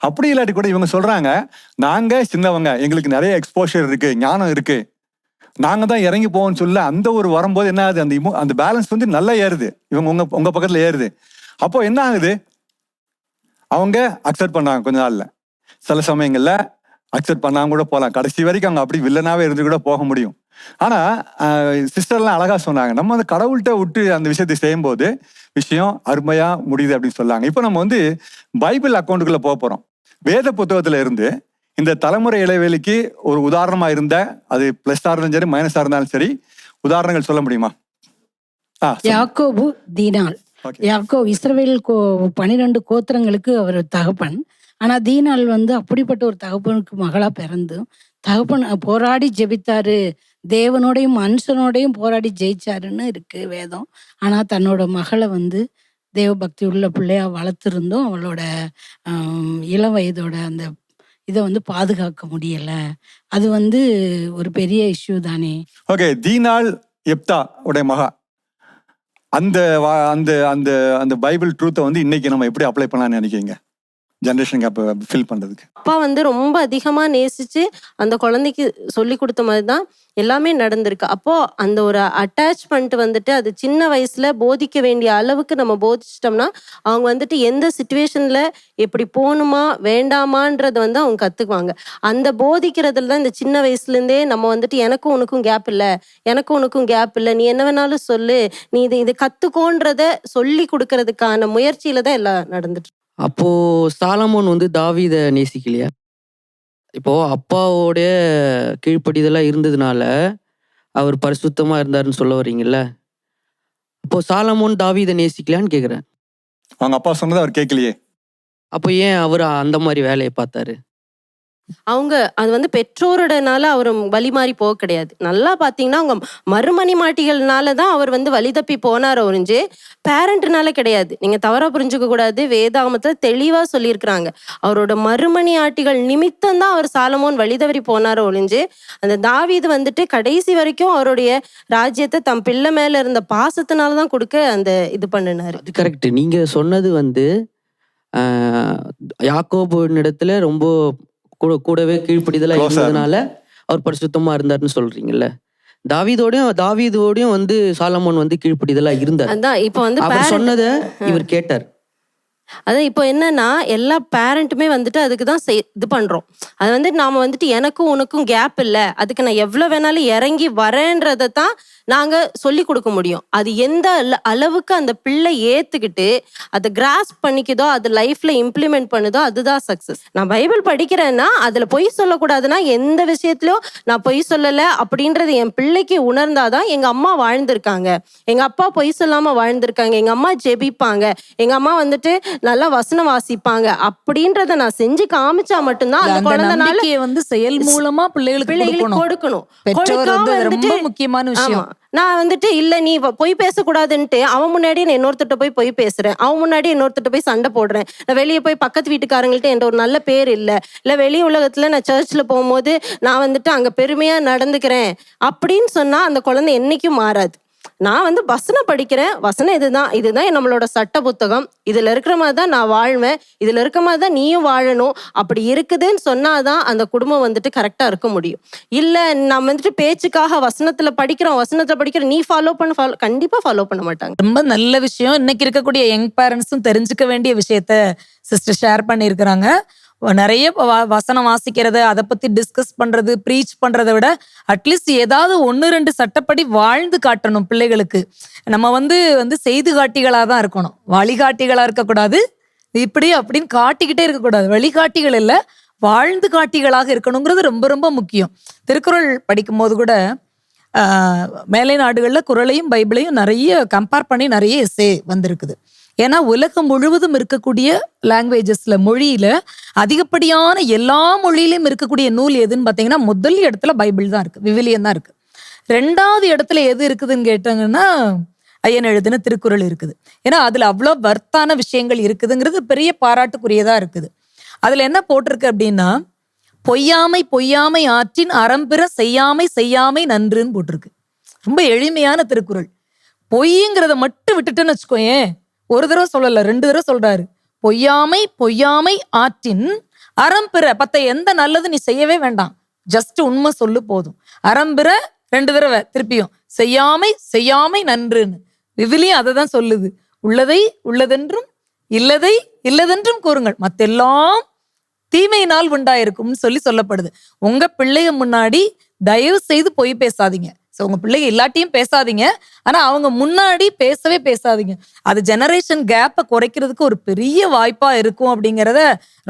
அப்படி இல்லாட்டி கூட இவங்க சொல்கிறாங்க, நாங்கள் சின்னவங்க, எங்களுக்கு நிறைய எக்ஸ்போஷர் இருக்குது, ஞானம் இருக்குது, நாங்கள் தான் இறங்கி போவோம்னு சொல்ல அந்த ஒரு வரும்போது என்ன ஆகுது, அந்த பேலன்ஸ் வந்து நல்லா ஏறுது, இவங்க உங்கள் பக்கத்தில் ஏறுது. அப்போ என்ன ஆகுது, அவங்க அக்செப்ட் பண்ணாங்க கொஞ்ச நாளில். சில சமயங்களில் அக்செப்ட் பண்ணாமல் கூட போகலாம், கடைசி வரைக்கும் அவங்க அப்படி வில்லனாகவே இருந்து கூட போக முடியும். ஆனால் சிஸ்டர்லாம் அழகாக சொன்னாங்க, நம்ம அந்த கடவுள்கிட்ட விட்டு அந்த விஷயத்தை செய்யும்போது விஷயம் அருமையாக முடியுது அப்படின்னு சொல்லாங்க. இப்போ நம்ம வந்து பைபிள் அக்கௌண்ட்டுக்குள்ளே போக போகிறோம். வேத புத்தகத்தில் இருந்து இந்த தலைமுறை இடைவெளிக்கு ஒரு உதாரணமாக இருந்த, அது ப்ளஸ்ஸாக இருந்தாலும் சரி மைனஸாக இருந்தாலும் சரி, உதாரணங்கள் சொல்ல முடியுமா? யாக்கோபு தீனாள். யாக்கோபு இஸ்ரவேல் 12 கோத்திரங்களுக்கு அவர் தகப்பன். ஆனால் தீனாள் வந்து அப்படிப்பட்ட ஒரு தகப்பனுக்கு மகளாக பிறந்து தகப்பன் போராடி ஜெபித்தாரு, தேவனோடையும் மனுஷனோடையும் போராடி ஜெயிச்சாருன்னு இருக்கு வேதம். ஆனால் தன்னோட மகளை வந்து தேவ பக்தி உள்ள பிள்ளையா வளர்த்துருந்தோம், அவளோட இளம் வயதோட அந்த இதை வந்து பாதுகாக்க முடியல. அது வந்து ஒரு பெரிய இஷ்யூ தானே. ஓகே, தீனாள் எப்தா உடைய மகா, அந்த அந்த அந்த அந்த பைபிள் ட்ரூத்தை வந்து இன்னைக்கு நம்ம எப்படி அப்ளை பண்ணலாம்னு நினைக்கிறீங்க ஜென்ரேஷன் கேப் ஃபில் பண்ணுறதுக்கு? அப்பா வந்து ரொம்ப அதிகமாக நேசித்து அந்த குழந்தைக்கு சொல்லி கொடுத்த மாதிரி தான் எல்லாமே நடந்திருக்கு. அப்போது அந்த ஒரு அட்டாச்மெண்ட் வந்துட்டு அது சின்ன வயசில் போதிக்க வேண்டிய அளவுக்கு நம்ம போதிச்சிட்டோம்னா அவங்க வந்துட்டு எந்த சுச்சுவேஷனில் எப்படி போகணுமா வேண்டாமான்றது வந்து அவங்க கற்றுக்குவாங்க. அந்த போதிக்கிறதுல தான் இந்த சின்ன வயசுலேருந்தே நம்ம வந்துட்டு எனக்கும் உனக்கும் கேப் இல்லை, எனக்கும் உனக்கும் கேப் இல்லை, நீ என்ன வேணாலும் சொல்லு, நீ இது கற்றுக்கோன்றத சொல்லி கொடுக்கறதுக்கான முயற்சியில் தான் எல்லாம் நடந்துட்டு. அப்போ சாலமோன் வந்து தாவீத நேசிக்கலையா? இப்போ அப்பாவோடைய கீழ்ப்படிதெல்லாம் இருந்ததுனால அவர் பரிசுத்தமா இருந்தாருன்னு சொல்ல வர்றீங்கல்ல? அப்போ சாலமோன் தாவீத நேசிக்கலையான்னு கேக்குறேன். அவங்க அப்பா சொன்னதை அவர் கேட்கலையே, அப்போ ஏன் அவர் அந்த மாதிரி வேலையை பார்த்தாரு? அவங்க அது வந்து பெற்றோரோடனால அவர் வழி மாறி போக கிடையாது. நல்லா பார்த்தீங்கன்னா அவங்க மறுமணி மாட்டிகள்னால தான் அவர் வந்து வழி தப்பி போனார் ஒழிஞ்சு பேரண்ட்னால கிடையாது. நீங்கள் தவறாக புரிஞ்சுக்க கூடாது. வேதாகமத்தில் தெளிவாக சொல்லியிருக்கிறாங்க, அவரோட மறுமணி ஆட்டிகள் நிமித்தம் தான் அவர் சாலமோன் வழி தவறி போனார் ஒழிஞ்சு அந்த தாவீது வந்துட்டு கடைசி வரைக்கும் அவருடைய ராஜ்யத்தை தம் பிள்ளை மேலே இருந்த பாசத்தினால தான் கொடுக்க அந்த இது பண்ணினார். அது கரெக்ட். நீங்கள் சொன்னது வந்து யாக்கோபுனிடத்துல ரொம்ப கூடவே கீழ்ப்படிதலா இருந்ததுனால அவர் பரிசுத்தமா இருந்தாருன்னு சொல்றீங்கல்ல? தாவீதோடையும் வந்து சாலமோன் வந்து கீழ்ப்படிதலா இருந்தார். அதான் இப்போ வந்து அவர் சொன்னதை இவர் கேட்டார். அதான் இப்போ என்னன்னா எல்லா பேரண்ட்டுமே வந்துட்டு அதுக்கு தான் இது பண்ணுறோம். அது வந்து நாம் வந்துட்டு எனக்கும் உனக்கும் கேப் இல்லை, அதுக்கு நான் எவ்வளோ வேணாலும் இறங்கி வரேன்றதை தான் நாங்கள் சொல்லி கொடுக்க முடியும். அது எந்த அளவுக்கு அந்த பிள்ளை ஏற்றுக்கிட்டு அதை கிராஸ் பண்ணிக்குதோ, அது லைஃப்பில் இம்ப்ளிமெண்ட் பண்ணுதோ, அதுதான் சக்ஸஸ். நான் பைபிள் படிக்கிறேன்னா அதில் பொய் சொல்லக்கூடாதுன்னா எந்த விஷயத்துலையும் நான் பொய் சொல்லலை அப்படின்றது என் பிள்ளைக்கு உணர்ந்தாதான். எங்கள் அம்மா வாழ்ந்திருக்காங்க, எங்கள் அப்பா பொய் சொல்லாமல் வாழ்ந்திருக்காங்க, எங்கள் அம்மா ஜெபிப்பாங்க, எங்கள் அம்மா வந்துட்டு நல்லா வசனம் வாசிப்பாங்க அப்படின்றத நான் செஞ்சு காமிச்சா மட்டும்தான் அந்த குழந்தைனால வந்து செயல் மூலமா பிள்ளைகளுக்கு கொடுக்கணும். ரொம்ப முக்கியமான விஷயம். நான் வந்துட்டு இல்லை நீ பொய் பேசக்கூடாதுன்ட்டு அவன் முன்னாடி நான் இன்னொருத்திட்ட போய் பொய் பேசுறேன், அவன் முன்னாடி இன்னொருத்திட்ட போய் சண்டை போடுறேன், நான் வெளியே போய் பக்கத்து வீட்டுக்காரங்கள்ட்ட என்ற ஒரு நல்ல பேர் இல்லை வெளி உலகத்துல நான் சர்ச்சில் போகும்போது நான் வந்துட்டு அங்கே பெருமையா நடந்துக்கிறேன் அப்படின்னு சொன்னா அந்த குழந்தை என்னைக்கும் மாறாது. நான் வந்து வசனம் படிக்கிறேன், வசனம் இதுதான் நம்மளோட சட்ட புத்தகம், இதுல இருக்கிற மாதிரி தான் நான் வாழ்வேன், இதுல இருக்க மாதிரி தான் நீயும் வாழணும், அப்படி இருக்குதுன்னு சொன்னாதான் அந்த குடும்பம் வந்துட்டு கரெக்டா இருக்க முடியும். இல்ல நம்ம வந்துட்டு பேச்சுக்காக வசனத்துல படிக்கிறோம் நீ கண்டிப்பா ஃபாலோ பண்ண மாட்டாங்க. ரொம்ப நல்ல விஷயம். இன்னைக்கு இருக்கக்கூடிய யங் பேரண்ட்ஸும் தெரிஞ்சுக்க வேண்டிய விஷயத்த சிஸ்டர் ஷேர் பண்ணியிருக்கிறாங்க. நிறைய வசனம் வாசிக்கிறது, அதை பத்தி டிஸ்கஸ் பண்றது, ப்ரீச் பண்றதை விட அட்லீஸ்ட் ஏதாவது 1-2 சட்டப்படி வாழ்ந்து காட்டணும் பிள்ளைகளுக்கு. நம்ம வந்து செய்து காட்டிகளா தான் இருக்கணும், வழிகாட்டிகளா இருக்கக்கூடாது. இப்படி அப்படின்னு காட்டிக்கிட்டே இருக்கக்கூடாது. வழிகாட்டிகள் இல்லை, வாழ்ந்து காட்டிகளாக இருக்கணுங்கிறது ரொம்ப ரொம்ப முக்கியம். திருக்குறள் படிக்கும் போது கூட மேலை நாடுகளில் குறளையும் பைபிளையும் நிறைய கம்பேர் பண்ணி நிறைய எஸ்ஸே வந்திருக்குது. ஏன்னா உலகம் முழுவதும் இருக்கக்கூடிய லாங்குவேஜஸ்ல, மொழியில அதிகப்படியான எல்லா மொழியிலும் இருக்கக்கூடிய நூல் எதுன்னு பார்த்தீங்கன்னா முதல் இடத்துல பைபிள் தான் இருக்கு, விவிலியம் தான் இருக்கு. 2வது இடத்துல எது இருக்குதுன்னு கேட்டாங்கன்னா ஐயன் எழுதின திருக்குறள் இருக்குது. ஏன்னா அதுல அவ்வளோ வர்த்தான விஷயங்கள் இருக்குதுங்கிறது பெரிய பாராட்டுக்குரியதா இருக்குது. அதுல என்ன போட்டிருக்கு அப்படின்னா, பொய்யாமை பொய்யாமை ஆற்றின் அறம்பிற செய்யாமை செய்யாமை நன்றுன்னு போட்டிருக்கு. ரொம்ப எளிமையான திருக்குறள். பொய்ங்கிறத மட்டும் விட்டுட்டுன்னு வச்சுக்கோயேன், ஒரு தடவை சொல்லல, 2 தடவை சொல்றாரு. பொய்யாமை பொய்யாமை ஆற்றின் அறம்பிற, எந்த நல்லது நீ செய்யவே வேண்டாம், ஜஸ்ட் உண்மை சொல்லு போதும். அறம்பிற 2 தடவை திருப்பியும், செய்யாமை செய்யாமை நன்றுன்னு. விவிலியம் அதை தான் சொல்லுது. உள்ளதை உள்ளதென்றும் இல்லதை இல்லதென்றும் கூறுங்கள், மத்தெல்லாம் தீமையினால் உண்டாயிருக்கும்னு சொல்லப்படுது. உங்க பிள்ளைய முன்னாடி தயவு செய்து பொய் பேசாதீங்க. உங்க பிள்ளைங்க இல்லாட்டியும் பேசாதீங்க, ஆனா அவங்க முன்னாடி பேசவே பேசாதீங்க. அது ஜெனரேஷன் கேப்பை குறைக்கிறதுக்கு ஒரு பெரிய வாய்ப்பா இருக்கும் அப்படிங்கிறத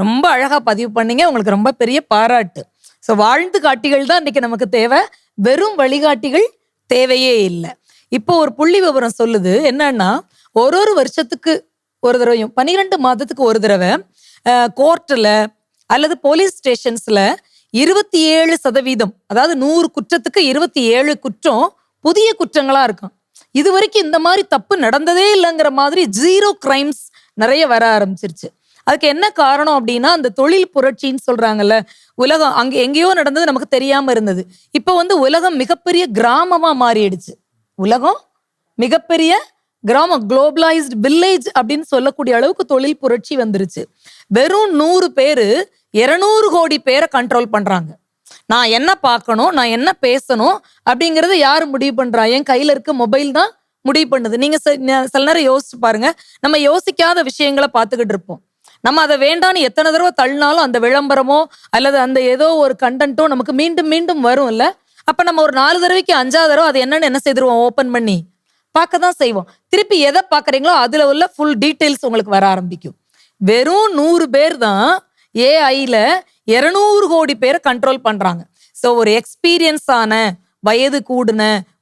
ரொம்ப அழகா பதிவு பண்ணீங்க. உங்களுக்கு ரொம்ப பெரிய பாராட்டு. ஸோ வாழ்ந்து காட்டிகள் தான் இன்னைக்கு நமக்கு தேவை, வெறும் வழிகாட்டிகள் தேவையே இல்லை. இப்போ ஒரு புள்ளி விவரம் சொல்லுது என்னன்னா, ஒரு வருஷத்துக்கு ஒரு தடவையும் 12 மாதத்துக்கு ஒரு தடவை கோர்ட்டில் அல்லது போலீஸ் ஸ்டேஷன்ஸ்ல 27%, அதாவது 100 குற்றத்துக்கு 27 குற்றம் புதிய குற்றங்களா இருக்கும். இது வரைக்கும் இந்த மாதிரி தப்பு நடந்ததே இல்லைங்கிற மாதிரி 0 கிரைம்ஸ் நிறைய வர ஆரம்பிச்சிருச்சு. அதுக்கு என்ன காரணம் அப்படின்னா, அந்த தொழில் புரட்சின்னு சொல்றாங்கல்ல, உலகம் அங்க எங்கேயோ நடந்தது நமக்கு தெரியாம இருந்தது. இப்போ உலகம் மிகப்பெரிய கிராமமா மாறிடுச்சு. உலகம் மிகப்பெரிய கிராமம், குளோபலைஸ்டு வில்லேஜ் அப்படின்னு சொல்லக்கூடிய அளவுக்கு தொழில் புரட்சி வந்துருச்சு. வெறும் 100 பேரு 200 கோடி பேரை கண்ட்ரோல் பண்றாங்க. நான் என்ன பார்க்கணும், நான் என்ன பேசணும் அப்படிங்கறத யாரு முடிவு பண்றா? என் கையில இருக்க மொபைல் தான் முடிவு பண்ணுது. நீங்க சில நேரம் யோசிச்சு பாருங்க, நம்ம யோசிக்காத விஷயங்களை பார்த்துக்கிட்டு இருப்போம். நம்ம அதை வேண்டான்னு எத்தனை தடவை தள்ளினாலும் அந்த விளம்பரமோ அல்லது அந்த ஏதோ ஒரு கண்டென்ட்டோ நமக்கு மீண்டும் மீண்டும் வரும் இல்ல. அப்ப நம்ம ஒரு 4 தடவைக்கு 5வது தடவை அது என்னன்னு என்ன செய்திருவோம், ஓபன் பண்ணி பார்க்க தான் செய்வோம். திருப்பி எதை பார்க்குறீங்களோ அதுல உள்ள ஃபுல் டீட்டெயில்ஸ் உங்களுக்கு வர ஆரம்பிக்கும். வெறும் 100 பேர் தான் ஏஐல 200 கோடி பேரை கண்ட்ரோல் பண்றாங்க. ஸோ ஒரு எக்ஸ்பீரியன்ஸ் ஆன, வயது கூடின,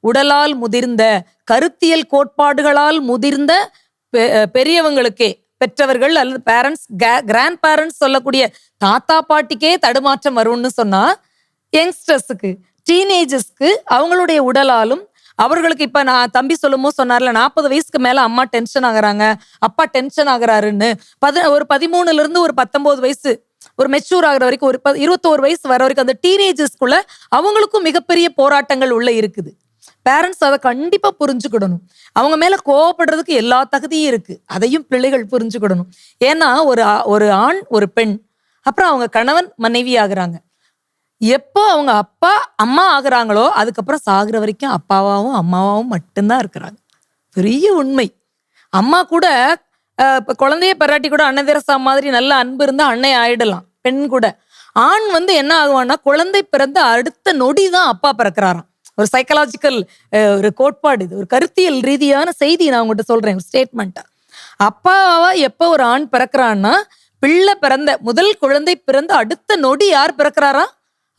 உடலால் முதிர்ந்த, கருத்தியல் கோட்பாடுகளால் முதிர்ந்த பெரியவங்களுக்கே, பெற்றவர்கள் அல்லது பேரண்ட்ஸ், கிராண்ட் பேரண்ட்ஸ் சொல்லக்கூடிய தாத்தா பாட்டிக்கே தடுமாற்றம் வரும்னு சொன்னா, யங்ஸ்டர்ஸுக்கு, டீனேஜர்ஸ்க்கு அவங்களுடைய உடலாலும் அவர்களுக்கு இப்ப நான் தம்பி சொல்லுமோ சொன்னார்ல, 40 வயசுக்கு மேல அம்மா டென்ஷன் ஆகுறாங்க, அப்பா டென்ஷன் ஆகுறாருன்னு. ஒரு 13ல இருந்து ஒரு 19 வயசு ஒரு மெச்சூர் ஆகுற வரைக்கும், ஒரு 21 வயசு வர வரைக்கும் அந்த டீனேஜர்ஸ்குள்ள அவங்களுக்கும் மிகப்பெரிய போராட்டங்கள் உள்ள இருக்குது. பேரண்ட்ஸ் அதை கண்டிப்பா புரிஞ்சுக்கிடணும். அவங்க மேல கோவப்படுறதுக்கு எல்லா தகுதியும் இருக்கு, அதையும் பிள்ளைகள் புரிஞ்சுக்கிடணும். ஏன்னா ஒரு ஆண் ஒரு பெண், அப்புறம் அவங்க கணவன் மனைவி ஆகுறாங்க. எப்போ அவங்க அப்பா அம்மா ஆகுறாங்களோ அதுக்கப்புறம் சாகுற வரைக்கும் அப்பாவாவும் அம்மாவாவும் மட்டும்தான் இருக்கிறாங்க. பெரிய உண்மை. அம்மா கூட இப்போ குழந்தைய பெறாட்டி கூட அன்னை தெரசா மாதிரி நல்ல அன்பு இருந்தா அன்னை ஆயிடலாம். பெண் கூட. ஆண் என்ன ஆகுவான்னா, குழந்தை பிறந்த அடுத்த நொடி தான் அப்பா பிறக்கிறாராம். ஒரு சைக்கலாஜிக்கல் ஒரு கோட்பாடு இது, ஒரு கருத்தியல் ரீதியான செய்தி நான் உங்கள்கிட்ட சொல்றேன், ஸ்டேட்மெண்ட்டா. அப்பாவா எப்போ ஒரு ஆண் பிறக்கிறான்னா, பிள்ளை பிறந்த முதல் குழந்தை பிறந்த அடுத்த நொடி யார் பிறக்கிறாரா?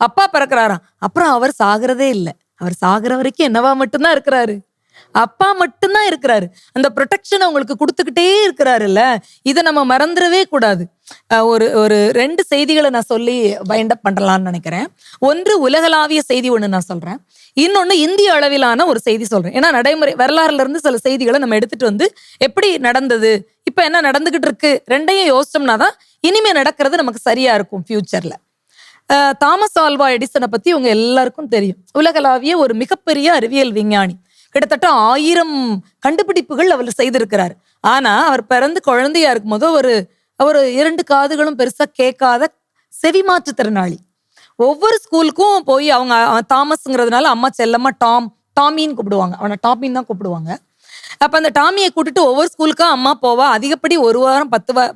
அப்பா பிறக்கிறாராம். அப்புறம் அவர் சாகிறதே இல்லை. அவர் சாகிற வரைக்கும் என்னவா மட்டும்தான் இருக்கிறாரு, அப்பா மட்டும்தான் இருக்கிறாரு. அந்த ப்ரொடெக்ஷன் அவங்களுக்கு கொடுத்துக்கிட்டே இருக்கிறாருல்ல, இதை நம்ம மறந்துடவே கூடாது. ஒரு 2 செய்திகளை நான் சொல்லி வைண்ட் அப் பண்ணலாம்னு நினைக்கிறேன். ஒன்று உலகளாவிய செய்தி ஒன்று நான் சொல்றேன், இன்னொன்று இந்திய அளவிலான ஒரு செய்தி சொல்றேன். ஏன்னா நடைமுறை வரலாறுல இருந்து சில செய்திகளை நம்ம எடுத்துட்டு எப்படி நடந்தது, இப்ப என்ன நடந்துகிட்டு இருக்கு, 2யும் யோசிச்சோம்னா தான் இனிமே நடக்கிறது நமக்கு சரியா இருக்கும் ஃபியூச்சர்ல. தாமஸ் ஆல்வா எடிசனை பத்தி உங்க எல்லாருக்கும் தெரியும். உலகளாவிய ஒரு மிகப்பெரிய அறிவியல் விஞ்ஞானி. கிட்டத்தட்ட 1000 கண்டுபிடிப்புகள் அவர் செய்திருக்கிறார். ஆனா அவர் பிறந்து குழந்தையா இருக்கும் போது ஒரு 2 காதுகளும் பெருசா கேட்காத செவி மாற்றுத்திறனாளி. ஒவ்வொரு ஸ்கூலுக்கும் போய் அவங்க தாமஸ்ங்கிறதுனால அம்மா செல்லம்மா டாமின்னு கூப்பிடுவாங்க, அவனை டாமின்னு தான் கூப்பிடுவாங்க. அப்ப அந்த டாமியை கூட்டிட்டு ஒவ்வொரு ஸ்கூலுக்கா அம்மா போவா. அதிகப்படி 1 வாரம்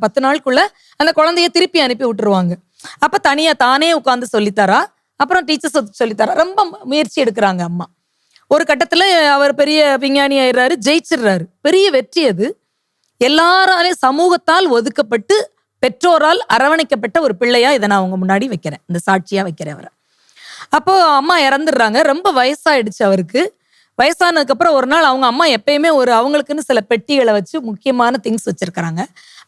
10 நாளுக்குள்ள அந்த குழந்தைய திருப்பி அனுப்பி விட்டுருவாங்க. அப்ப தனியா தானே உட்காந்து சொல்லித்தரா, அப்புறம் டீச்சர்ஸ் சொல்லித்தரா. ரொம்ப முயற்சி எடுக்கிறாங்க அம்மா. ஒரு கட்டத்துல அவர் பெரிய விஞ்ஞானி ஆயிடுறாரு, ஜெயிச்சிடுறாரு. பெரிய வெற்றி அது. எல்லாராலையும் சமூகத்தால் ஒதுக்கப்பட்டு பெற்றோரால் அரவணைக்கப்பட்ட ஒரு பிள்ளையா இதை நான் அவங்க முன்னாடி வைக்கிறேன், இந்த சாட்சியா வைக்கிறேன் அவரை. அப்போ அம்மா இறந்துடுறாங்க. ரொம்ப வயசாயிடுச்சு அவருக்கு. வயசானதுக்கப்புறம் ஒரு நாள் அவங்க அம்மா எப்பயுமே அவங்களுக்குன்னு சில பெட்டிகளை வச்சு முக்கியமான திங்ஸ் வச்சிருக்கிறாங்க.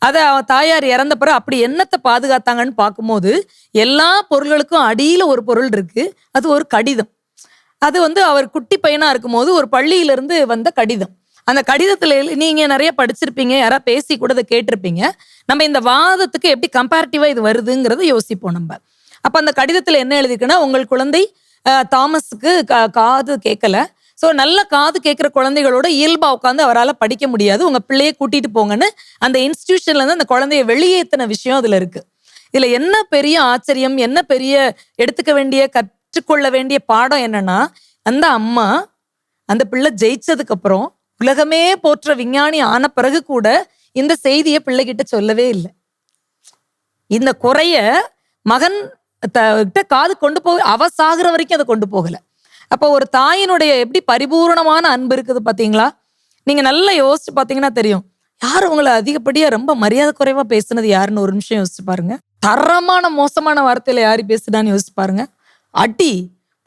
அதை தாயார் இறந்த பிறகு அப்படி என்னத்தை பாதுகாத்தாங்கன்னு பார்க்கும்போது எல்லா பொருள்களுக்கும் அடியில் ஒரு பொருள் இருக்கு. அது ஒரு கடிதம். அது அவர் குட்டி பையனா இருக்கும்போது ஒரு பள்ளியிலிருந்து வந்த கடிதம். அந்த கடிதத்துல நீங்க நிறைய படிச்சிருப்பீங்க, யாராவது பேசி கூட அதை கேட்டிருப்பீங்க. நம்ம இந்த வாதத்துக்கு எப்படி கம்பேரிட்டிவா இது வருதுங்கிறத யோசிப்போம் நம்ம. அப்ப அந்த கடிதத்துல என்ன எழுதிருக்குன்னா, உங்கள் குழந்தை தாமஸுக்கு காது கேட்கல. ஸோ நல்ல காது கேட்குற குழந்தைகளோட இயல்பா உட்காந்து அவரால் படிக்க முடியாது, உங்க பிள்ளையை கூட்டிட்டு போங்கன்னு அந்த இன்ஸ்டிடியூஷன்ல இருந்து அந்த குழந்தைய வெளியேற்றின விஷயம் அதுல இருக்கு. இதுல என்ன பெரிய ஆச்சரியம், என்ன பெரிய எடுத்துக்க வேண்டிய கற்றுக்கொள்ள வேண்டிய பாடம் என்னன்னா, அந்த அம்மா அந்த பிள்ளை ஜெயிச்சதுக்கு அப்புறம் உலகமே போற்ற விஞ்ஞானி ஆன பிறகு கூட இந்த செய்தியை பிள்ளைகிட்ட சொல்லவே இல்லை. இந்த குறைய மகன் கிட்ட காது கொண்டு அவ சாகுற வரைக்கும் அதை கொண்டு போகல. அப்போ ஒரு தாயினுடைய எப்படி பரிபூர்ணமான அன்பு இருக்குது பாத்தீங்களா? நீங்க நல்லா யோசிச்சு பாத்தீங்கன்னா தெரியும், யார் உங்களை அதிகப்படியா ரொம்ப மரியாதை குறைவா பேசுனது யாருன்னு ஒரு நிமிஷம் யோசிச்சு பாருங்க. தரமான மோசமான வார்த்தையில யாரு பேசுனான்னு யோசிச்சு பாருங்க. அடி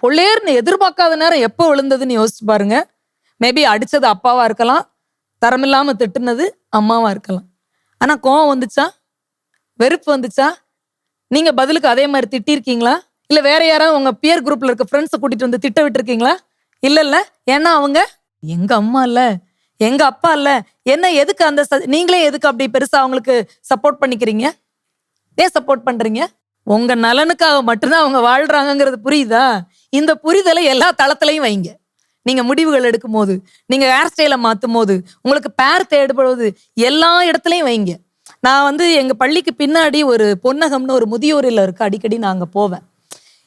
பொள்ளேர்னு எதிர்பார்க்காத நேரம் எப்போ விழுந்ததுன்னு யோசிச்சு பாருங்க. மேபி அடிச்சது அப்பாவா இருக்கலாம், தரமில்லாம திட்டுனது அம்மாவா இருக்கலாம். ஆனா கோவம் வந்துச்சா, வெறுப்பு வந்துச்சா? நீங்க பதிலுக்கு அதே மாதிரி திட்டிருக்கீங்களா? இல்ல வேற யாராவது உங்க பியர் குரூப்ல இருக்க ஃப்ரெண்ட்ஸை கூட்டிட்டு வந்து திட்ட விட்டுருக்கீங்களா? இல்ல. ஏன்னா அவங்க எங்க அம்மா இல்ல, எங்க அப்பா இல்ல, என்ன எதுக்கு அந்த நீங்களே எதுக்கு அப்படி பெருசா அவங்களுக்கு சப்போர்ட் பண்ணிக்கிறீங்க? ஏன் சப்போர்ட் பண்றீங்க? உங்க நலனுக்காக மட்டும்தான் அவங்க வாழ்றாங்கிறது புரியுதா? இந்த புரிதலை எல்லா தளத்திலையும் வைங்க. நீங்க முடிவுகள் எடுக்கும் போது, நீங்க ஹேர் ஸ்டைலை மாத்தும் போது, உங்களுக்கு பேர் தேடுபடுவது எல்லா இடத்துலையும் வைங்க. நான் எங்க பள்ளிக்கு பின்னாடி ஒரு பொன்னகம்னு ஒரு முதியோர் இல்லம் இருக்கு, அடிக்கடி நாங்க போவேன்.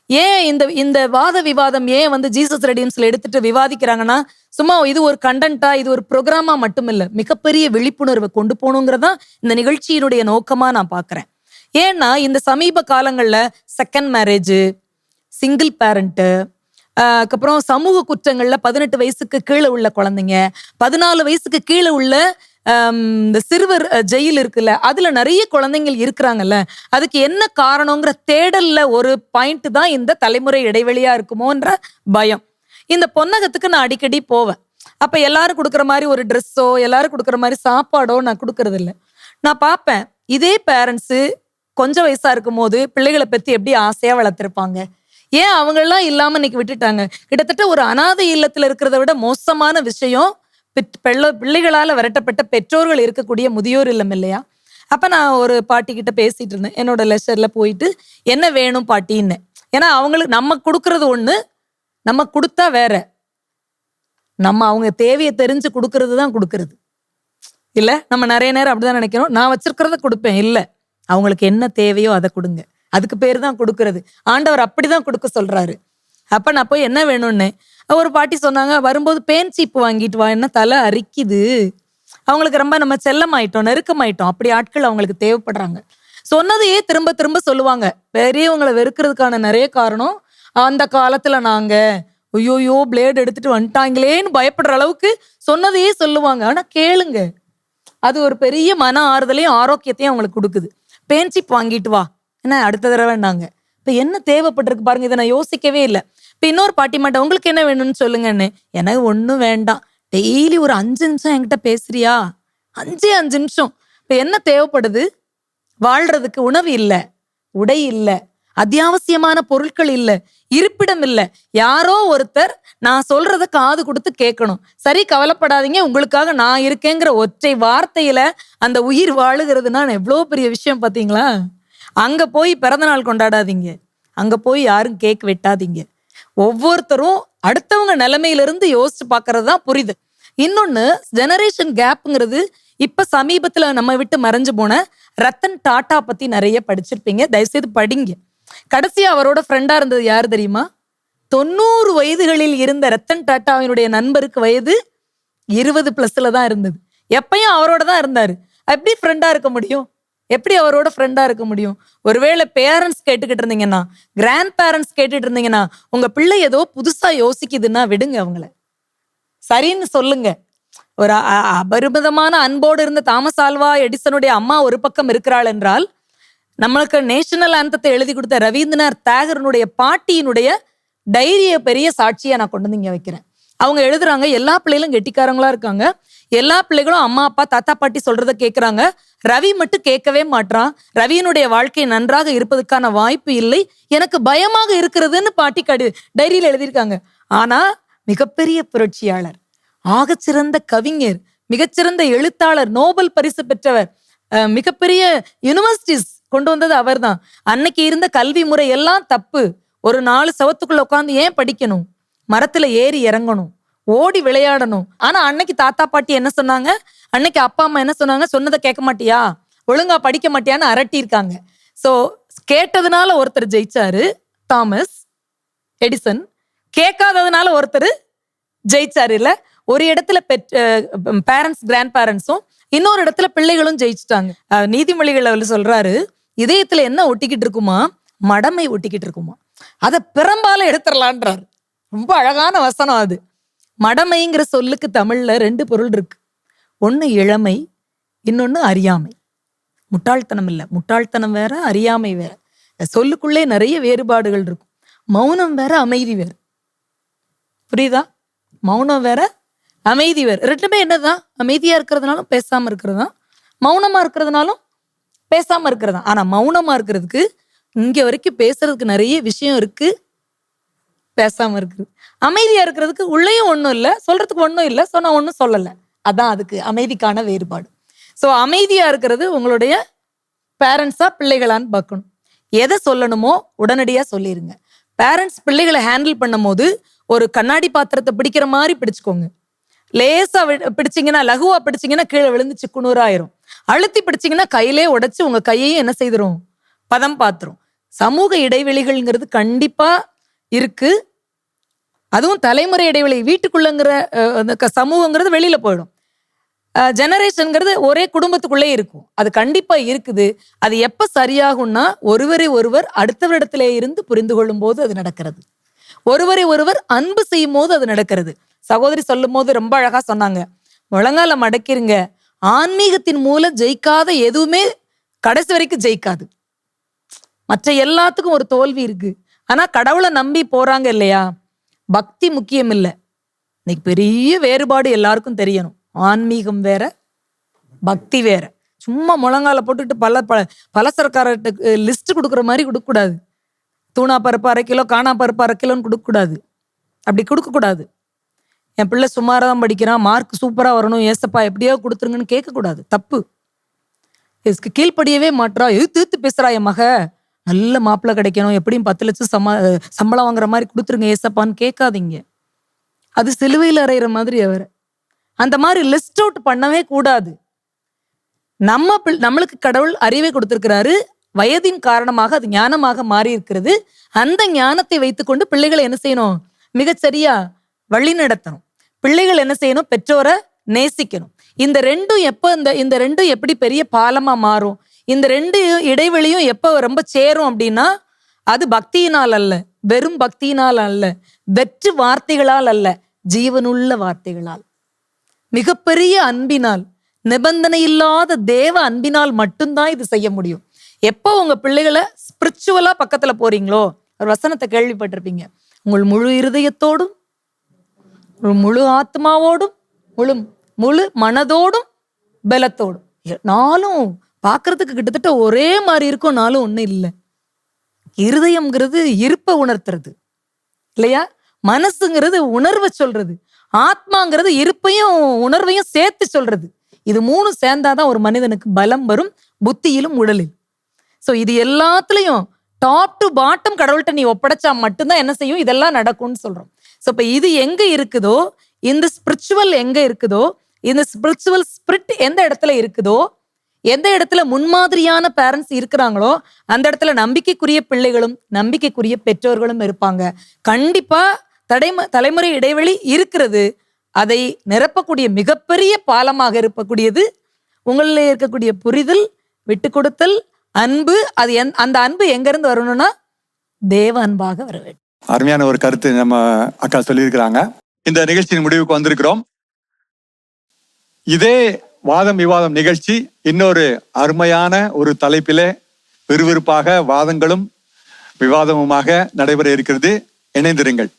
ஏன் இந்த வாத விவாதம் ஏன் ஜீசஸ் ரெடீம்ஸ்ல எடுத்துட்டு விவாதிக்கிறாங்கன்னா, சும்மா இது ஒரு கண்டென்ட்டா, இது ஒரு ப்ரோக்ராமா மட்டும் இல்ல, மிகப்பெரிய விழிப்புணர்வை கொண்டு போகணுங்கிறதா இந்த நிகழ்ச்சியினுடைய நோக்கமா நான் பாக்குறேன். ஏன்னா இந்த சமீப காலங்கள்ல செகண்ட் மேரேஜ், சிங்கிள் பேரண்ட்டு, அதுக்கப்புறம் சமூக குற்றங்கள்ல 18 வயசுக்கு கீழே உள்ள குழந்தைங்க, 14 வயசுக்கு கீழே உள்ள இந்த சிறுவர் ஜெயில் இருக்குல்ல, அதுல நிறைய குழந்தைகள் இருக்கிறாங்கல்ல. அதுக்கு என்ன காரணங்கிற தேடல்ல ஒரு பாயிண்ட் தான் இந்த தலைமுறை இடைவெளியா இருக்குமோன்ற பயம். இந்த பொன்னகத்துக்கு நான் அடிக்கடி போவேன். அப்ப எல்லாரும் கொடுக்குற மாதிரி ஒரு ட்ரெஸ்ஸோ, எல்லாரும் கொடுக்குற மாதிரி சாப்பாடோ நான் கொடுக்கறது இல்லை. நான் பார்ப்பேன், இதே பேரண்ட்ஸு கொஞ்சம் வயசா இருக்கும் போது பிள்ளைகளை பத்தி எப்படி ஆசையா வளர்த்துருப்பாங்க. ஏன் அவங்கெல்லாம் இல்லாம இன்னைக்கு விட்டுட்டாங்க? கிட்டத்தட்ட ஒரு அனாதை இல்லத்துல இருக்கிறத விட மோசமான விஷயம் பிள்ளைகளால விரட்டப்பட்ட பெற்றோர்கள் இருக்கக்கூடிய முதியோர் இல்லம் இல்லையா? அப்ப நான் ஒரு பாட்டி கிட்ட பேசிட்டு இருந்தேன், என்னோட லெஷர்ல போயிட்டு, என்ன வேணும் பாட்டின்னு. ஏன்னா அவங்களுக்கு நம்ம கொடுக்கறது ஒண்ணு, நம்ம கொடுத்தா வேற. நம்ம அவங்க தேவையை தெரிஞ்சு கொடுக்கறது தான் கொடுக்கறது இல்ல. நம்ம நிறைய நேரம் அப்படிதான் நினைக்கிறோம், நான் வச்சிருக்கிறத கொடுப்பேன். இல்ல, அவங்களுக்கு என்ன தேவையோ அதை கொடுங்க, அதுக்கு பேர் தான் கொடுக்கறது. ஆண்டவர் அப்படிதான் கொடுக்க சொல்றாரு. அப்ப நான் போய் என்ன வேணும்னு ஒரு பாட்டி சொன்னாங்க, வரும்போது பேன் சீப்பு வாங்கிட்டு வா, என்ன தலை அரிக்குது. அவங்களுக்கு ரொம்ப நம்ம செல்லமாயிட்டோம், நெருக்கமாயிட்டோம். அப்படி ஆட்கள் அவங்களுக்கு தேவைப்படுறாங்க. சொன்னதையே திரும்ப திரும்ப சொல்லுவாங்க. பெரியவங்களை வெறுக்கிறதுக்கான நிறைய காரணம், அந்த காலத்துல நாங்க ஐயோயோ பிளேடு எடுத்துட்டு வந்துட்டாங்களேன்னு பயப்படுற அளவுக்கு சொன்னதையே சொல்லுவாங்க. ஆனா கேளுங்க, அது ஒரு பெரிய மன ஆறுதலையும் ஆரோக்கியத்தையும் அவங்களுக்கு கொடுக்குது. பேன் சீப் வாங்கிட்டு வா, என்ன அடுத்த தடவைன்னாங்க. இப்ப என்ன தேவைப்பட்டிருக்கு பாருங்க, இதை நான் யோசிக்கவே இல்லை. இப்ப இன்னொரு பாட்டி மாட்டேன், உங்களுக்கு என்ன வேணும்னு சொல்லுங்கன்னு. எனக்கு ஒன்றும் வேண்டாம், டெய்லி ஒரு 5 நிமிஷம் என்கிட்ட பேசுறியா, 5 நிமிஷம். இப்ப என்ன தேவைப்படுது? வாழ்றதுக்கு உணவு இல்லை, உடை இல்லை, அத்தியாவசியமான பொருட்கள் இல்லை, இருப்பிடம் இல்லை. யாரோ ஒருத்தர் நான் சொல்றத காது கொடுத்து கேட்கணும். சரி, கவலைப்படாதீங்க, உங்களுக்காக நான் இருக்கேங்கிற ஒற்றை வார்த்தையில அந்த உயிர் வாழுகிறதுனா எவ்வளோ பெரிய விஷயம் பார்த்தீங்களா? அங்க போய் பிறந்த நாள் கொண்டாடாதீங்க, அங்க போய் யாரும் கேக் வெட்டாதீங்க. ஒவ்வொருத்தரும் அடுத்தவங்க நிலைமையிலிருந்து யோசிச்சு பார்க்கறது தான் புரியுது. இன்னொன்னு, ஜெனரேஷன் கேப்புங்கிறது இப்ப சமீபத்துல நம்ம விட்டு மறைஞ்சு போன ரத்தன் டாட்டா பத்தி நிறைய படிச்சிருப்பீங்க, தயவுசெய்து படிங்க. கடைசியா அவரோட ஃப்ரெண்டா இருந்தது யாரு தெரியுமா? 90 வயதுகளில் இருந்த ரத்தன் டாட்டாவினுடைய நண்பருக்கு வயது 20+ தான் இருந்தது. எப்பயும் அவரோட தான் இருந்தாரு. எப்படி ஃப்ரெண்டா இருக்க முடியும்? எப்படி அவரோட ஃப்ரெண்டா இருக்க முடியும்? ஒருவேளை பேரண்ட்ஸ் கேட்டுக்கிட்டு இருந்தீங்கன்னா, கிராண்ட் பேரண்ட்ஸ் கேட்டுட்டு இருந்தீங்கன்னா, உங்க பிள்ளை ஏதோ புதுசா யோசிக்குதுன்னா விடுங்க அவங்கள, சரின்னு சொல்லுங்க. ஒரு அபரிமிதமான அன்போடு இருந்த தாமஸ் ஆல்வா எடிசனுடைய அம்மா ஒரு பக்கம் இருக்கிறாள் என்றால், நம்மளுக்கு நேஷனல் ஆந்தத்தை எழுதி கொடுத்த ரவீந்திரநாத் தாகூரினுடைய பாட்டியினுடைய டைரிய பெரிய சாட்சியா நான் கொண்டு வந்து இங்க வைக்கிறேன். அவங்க எழுதுறாங்க, எல்லா பிள்ளைகளும் கெட்டிக்காரங்களா இருக்காங்க, எல்லா பிள்ளைகளும் அம்மா அப்பா தாத்தா பாட்டி சொல்றத கேட்கறாங்க, ரவி மட்டும் கேட்கவே மாட்றான், ரவியினுடைய வாழ்க்கை நன்றாக இருப்பதற்கான வாய்ப்பு இல்லை, எனக்கு பயமாக இருக்கிறதுன்னு பாட்டி டைரியில எழுதியிருக்காங்க. ஆனா மிகப்பெரிய புரட்சியாளர், ஆகச்சிறந்த கவிஞர், மிகச்சிறந்த எழுத்தாளர், நோபல் பரிசு பெற்றவர், மிகப்பெரிய யூனிவர்சிட்டிஸ் கொண்டு வந்தது அவர்தான். அன்னைக்கு இருந்த கல்வி முறை எல்லாம் தப்பு. ஒரு 4 சவத்துக்குள்ள உட்காந்து ஏன் படிக்கணும், மரத்துல ஏறி இறங்கணும், ஓடி விளையாடணும். ஆனா அன்னைக்கு தாத்தா பாட்டி என்ன சொன்னாங்க, அன்னைக்கு அப்பா அம்மா என்ன சொன்னாங்க, சொன்னதை கேட்க மாட்டியா, ஒழுங்கா படிக்க மாட்டியான்னு அரட்டியிருக்காங்க. ஸோ கேட்டதுனால ஒருத்தர் ஜெயிச்சாரு தாமஸ் எடிசன், கேட்காததுனால ஒருத்தர் ஜெயிச்சாரு. இல்ல, ஒரு இடத்துல பேரண்ட்ஸ் கிராண்ட் பேரண்ட்ஸும் இன்னொரு இடத்துல பிள்ளைகளும் ஜெயிச்சுட்டாங்க. நீதிமொழிகள் சொல்றாரு, இதயத்துல என்ன ஒட்டிக்கிட்டு இருக்குமா, மடமை ஒட்டிக்கிட்டு இருக்குமா, அதை பெரும்பாலும் எடுத்துடலான்றாரு. ரொம்ப அழகான வசனம் அது. மடமைங்கிற சொல்லுக்கு தமிழ்ல 2 பொருள் இருக்கு. ஒண்ணு இளமை, இன்னொன்னு அறியாமை. முட்டாள்தனம் இல்லை, முட்டாள்தனம் வேற, அறியாமை வேற. சொல்லுக்குள்ளே நிறைய வேறுபாடுகள் இருக்கும். மௌனம் வேற, அமைதி வேற. புரியுதா? மௌனம் வேற, அமைதி வேற. ரெண்டுமே என்னதான், அமைதியா இருக்கிறதுனாலும் பேசாம இருக்கிறதா, மௌனமா இருக்கிறதுனாலும் பேசாம இருக்கிறதா. ஆனா மௌனமா இருக்கிறதுக்கு இங்க வரைக்கும் பேசுறதுக்கு நிறைய விஷயம் இருக்கு, பேசாம இருக்குது. அமைதியா இருக்கிறதுக்கு உள்ளேயும் ஒன்றும் இல்லை, சொல்றதுக்கு ஒன்றும் இல்லை, சொன்னா ஒன்றும் சொல்லலை. அதான் அதுக்கு அமைதிக்கான வேறுபாடு. ஸோ அமைதியா இருக்கிறது உங்களுடைய பேரண்ட்ஸா பிள்ளைகளான்னு பார்க்கணும். எதை சொல்லணுமோ உடனடியாக சொல்லிடுங்க. பேரண்ட்ஸ் பிள்ளைகளை ஹேண்டில் பண்ணும் போது ஒரு கண்ணாடி பாத்திரத்தை பிடிக்கிற மாதிரி பிடிச்சுக்கோங்க. லேசா பிடிச்சிங்கன்னா, லகுவா பிடிச்சிங்கன்னா கீழே விழுந்து சிக்குனூராயிரும். அழுத்தி பிடிச்சிங்கன்னா கையிலே உடைச்சு உங்க கையையும் என்ன செய்திரும், பதம் பாத்துரும். சமூக இடைவெளிகள்ங்கிறது கண்டிப்பா இருக்கு. அதுவும் தலைமுறை இடைவெளி, வீட்டுக்குள்ளங்கிற சமூகங்கிறது வெளியில போயிடும். ஜெனரேஷன்ங்கிறது ஒரே குடும்பத்துக்குள்ளே இருக்கும், அது கண்டிப்பா இருக்குது. அது எப்ப சரியாகும்னா, ஒருவரை ஒருவர் அடுத்தவரிடத்திலே இருந்து புரிந்து கொள்ளும் போது அது நடக்கிறது. ஒருவரை ஒருவர் அன்பு செய்யும் போது அது நடக்கிறது. சகோதரி சொல்லும் போது ரொம்ப அழகா சொன்னாங்க, முழங்கால மடக்கிருங்க, ஆன்மீகத்தின் மூலம் ஜெயிக்காத எதுவுமே கடைசி வரைக்கும் ஜெயிக்காது. மற்ற எல்லாத்துக்கும் ஒரு தோல்வி இருக்கு. ஆனா கடவுளை நம்பி போறாங்க இல்லையா, பக்தி முக்கியம் இல்லை. இன்னைக்கு பெரிய வேறுபாடு எல்லாருக்கும் தெரியணும். ஆன்மீகம் வேற, பக்தி வேற. சும்மா முழங்கால போட்டுட்டு பலசரக்காரர்கிட்ட லிஸ்ட் கொடுக்குற மாதிரி கொடுக்கக்கூடாது. தூணா பருப்பு 1/2 கிலோ, காணா பருப்பு 1/2 கிலோன்னு கொடுக்கக்கூடாது. அப்படி கொடுக்கக்கூடாது. என் பிள்ளை சுமாராக தான் படிக்கிறான், மார்க் சூப்பராக வரணும், ஏசப்பா எப்படியோ கொடுத்துருங்கன்னு கேட்கக்கூடாது, தப்பு. இதுக்கு கீழ்ப்படியவே மாட்றா, எதிர்த்து பேசுறா, என் மக நல்ல மாப்பிள்ளை கிடைக்கணும், எப்படியும் 10 லட்சம் சம்பளம் வாங்குற மாதிரி கொடுத்துருங்க ஏசப்பான்னு கேட்காதீங்க. அது சிலுவையில் அறையிற மாதிரி. அவர் அந்த மாதிரி லிஸ்ட் அவுட் பண்ணவே கூடாது. நம்மளுக்கு கடவுள் அறிவை கொடுத்திருக்கிறாரு, வயதின் காரணமாக அது ஞானமாக மாறி இருக்கிறது. அந்த ஞானத்தை வைத்துக்கொண்டு பிள்ளைகளை என்ன செய்யணும், மிகச்சரியா வழி நடத்தணும். பிள்ளைகள் என்ன செய்யணும், பெற்றோரை நேசிக்கணும். இந்த ரெண்டும் எப்படி பெரிய பாலமா மாறும், இந்த 2 இடைவெளியும் எப்ப ரொம்ப சேரும் அப்படின்னா, அது பக்தியினால் அல்ல, வெறும் பக்தியினால் அல்ல, வெற்று வார்த்தைகளால் அல்ல, ஜீவனுள்ள வார்த்தைகளால், மிகப்பெரிய அன்பினால், நிபந்தனை இல்லாத தேவ அன்பினால் மட்டும்தான் இது செய்ய முடியும். எப்போ உங்க பிள்ளைகளை ஸ்பிரிச்சுவலா பக்கத்துல போறீங்களோ, ஒரு வசனத்தை கேள்விப்பட்டிருப்பீங்க, உங்கள் முழு இருதயத்தோடும், முழு ஆத்மாவோடும், முழு மனதோடும், பலத்தோடும். நாளும் பார்க்கறதுக்கு கிட்டத்தட்ட ஒரே மாதிரி இருக்கும், நாளும் ஒன்றும் இல்லை. இருதயம்ங்கிறது இருப்பை உணர்த்துறது இல்லையா, மனசுங்கிறது உணர்வை சொல்றது, ஆத்மாங்கிறது இருப்பையும் உணர்வையும் சேர்த்து சொல்றது. இது 3 சேர்ந்தாதான் ஒரு மனிதனுக்கு பலம் வரும், புத்தியிலும் உடலில். ஸோ இது எல்லாத்துலயும் டாப் டு பாட்டம் கடவுள்கிட்ட நீ ஒப்படைச்சா மட்டும்தான் என்ன செய்யும், இதெல்லாம் நடக்கும்னு சொல்றோம். ஸோ இப்போ இது எங்க இருக்குதோ, இந்த ஸ்பிரிச்சுவல் எங்க இருக்குதோ, இந்த ஸ்பிரிச்சுவல் ஸ்பிரிட் எந்த இடத்துல இருக்குதோ, எந்த இடத்துல முன்மாதிரியான பேரண்ட்ஸ் இருக்கிறாங்களோ, அந்த இடத்துல நம்பிக்கைக்குரிய பிள்ளைகளும் நம்பிக்கைக்குரிய பெற்றோர்களும் இருப்பாங்க. கண்டிப்பா தலைமுறை இடைவெளி இருக்கிறது. அதை நிரப்பக்கூடிய மிகப்பெரிய பாலமாக இருக்கக்கூடியது உங்களில் இருக்கக்கூடிய புரிதல், விட்டு கொடுத்தல், அன்பு. அது அந்த அன்பு எங்க இருந்து வரணும்னா தேவ அன்பாக வர வேண்டும். அருமையான ஒரு கருத்து நம்ம அக்கா சொல்லியிருக்கிறாங்க. இந்த நிகழ்ச்சியின் முடிவுக்கு வந்திருக்கிறோம். இதே வாதம் விவாதம் நிகழ்ச்சி இன்னொரு அருமையான ஒரு தலைப்பிலே விறுவிறுப்பாக வாதங்களும் விவாதமுமாக நடைபெற இருக்கிறது. இணைந்திருங்கள்.